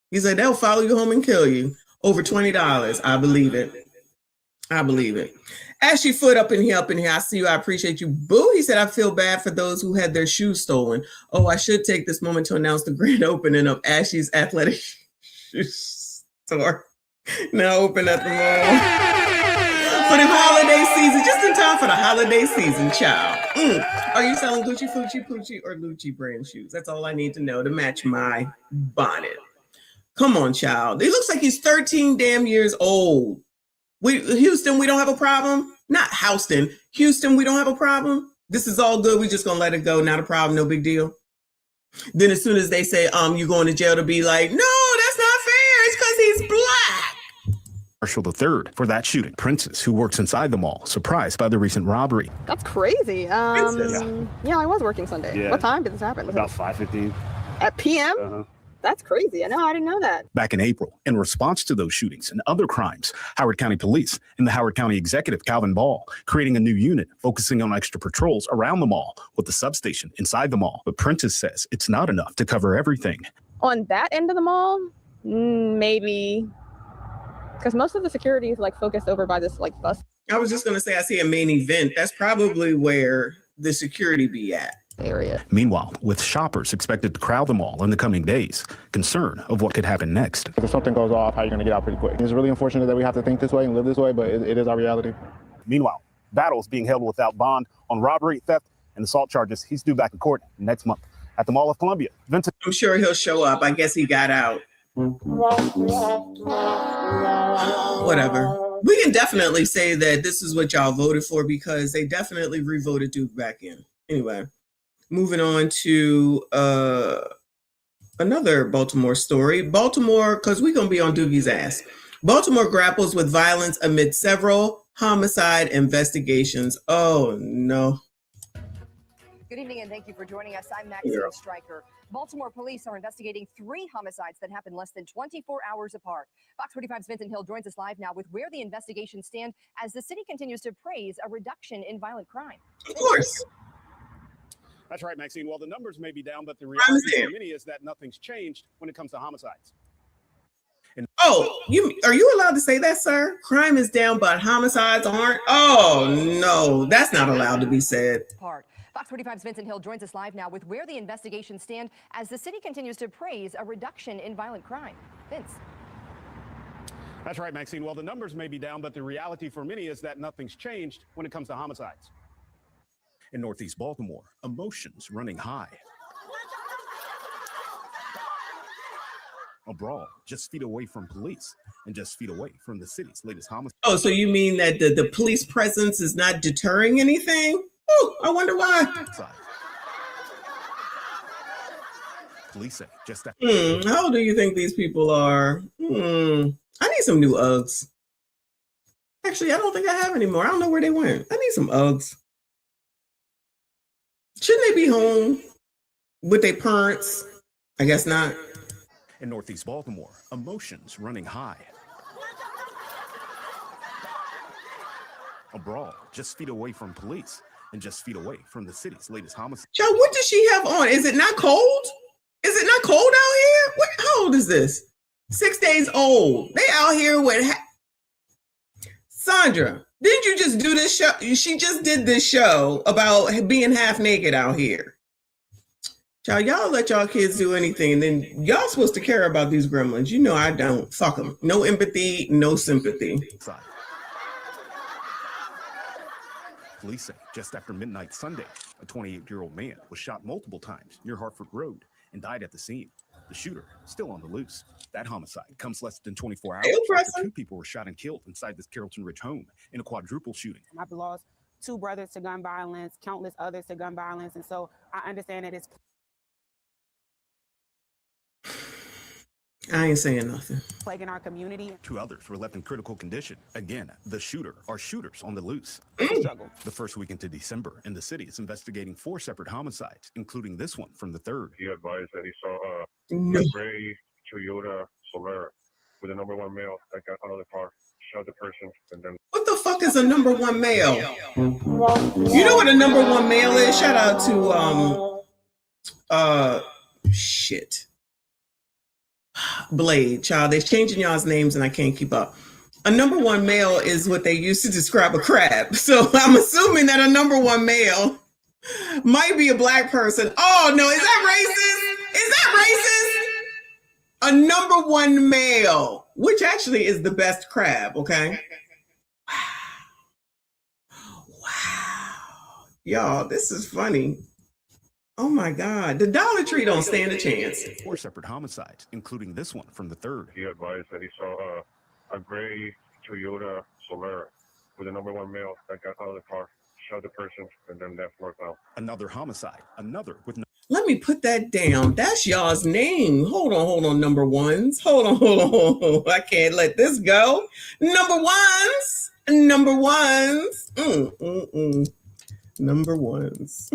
He said they'll follow you home and kill you. Over $20. I believe it. I believe it. Ashley Foot up in here. I see you. I appreciate you. Boo, he said, I feel bad for those who had their shoes stolen. Oh, I should take this moment to announce the grand opening of Ashley's Athletic Shoe Store. Now open at the mall. For the holiday season, just in time for the holiday season, child. Are you selling Gucci, Fucci, Poochie, or Lucci brand shoes? That's all I need to know to match my bonnet. Come on, child. It looks like he's 13 damn years old. Houston, we don't have a problem. Not Houston. Houston, we don't have a problem. This is all good. We just gonna let it go. Not a problem. No big deal. Then as soon as they say, you're going to jail, to be like, no, that's not fair. It's because he's black. Marshall III for that shooting. Princess, who works inside the mall, surprised by the recent robbery. That's crazy. Yeah, I was working Sunday. Yeah. What time did this happen? About 5:15. At PM? That's crazy. I didn't know that. Back in April, in response to those shootings and other crimes, Howard County Police and the Howard County Executive Calvin Ball creating a new unit focusing on extra patrols around the mall with the substation inside the mall. But Prentice says it's not enough to cover everything. On that end of the mall, maybe, because most of the security is focused over by this bus I was just going to say, I see a main event. That's probably where the security be at. Area. Meanwhile, with shoppers expected to crowd the mall in the coming days, concern of what could happen next. If something goes off, how are you going to get out pretty quick? It's really unfortunate that we have to think this way and live this way, but it is our reality. Meanwhile, battles being held without bond on robbery, theft, and assault charges. He's due back in court next month at the Mall of Columbia. Vincent. I'm sure he'll show up. I guess he got out. Whatever. We can definitely say that this is what y'all voted for because they definitely re-voted Duke back in. Anyway. Moving on to another Baltimore story. Baltimore, because we're going to be on Doogie's ass. Baltimore grapples with violence amid several homicide investigations. Oh, no. Good evening and thank you for joining us. I'm Maxine Stryker. Baltimore police are investigating 3 homicides that happened less than 24 hours apart. Fox 45's Vincent Hill joins us live now with where the investigations stand as the city continues to praise a reduction in violent crime. Of course. That's right, Maxine. Well, the numbers may be down, but the reality for many is that nothing's changed when it comes to homicides. Are you allowed to say that, sir? Crime is down, but homicides aren't? Oh, no, that's not allowed to be said. Fox 45's Vincent Hill joins us live now with where the investigations stand as the city continues to praise a reduction in violent crime. Vince. That's right, Maxine. Well, the numbers may be down, but the reality for many is that nothing's changed when it comes to homicides. In Northeast Baltimore, emotions running high. A brawl just feet away from police and just feet away from the city's latest homicide. Oh, so you mean that the police presence is not deterring anything? Oh, I wonder why. Police say just that. How old do you think these people are? I need some new Uggs. Actually, I don't think I have any more. I don't know where they went. I need some Uggs. Shouldn't they be home with their parents? I guess not. In Northeast Baltimore, emotions running high. A brawl just feet away from police and just feet away from the city's latest homicide. Child, what does she have on? Is it not cold? Is it not cold out here? How old is this? 6 days old. They out here with... Sandra, didn't you just do this show? She just did this show about being half naked out here. Y'all let y'all kids do anything, and then y'all supposed to care about these gremlins. You know I don't. Fuck them. No empathy, no sympathy. Police say just after midnight Sunday, a 28-year-old man was shot multiple times near Hartford Road and died at the scene. The shooter still on the loose. That homicide comes less than 24 hours after 2 people were shot and killed inside this Carrollton Ridge home in a quadruple shooting. I've lost 2 brothers to gun violence, countless others to gun violence, and so I understand that it's... I ain't saying nothing. Plaguing our community. 2 others were left in critical condition. Again, the shooter or shooters on the loose. The first week into December, and the city is investigating 4 separate homicides, including this one from the 3rd. He advised that he saw No. gray Toyota Solera with a number one male that got out of the car, shot the person, and then. What the fuck is a number one male? You know what a number one male is? Shout out to shit. Blade, child. They're changing y'all's names and I can't keep up. A number one male is what they used to describe a crab. So I'm assuming that a number one male might be a black person. Oh no, is that racist? Is that racist? A number one male, which actually is the best crab, okay? Wow. Y'all, this is funny. Oh my God. The Dollar Tree don't stand a chance. 4 separate homicides, including this one from the 3rd. He advised that he saw a gray Toyota Solera with a number one male that got out of the car, shot the person, and then left northbound. Another homicide, another with no. Let me put that down. That's y'all's name. Hold on, number ones. Hold on. I can't let this go. Number ones. Number ones. Number ones.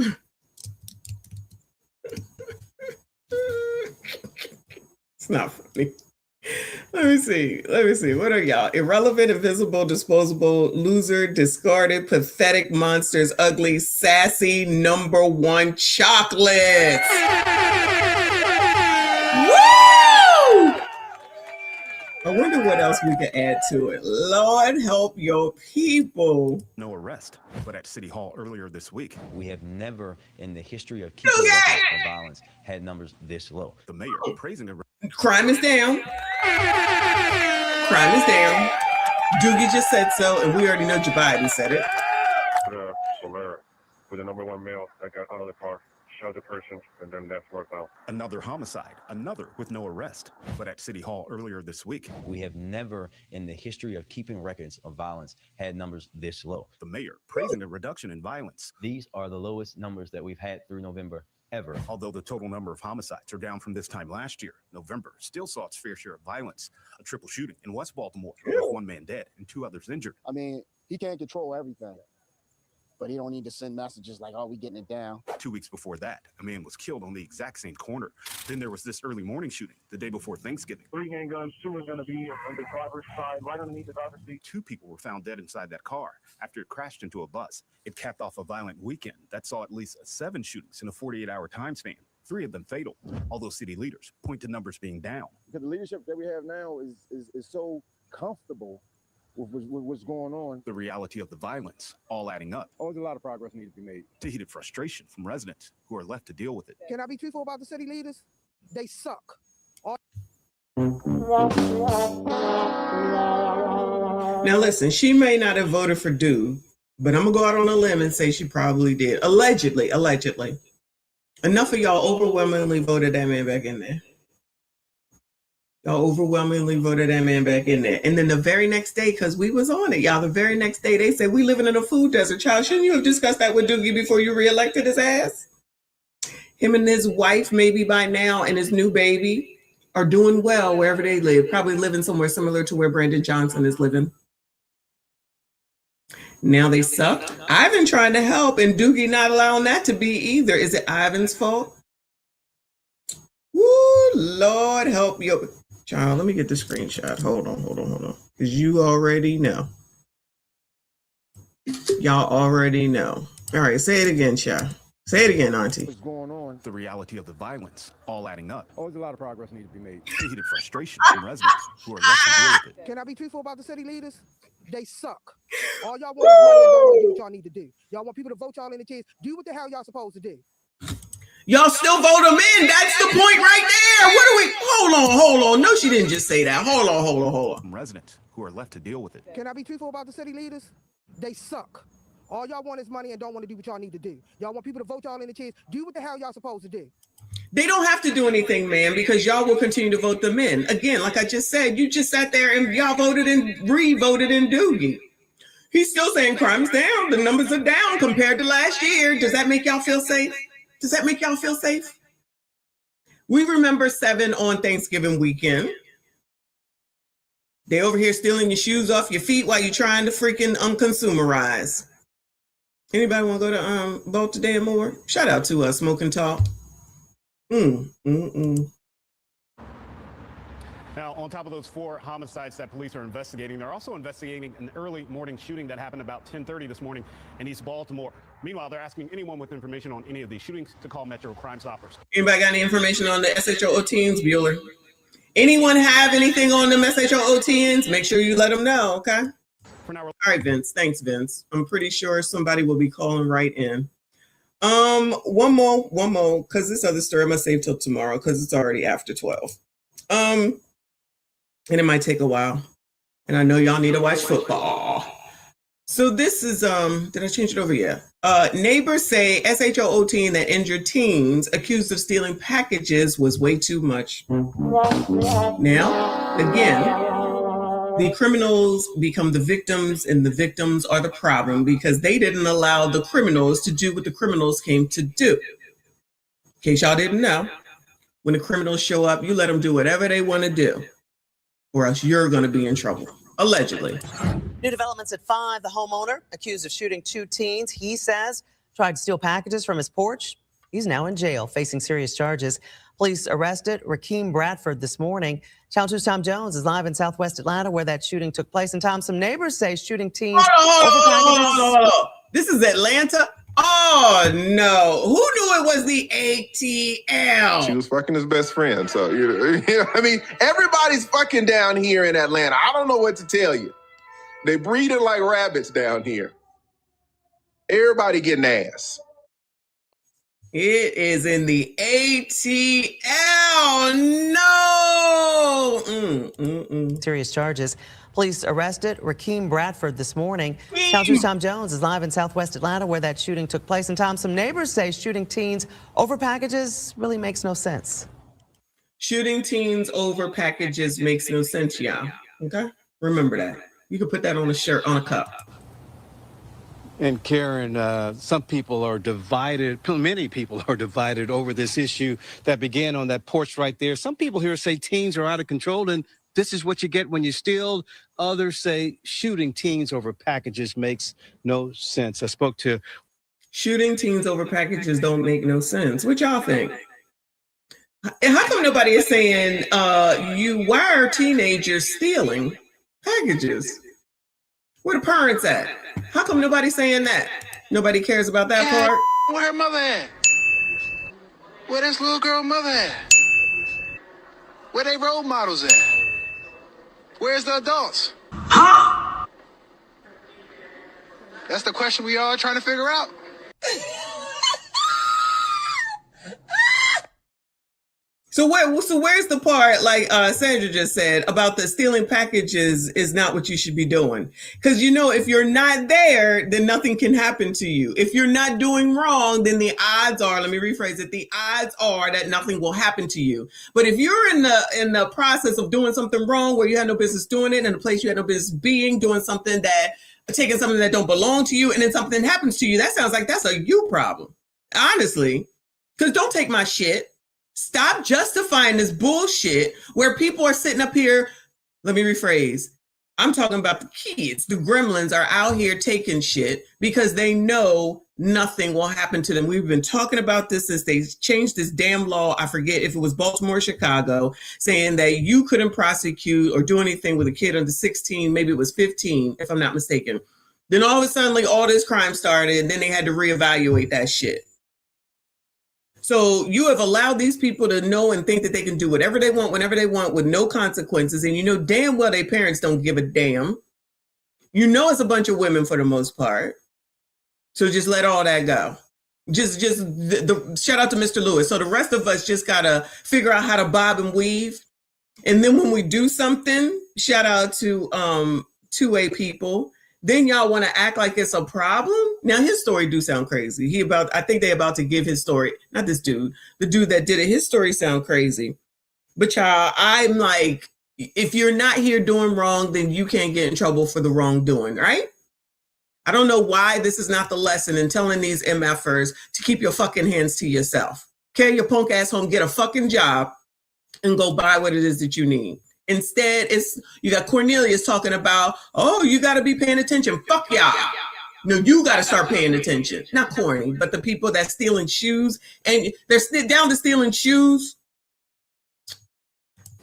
It's not funny. Let me see. What are y'all? Irrelevant, invisible, disposable, loser, discarded, pathetic monsters, ugly, sassy, number one chocolates. Woo! I wonder what else we could add to it. Lord help your people. No arrest, but at City Hall earlier this week. We have never in the history of keeping records of violence had numbers this low. The mayor praising it. Crime is down. Crime is down. Doogie just said so, and we already know Joe Biden said it. Solera with a number one male that got out of the car, shot the person, and then left northbound. Another homicide, another with no arrest, but at City Hall earlier this week. We have never in the history of keeping records of violence had numbers this low. The mayor praising a reduction in violence. These are the lowest numbers that we've had through November ever. Although the total number of homicides are down from this time last year, November still saw its fair share of violence. A triple shooting in West Baltimore with 1 man dead and 2 others injured. I mean, he can't control everything, but he don't need to send messages like, "Oh, we getting it down." 2 weeks before that, a man was killed on the exact same corner. Then there was this early morning shooting the day before Thanksgiving. 3 handguns, 2 are going to be on the driver's side, right underneath the driver's seat. 2 people were found dead inside that car after it crashed into a bus. It capped off a violent weekend that saw at least 7 shootings in a 48-hour time span, 3 of them fatal, although city leaders point to numbers being down. Because the leadership that we have now is so comfortable with what's going on. The reality of the violence all adding up. Oh, there's a lot of progress needs to be made. To heated frustration from residents who are left to deal with it. Can I be truthful about the city leaders? They suck. Now listen, she may not have voted for Dude, but I'm gonna go out on a limb and say she probably did. Allegedly. Enough of y'all overwhelmingly voted that man back in there. Y'all overwhelmingly voted that man back in there. And then the very next day, because we was on it, y'all, the very next day, they said, we living in a food desert. Child, shouldn't you have discussed that with Doogie before you reelected his ass? Him and his wife, maybe by now, and his new baby are doing well wherever they live. Probably living somewhere similar to where Brandon Johnson is living. Now they suck. Ivan trying to help, and Doogie not allowing that to be either. Is it Ivan's fault? Woo, Lord help you. Child, let me get the screenshot. Hold on. Because you already know. Y'all already know. All right, say it again, child. Say it again, Auntie. What's going on? The reality of the violence all adding up. Oh, there's a lot of progress needs to be made. To heated frustration from residents who are left to deal with it. Can I be truthful about the city leaders? They suck. All y'all want is money and don't want to do what y'all need to do. Y'all want people to vote y'all in the chairs. Do what the hell y'all supposed to do. Y'all still vote them in. That's the point right there. What are we? Hold on. No, she didn't just say that. Hold on. From residents who are left to deal with it. Can I be truthful about the city leaders? They suck. All y'all want is money and don't want to do what y'all need to do. Y'all want people to vote y'all in the chairs. Do what the hell y'all supposed to do. They don't have to do anything, man, because y'all will continue to vote them in. Again, like I just said, you just sat there and y'all voted and re-voted in Doogie. He's still saying crime's down. The numbers are down compared to last year. Does that make y'all feel safe? We remember 7 on Thanksgiving weekend. They over here stealing your shoes off your feet while you're trying to freaking unconsumerize. Anybody want to go to vote today and more? Shout out to Smoke and Talk. Now, on top of those 4 homicides that police are investigating, they're also investigating an early morning shooting that happened about 10:30 this morning in East Baltimore. Meanwhile, they're asking anyone with information on any of these shootings to call Metro Crime Stoppers. Anybody got any information on the SHO teens, Bueller? Anyone have anything on them SHO teens? Make sure you let them know, okay? For now, all right, Vince. Thanks, Vince. I'm pretty sure somebody will be calling right in. One more, because this other story I'm gonna save till tomorrow because it's already after 12. And it might take a while. And I know y'all need to watch football. So this is did I change it over yet? Neighbors say SHO teen that injured teens accused of stealing packages was way too much. Now, again, the criminals become the victims and the victims are the problem because they didn't allow the criminals to do what the criminals came to do. In case y'all didn't know, when the criminals show up, you let them do whatever they want to do or else you're going to be in trouble, allegedly. New developments at 5. The homeowner accused of shooting 2 teens, he says, tried to steal packages from his porch. He's now in jail, facing serious charges. Police arrested Rakeem Bradford this morning. Channel 2's Tom Jones is live in Southwest Atlanta, where that shooting took place. And Tom, some neighbors say shooting teens. Hold on. This is Atlanta? Oh, no. Who knew it was the ATL? She was fucking his best friend. So, I mean, everybody's fucking down here in Atlanta. I don't know what to tell you. They breeding like rabbits down here. Everybody getting ass. It is in the ATL. No. Serious charges. Police arrested Rakeem Bradford this morning. Channel 2's Tom Jones is live in Southwest Atlanta, where that shooting took place. And Tom, some neighbors say shooting teens over packages really makes no sense. Shooting teens over packages makes no sense, y'all. Okay? Remember that. You can put that on a shirt, on a cup. And Karen, some people are divided, many people are divided over this issue that began on that porch right there. Some people here say teens are out of control and this is what you get when you steal. Others say shooting teens over packages makes no sense. I spoke to... Shooting teens over packages don't make no sense. What y'all think? And how come nobody is saying, why are teenagers stealing packages? Where the parents at? How come nobody's saying that? Nobody cares about that part? Where her mother at? Where this little girl mother at? Where they role models at? Where's the adults? Huh? That's the question we all trying to figure out. So where's the part, like Sandra just said, about the stealing packages is not what you should be doing? Because, if you're not there, then nothing can happen to you. If you're not doing wrong, then the odds are, let me rephrase it, the odds are that nothing will happen to you. But if you're in the process of doing something wrong where you had no business doing it, in a place you had no business being, doing something taking something that don't belong to you, and then something happens to you, that sounds like that's a you problem. Honestly, because don't take my shit. Stop justifying this bullshit where people are sitting up here. Let me rephrase. I'm talking about the kids. The gremlins are out here taking shit because they know nothing will happen to them. We've been talking about this since they changed this damn law. I forget if it was Baltimore or Chicago, saying that you couldn't prosecute or do anything with a kid under 16. Maybe it was 15, if I'm not mistaken. Then all of a sudden, all this crime started, and then they had to reevaluate that shit. So you have allowed these people to know and think that they can do whatever they want, whenever they want, with no consequences. And damn well their parents don't give a damn. It's a bunch of women for the most part. So just let all that go. Just shout out to Mr. Lewis. So the rest of us just got to figure out how to bob and weave. And then when we do something, shout out to 2A people. Then y'all want to act like it's a problem? Now, his story do sound crazy. I think they about to give his story, not this dude, the dude that did it, his story sound crazy. But y'all, I'm like, if you're not here doing wrong, then you can't get in trouble for the wrongdoing, right? I don't know why this is not the lesson in telling these MFers to keep your fucking hands to yourself. Carry your punk ass home, get a fucking job, and go buy what it is that you need. Instead, you got Cornelius talking about, you got to be paying attention. Fuck y'all. No, you got to start paying attention. Not corny, but the people that stealing shoes, and they're down to stealing shoes.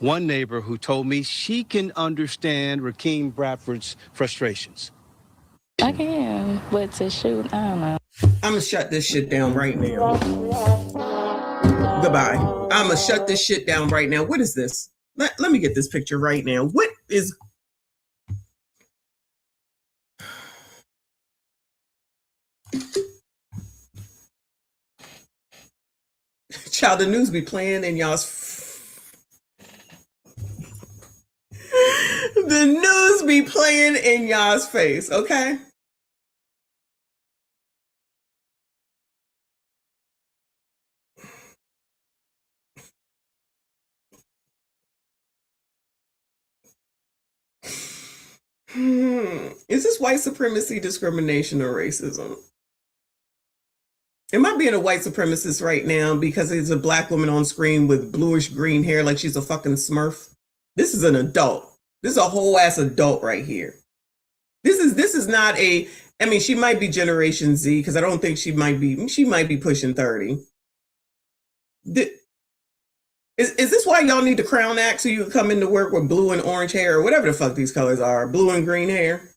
one neighbor who told me she can understand Rakeem Bradford's frustrations. I can, but to shoot, I don't know. I'm gonna shut this shit down right now. Goodbye. I'm gonna shut this shit down right now. What is this? Let me get this picture right now. What is... Child, the news be playing in y'all's... The news be playing in y'all's face, okay? Is this white supremacy, discrimination, or racism? Am I being a white supremacist right now because there's a black woman on screen with bluish green hair like she's a fucking Smurf? This is an adult. This is a whole ass adult right here. This is not a... I mean, she might be Generation Z because I don't think she might be pushing 30. Is this why y'all need the Crown Act so you can come into work with blue and orange hair or whatever the fuck these colors are? Blue and green hair?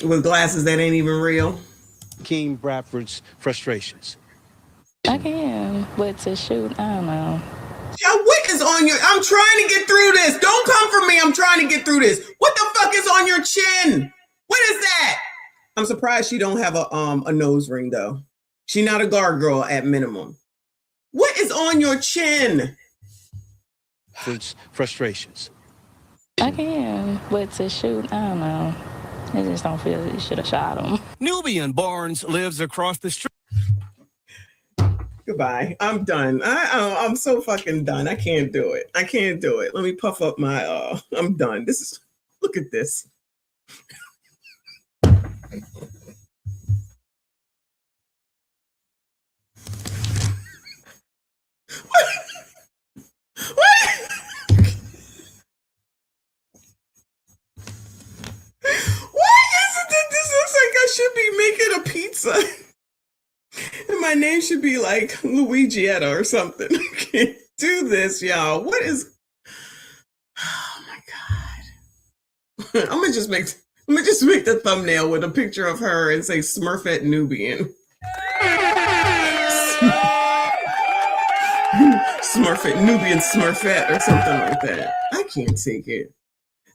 With glasses that ain't even real? Rakeem Bradford's frustrations. I can, but to shoot, I don't know. Y'all, what is on your... I'm trying to get through this. Don't come for me. I'm trying to get through this. What the fuck is on your chin? What is that? I'm surprised she don't have a nose ring, though. She not a guard girl at minimum. What is on your chin? Frustrations. I can, but to shoot, I don't know. I just don't feel you should have shot him. Nubian Barnes lives across the street. Goodbye. I'm done. I'm so fucking done. I can't do it. I can't do it. Let me puff up my... I'm done. This is... Look at this. Should be making a pizza and my name should be like Luigietta or something. I can't do this, y'all. What is... Oh my god. I'm gonna just make the thumbnail with a picture of her and say Smurfette Nubian. Smurfette Nubian Smurfette or something like that. I can't take it.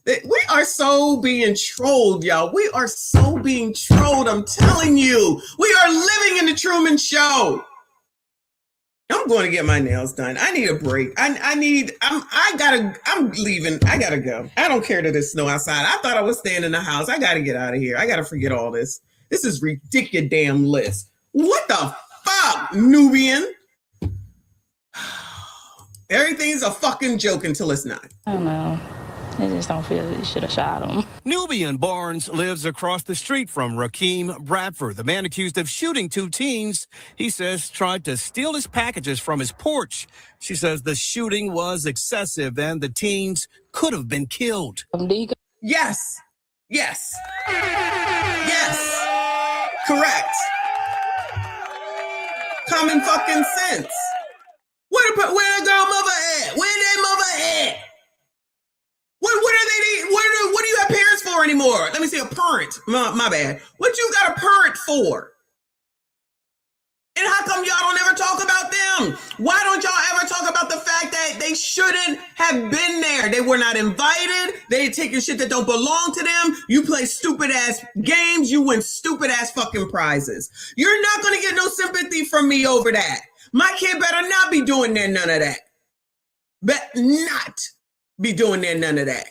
We are so being trolled, y'all. We are so being trolled. I'm telling you, we are living in the Truman Show. I'm going to get my nails done. I need a break. I'm leaving. I gotta go. I don't care that it's snow outside. I thought I was staying in the house. I gotta get out of here. I gotta forget all this. This is ridiculous. What the fuck, Nubian? Everything's a fucking joke until it's not. I don't know. I just don't feel you should have shot him. Nubian Barnes lives across the street from Rakeem Bradford, the man accused of shooting two teens. He says tried to steal his packages from his porch. She says the shooting was excessive and the teens could have been killed. Yes. Yes. Yes. Correct. Common fucking sense. Where the girl mother at? Where that mother at? What do you have parents for anymore? Let me see, a parent. My bad. What you got a parent for? And how come y'all don't ever talk about them? Why don't y'all ever talk about the fact that they shouldn't have been there? They were not invited. They taking shit that don't belong to them. You play stupid ass games. You win stupid ass fucking prizes. You're not going to get no sympathy from me over that. My kid better not be doing none of that. Bet not be doing none of that.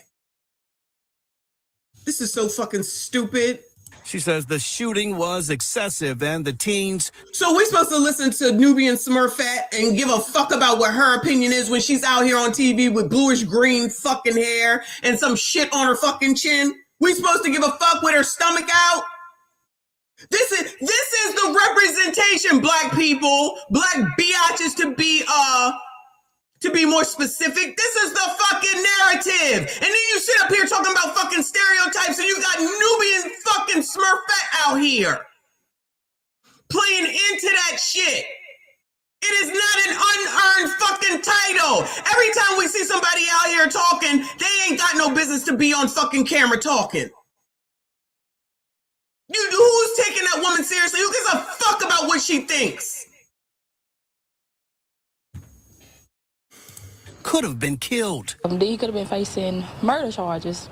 This is so fucking stupid. She says the shooting was excessive and the teens... So we're supposed to listen to Nubian Smurfette and give a fuck about what her opinion is when she's out here on TV with bluish green fucking hair and some shit on her fucking chin? We supposed to give a fuck with her stomach out? This is the representation, black people, black biatches to be more specific. This is the fucking narrative. And then you sit up here talking about fucking stereotypes and you got Nubian fucking Smurfette out here. playing into that shit. It is not an unearned fucking title. Every time we see somebody out here talking, they ain't got no business to be on fucking camera talking. Who's taking that woman seriously? Who gives a fuck about what she thinks? Could have been killed. He could have been facing murder charges.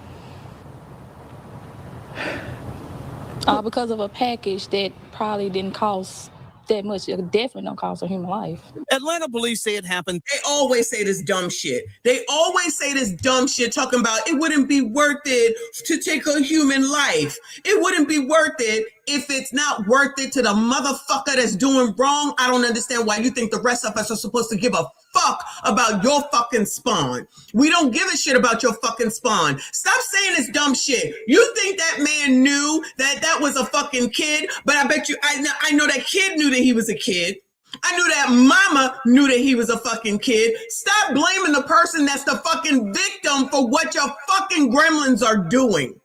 Because of a package that probably didn't cost that much. It definitely don't cost a human life. Atlanta police say it happened. They always say this dumb shit. They always say this dumb shit talking about it wouldn't be worth it to take a human life. It wouldn't be worth it if it's not worth it to the motherfucker that's doing wrong. I don't understand why you think the rest of us are supposed to give a fuck about your fucking spawn. We don't give a shit about your fucking spawn. Stop saying this dumb shit. You think that man knew that that was a fucking kid, but I bet you, I know that kid knew that he was a kid. I knew that mama knew that he was a fucking kid. Stop blaming the person that's the fucking victim for what your fucking gremlins are doing.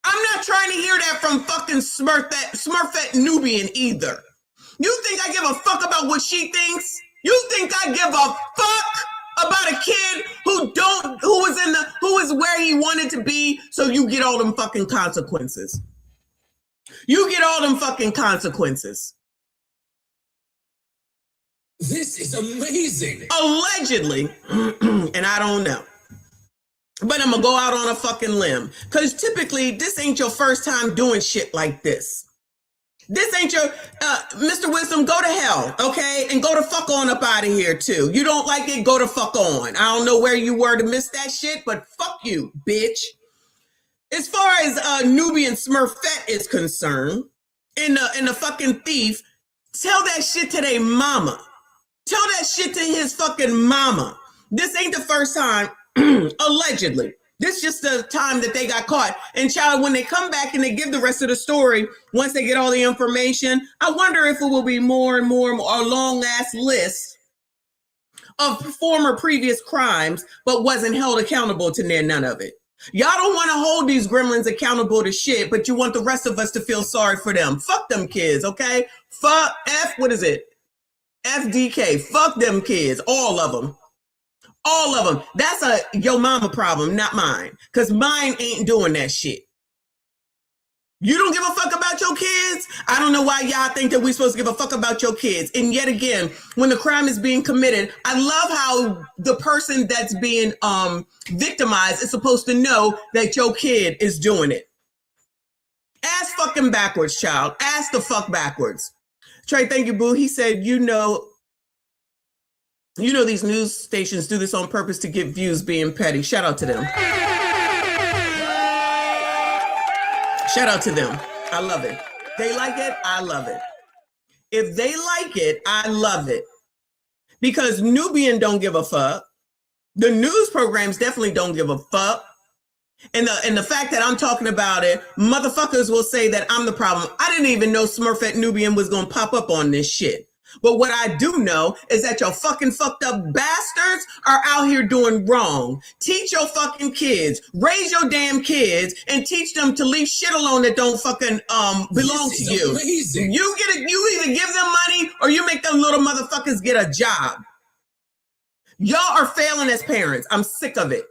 I'm not trying to hear that from fucking Smurfette Nubian either. You think I give a fuck about what she thinks? You think I give a fuck about a kid who was where he wanted to be, so you get all them fucking consequences. You get all them fucking consequences. This is amazing. Allegedly, and I don't know. But I'm gonna go out on a fucking limb. Because typically, this ain't your first time doing shit like this. This ain't your, Mr. Wisdom, go to hell, okay? And go to fuck on up out of here, too. You don't like it, go to fuck on. I don't know where you were to miss that shit, but fuck you, bitch. As far as Nubian Smurfette is concerned, and the fucking thief, tell that shit to their mama. Tell that shit to his fucking mama. This ain't the first time, allegedly. This is just the time that they got caught. And child, when they come back and they give the rest of the story, once they get all the information, I wonder if it will be more and more a long-ass list of former previous crimes, but wasn't held accountable to none of it. Y'all don't want to hold these gremlins accountable to shit, but you want the rest of us to feel sorry for them. Fuck them kids, okay? Fuck what is it? FDK. Fuck them kids, all of them. All of them. That's a yo mama problem, not mine. Because mine ain't doing that shit. You don't give a fuck about your kids? I don't know why y'all think that we're supposed to give a fuck about your kids. And yet again, when the crime is being committed, I love how the person that's being victimized is supposed to know that your kid is doing it. Ass fucking backwards, child. Ass the fuck backwards. Trey, thank you, boo. He said, you know these news stations do this on purpose to get views being petty. Shout out to them. Shout out to them. I love it. They like it. I love it. If they like it, I love it. Because Nubian don't give a fuck. The news programs definitely don't give a fuck. And the fact that I'm talking about it, motherfuckers will say that I'm the problem. I didn't even know Smurfette Nubian was going to pop up on this shit. But what I do know is that your fucking fucked up bastards are out here doing wrong. Teach your fucking kids, raise your damn kids, and teach them to leave shit alone that don't fucking belong to you. Amazing. You either give them money or you make them little motherfuckers get a job. Y'all are failing as parents. I'm sick of it.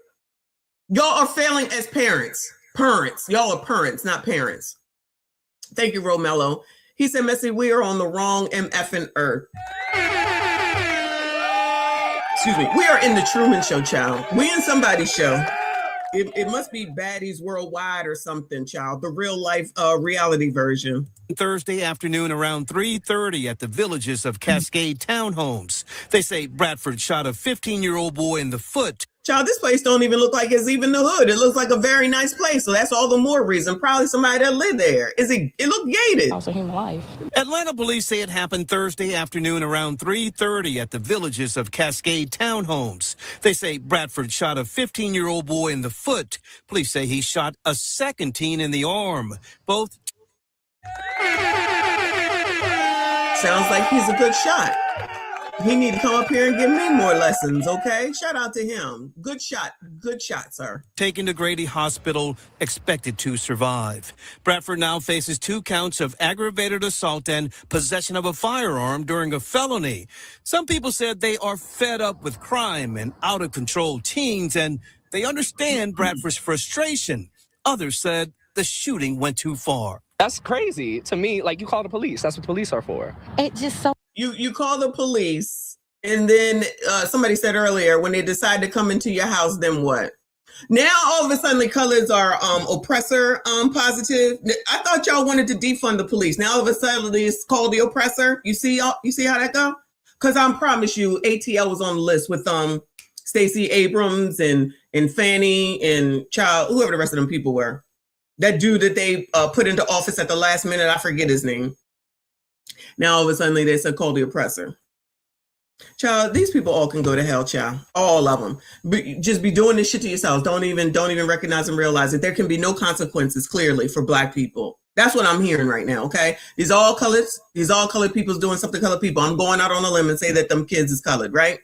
Y'all are failing as parents. Parents. Y'all are parents, not parents. Thank you, Romello. He said, Messi, we are on the wrong MFing earth. Excuse me. We are in the Truman Show, child. We in somebody's show. It must be Baddies Worldwide or something, child. The real life reality version. Thursday afternoon around 3:30 at the Villages of Cascade Townhomes. They say Bradford shot a 15-year-old boy in the foot. Child, this place don't even look like it's even the hood. It looks like a very nice place, so that's all the more reason. Probably somebody that lived there. It looked gated. Also human life. Atlanta police say it happened Thursday afternoon around 3:30 at the Villages of Cascade Townhomes. They say Bradford shot a 15-year-old boy in the foot. Police say he shot a second teen in the arm. Both. Sounds like he's a good shot. He need to come up here and give me more lessons, okay? Shout out to him. Good shot, sir. Taken to Grady Hospital, expected to survive. Bradford now faces 2 counts of aggravated assault and possession of a firearm during a felony. Some people said they are fed up with crime and out-of-control teens, and they understand Bradford's frustration. Others said the shooting went too far. That's crazy. To me, like, you call the police. That's what the police are for. It just so you call the police, and then somebody said earlier, when they decide to come into your house, then what? Now all of a sudden the colors are oppressor positive. I thought y'all wanted to defund the police. Now all of a sudden it's called the oppressor. You see how that go? Because I promise you, ATL was on the list with Stacey Abrams and Fannie and Child, whoever the rest of them people were. That dude that they put into office at the last minute, I forget his name. Now all of a sudden they said call the oppressor. Child, these people all can go to hell, child. All of them. Just be doing this shit to yourselves. Don't even recognize and realize that there can be no consequences clearly for Black people. That's what I'm hearing right now, okay? These all colored people's doing something colored people. I'm going out on a limb and say that them kids is colored, right?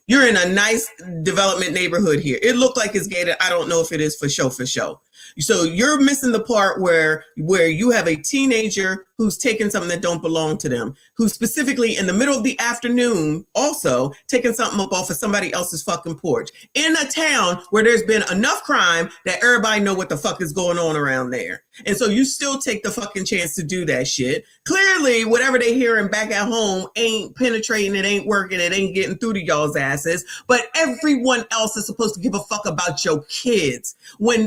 You're in a nice development neighborhood here. It looked like it's gated. I don't know if it is for show. So you're missing the part where you have a teenager who's taking something that don't belong to them, who's specifically in the middle of the afternoon also taking something up off of somebody else's fucking porch in a town where there's been enough crime that everybody know what the fuck is going on around there. And so you still take the fucking chance to do that shit. Clearly, whatever they hearing back at home ain't penetrating, it ain't working, it ain't getting through to y'all's asses. But everyone else is supposed to give a fuck about your kids. When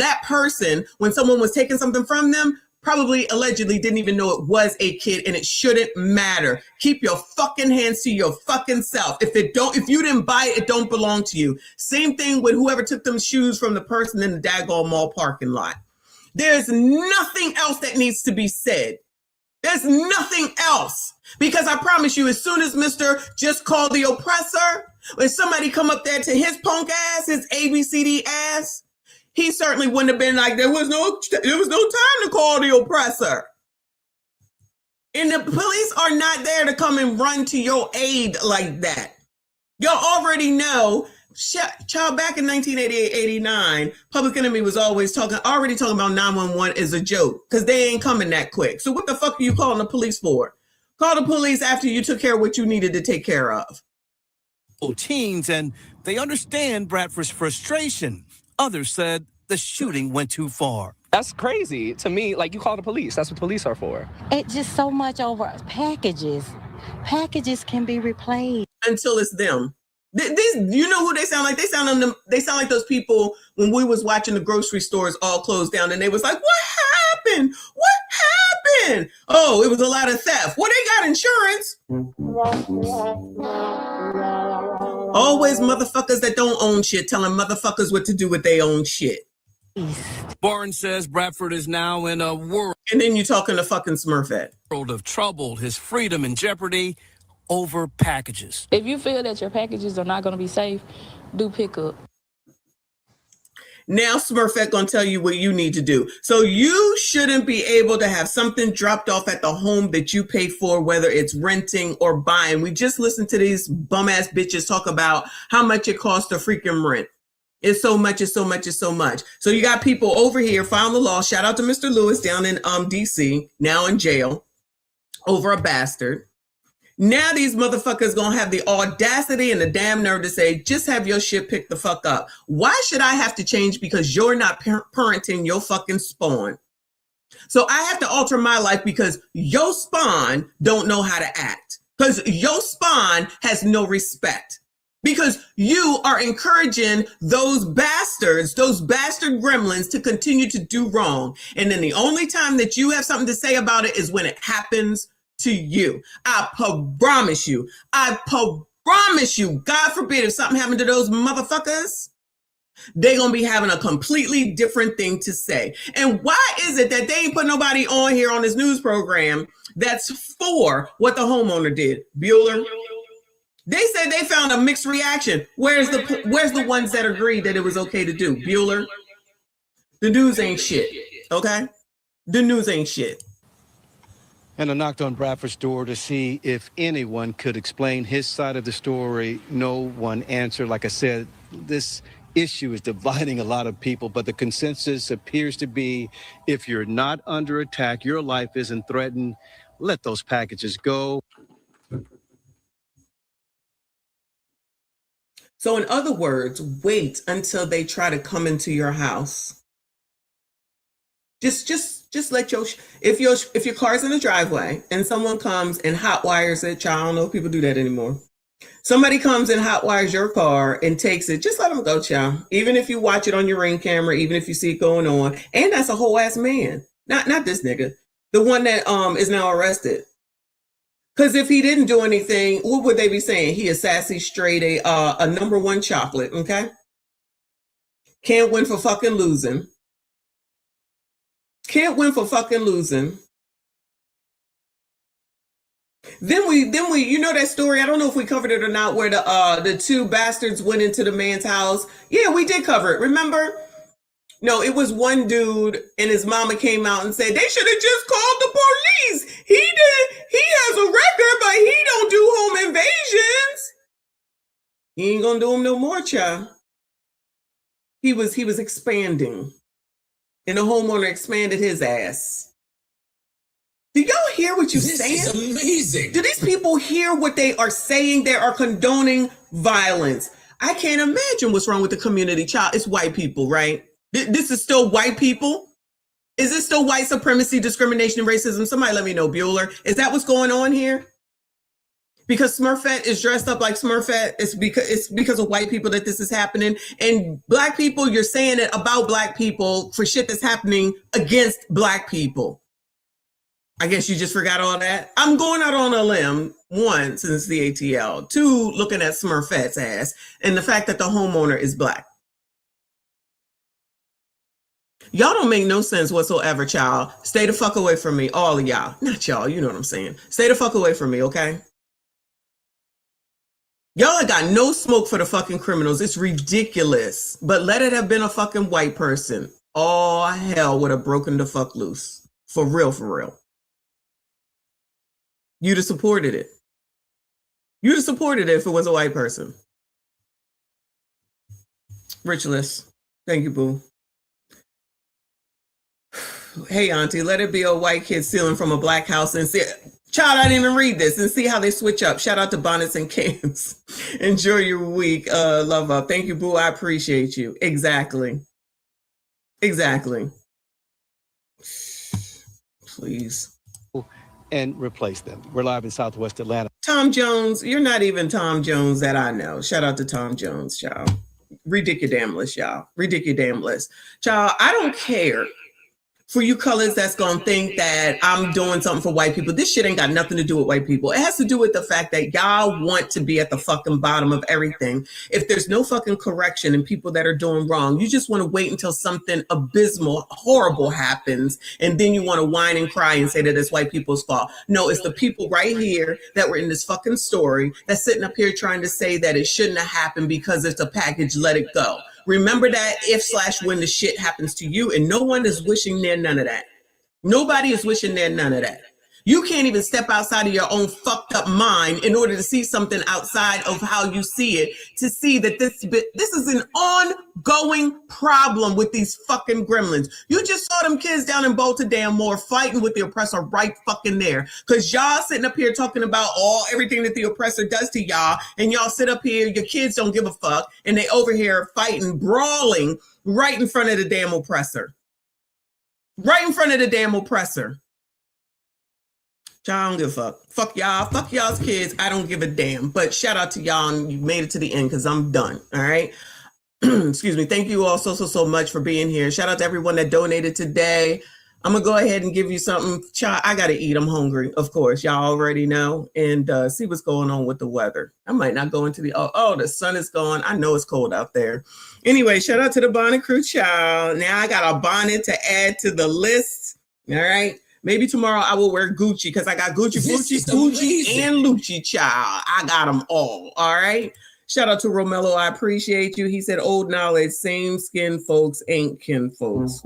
someone was taking something from them, probably allegedly didn't even know it was a kid, and it shouldn't matter. Keep your fucking hands to your fucking self. If you didn't buy it, it don't belong to you. Same thing with whoever took them shoes from the person in the daggone mall parking lot. There's nothing else that needs to be said. There's nothing else. Because I promise you, as soon as Mr. just called the oppressor, when somebody come up there to his punk ass, his ABCD ass, he certainly wouldn't have been like, there was no time to call the oppressor. And the police are not there to come and run to your aid like that. Y'all already know, child, back in 1988-89, Public Enemy was already talking about 911 as a joke because they ain't coming that quick. So what the fuck are you calling the police for? Call the police after you took care of what you needed to take care of. Teens, and they understand Bradford's frustration. Others said the shooting went too far. That's crazy. To me, like, you call the police. That's what police are for. It's just so much over packages. Packages can be replayed. Until it's them. You know who they sound like? They sound like those people when we was watching the grocery stores all closed down and they was like, what happened? What happened? Oh, it was a lot of theft. Well, they got insurance. Always motherfuckers that don't own shit telling motherfuckers what to do with their own shit. Barnes says Bradford is now in a world. And then you talking to fucking Smurfette. World of trouble, his freedom in jeopardy over packages. If you feel that your packages are not going to be safe, do pick up. Now Smurfette gonna tell you what you need to do. So you shouldn't be able to have something dropped off at the home that you pay for, whether it's renting or buying. We just listened to these bum ass bitches talk about how much it costs to freaking rent. It's so much, it's so much, it's so much. So you got people over here filing the law. Shout out to Mr. Lewis down in DC, now in jail over a bastard. Now these motherfuckers gonna have the audacity and the damn nerve to say, just have your shit picked the fuck up. Why should I have to change because you're not parenting your fucking spawn? So I have to alter my life because your spawn don't know how to act. Because your spawn has no respect. Because you are encouraging those bastards, those bastard gremlins to continue to do wrong. And then the only time that you have something to say about it is when it happens to you. I promise you, God forbid if something happened to those motherfuckers, they're going to be having a completely different thing to say. And why is it that they ain't put nobody on here on this news program that's for what the homeowner did? Bueller? They said they found a mixed reaction. Where's the ones that agreed that it was okay to do? Bueller? The news ain't shit, okay? The news ain't shit. And I knocked on Bradford's door to see if anyone could explain his side of the story. No one answered. Like I said, this issue is dividing a lot of people, but the consensus appears to be if you're not under attack, your life isn't threatened, let those packages go. So in other words, wait until they try to come into your house. Just let if your car's in the driveway and someone comes and hot wires it, I don't know if people do that anymore. Somebody comes and hot wires your car and takes it, just let them go, child. Even if you watch it on your Ring camera, even if you see it going on, and that's a whole ass man, not this nigga, the one that is now arrested. Because if he didn't do anything, what would they be saying? He is sassy, straight, a #1 chocolate, okay? Can't win for fucking losing. Can't win for fucking losing. Then we, you know that story, I don't know if we covered it or not, where the two bastards went into the man's house. Yeah, we did cover it, remember? No, it was one dude and his mama came out and said, they should have just called the police. He has a record, but he don't do home invasions. He ain't gonna do them no more, child. He was expanding. And the homeowner expanded his ass. Do y'all hear what you're saying? This is amazing. Do these people hear what they are saying? They are condoning violence. I can't imagine what's wrong with the community, child. It's white people, right? This is still white people? Is this still white supremacy, discrimination, and racism? Somebody let me know, Bueller. Is that what's going on here? Because Smurfette is dressed up like Smurfette, it's because of white people that this is happening. And black people, you're saying it about black people for shit that's happening against black people. I guess you just forgot all that. I'm going out on a limb, 1, since the ATL, 2, looking at Smurfette's ass, and the fact that the homeowner is black. Y'all don't make no sense whatsoever, child. Stay the fuck away from me, all of y'all. Not y'all, you know what I'm saying. Stay the fuck away from me, okay? Y'all ain't got no smoke for the fucking criminals. It's ridiculous. But let it have been a fucking white person. All hell would have broken the fuck loose. For real, for real. You'd have supported it. You'd have supported it if it was a white person. Richless. Thank you, boo. Hey, auntie, let it be a white kid stealing from a black house and see... Child, I didn't even read this and see how they switch up. Shout out to Bonnets and Cans. Enjoy your week. Love up. Thank you, boo. I appreciate you. Exactly. Exactly. Please. And replace them. We're live in Southwest Atlanta. Tom Jones, you're not even Tom Jones that I know. Shout out to Tom Jones, child. Ridiculous, y'all. Ridiculous. Child, I don't care for you colors that's gonna think that I'm doing something for white people. This shit ain't got nothing to do with white people. It has to do with the fact that y'all want to be at the fucking bottom of everything. If there's no fucking correction and people that are doing wrong, you just want to wait until something abysmal, horrible happens, and then you want to whine and cry and say that it's white people's fault. No, it's the people right here that were in this fucking story that's sitting up here trying to say that it shouldn't have happened because it's a package, let it go. Remember that if/when the shit happens to you, and no one is wishing near none of that. Nobody is wishing near none of that. You can't even step outside of your own fucked up mind in order to see something outside of how you see it, to see that this is an ongoing problem with these fucking gremlins. You just saw them kids down in Bryn Mawr fighting with the oppressor right fucking there. Because y'all sitting up here talking about everything that the oppressor does to y'all, and y'all sit up here, your kids don't give a fuck, and they over here fighting, brawling right in front of the damn oppressor. Right in front of the damn oppressor. Y'all don't give a fuck. Fuck y'all. Fuck y'all's kids. I don't give a damn. But shout out to y'all, and you made it to the end because I'm done. All right. Excuse me. Thank you all so much for being here. Shout out to everyone that donated today. I'm going to go ahead and give you something. Child, I got to eat. I'm hungry. Of course. Y'all already know. And see what's going on with the weather. I might not go into the... Oh, the sun is gone. I know it's cold out there. Anyway, shout out to the Bonnet crew, child. Now I got a bonnet to add to the list. All right. Maybe tomorrow I will wear Gucci because I got Gucci, and Lucci, child. I got them all right? Shout out to Romello. I appreciate you. He said, old knowledge, same skin folks ain't kin folks.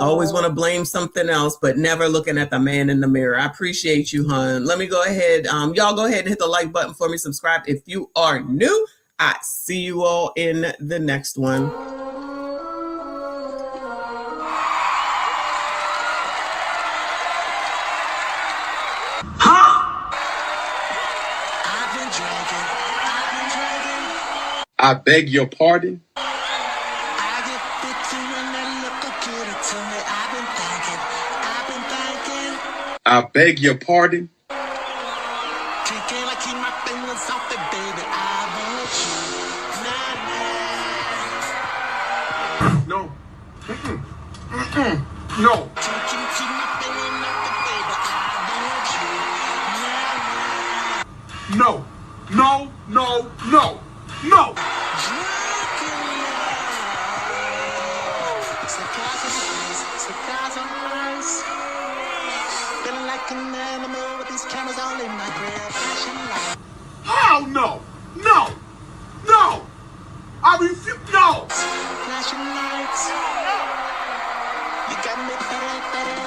Always want to blame something else, but never looking at the man in the mirror. I appreciate you, hon. Let me go ahead. Y'all go ahead and hit the like button for me. Subscribe if you are new. I see you all in the next one. I beg your pardon. I beg your pardon. No. No. No. No. No. No. No. Hell no! No! No! I refuse. No! Flashing lights. You got me better.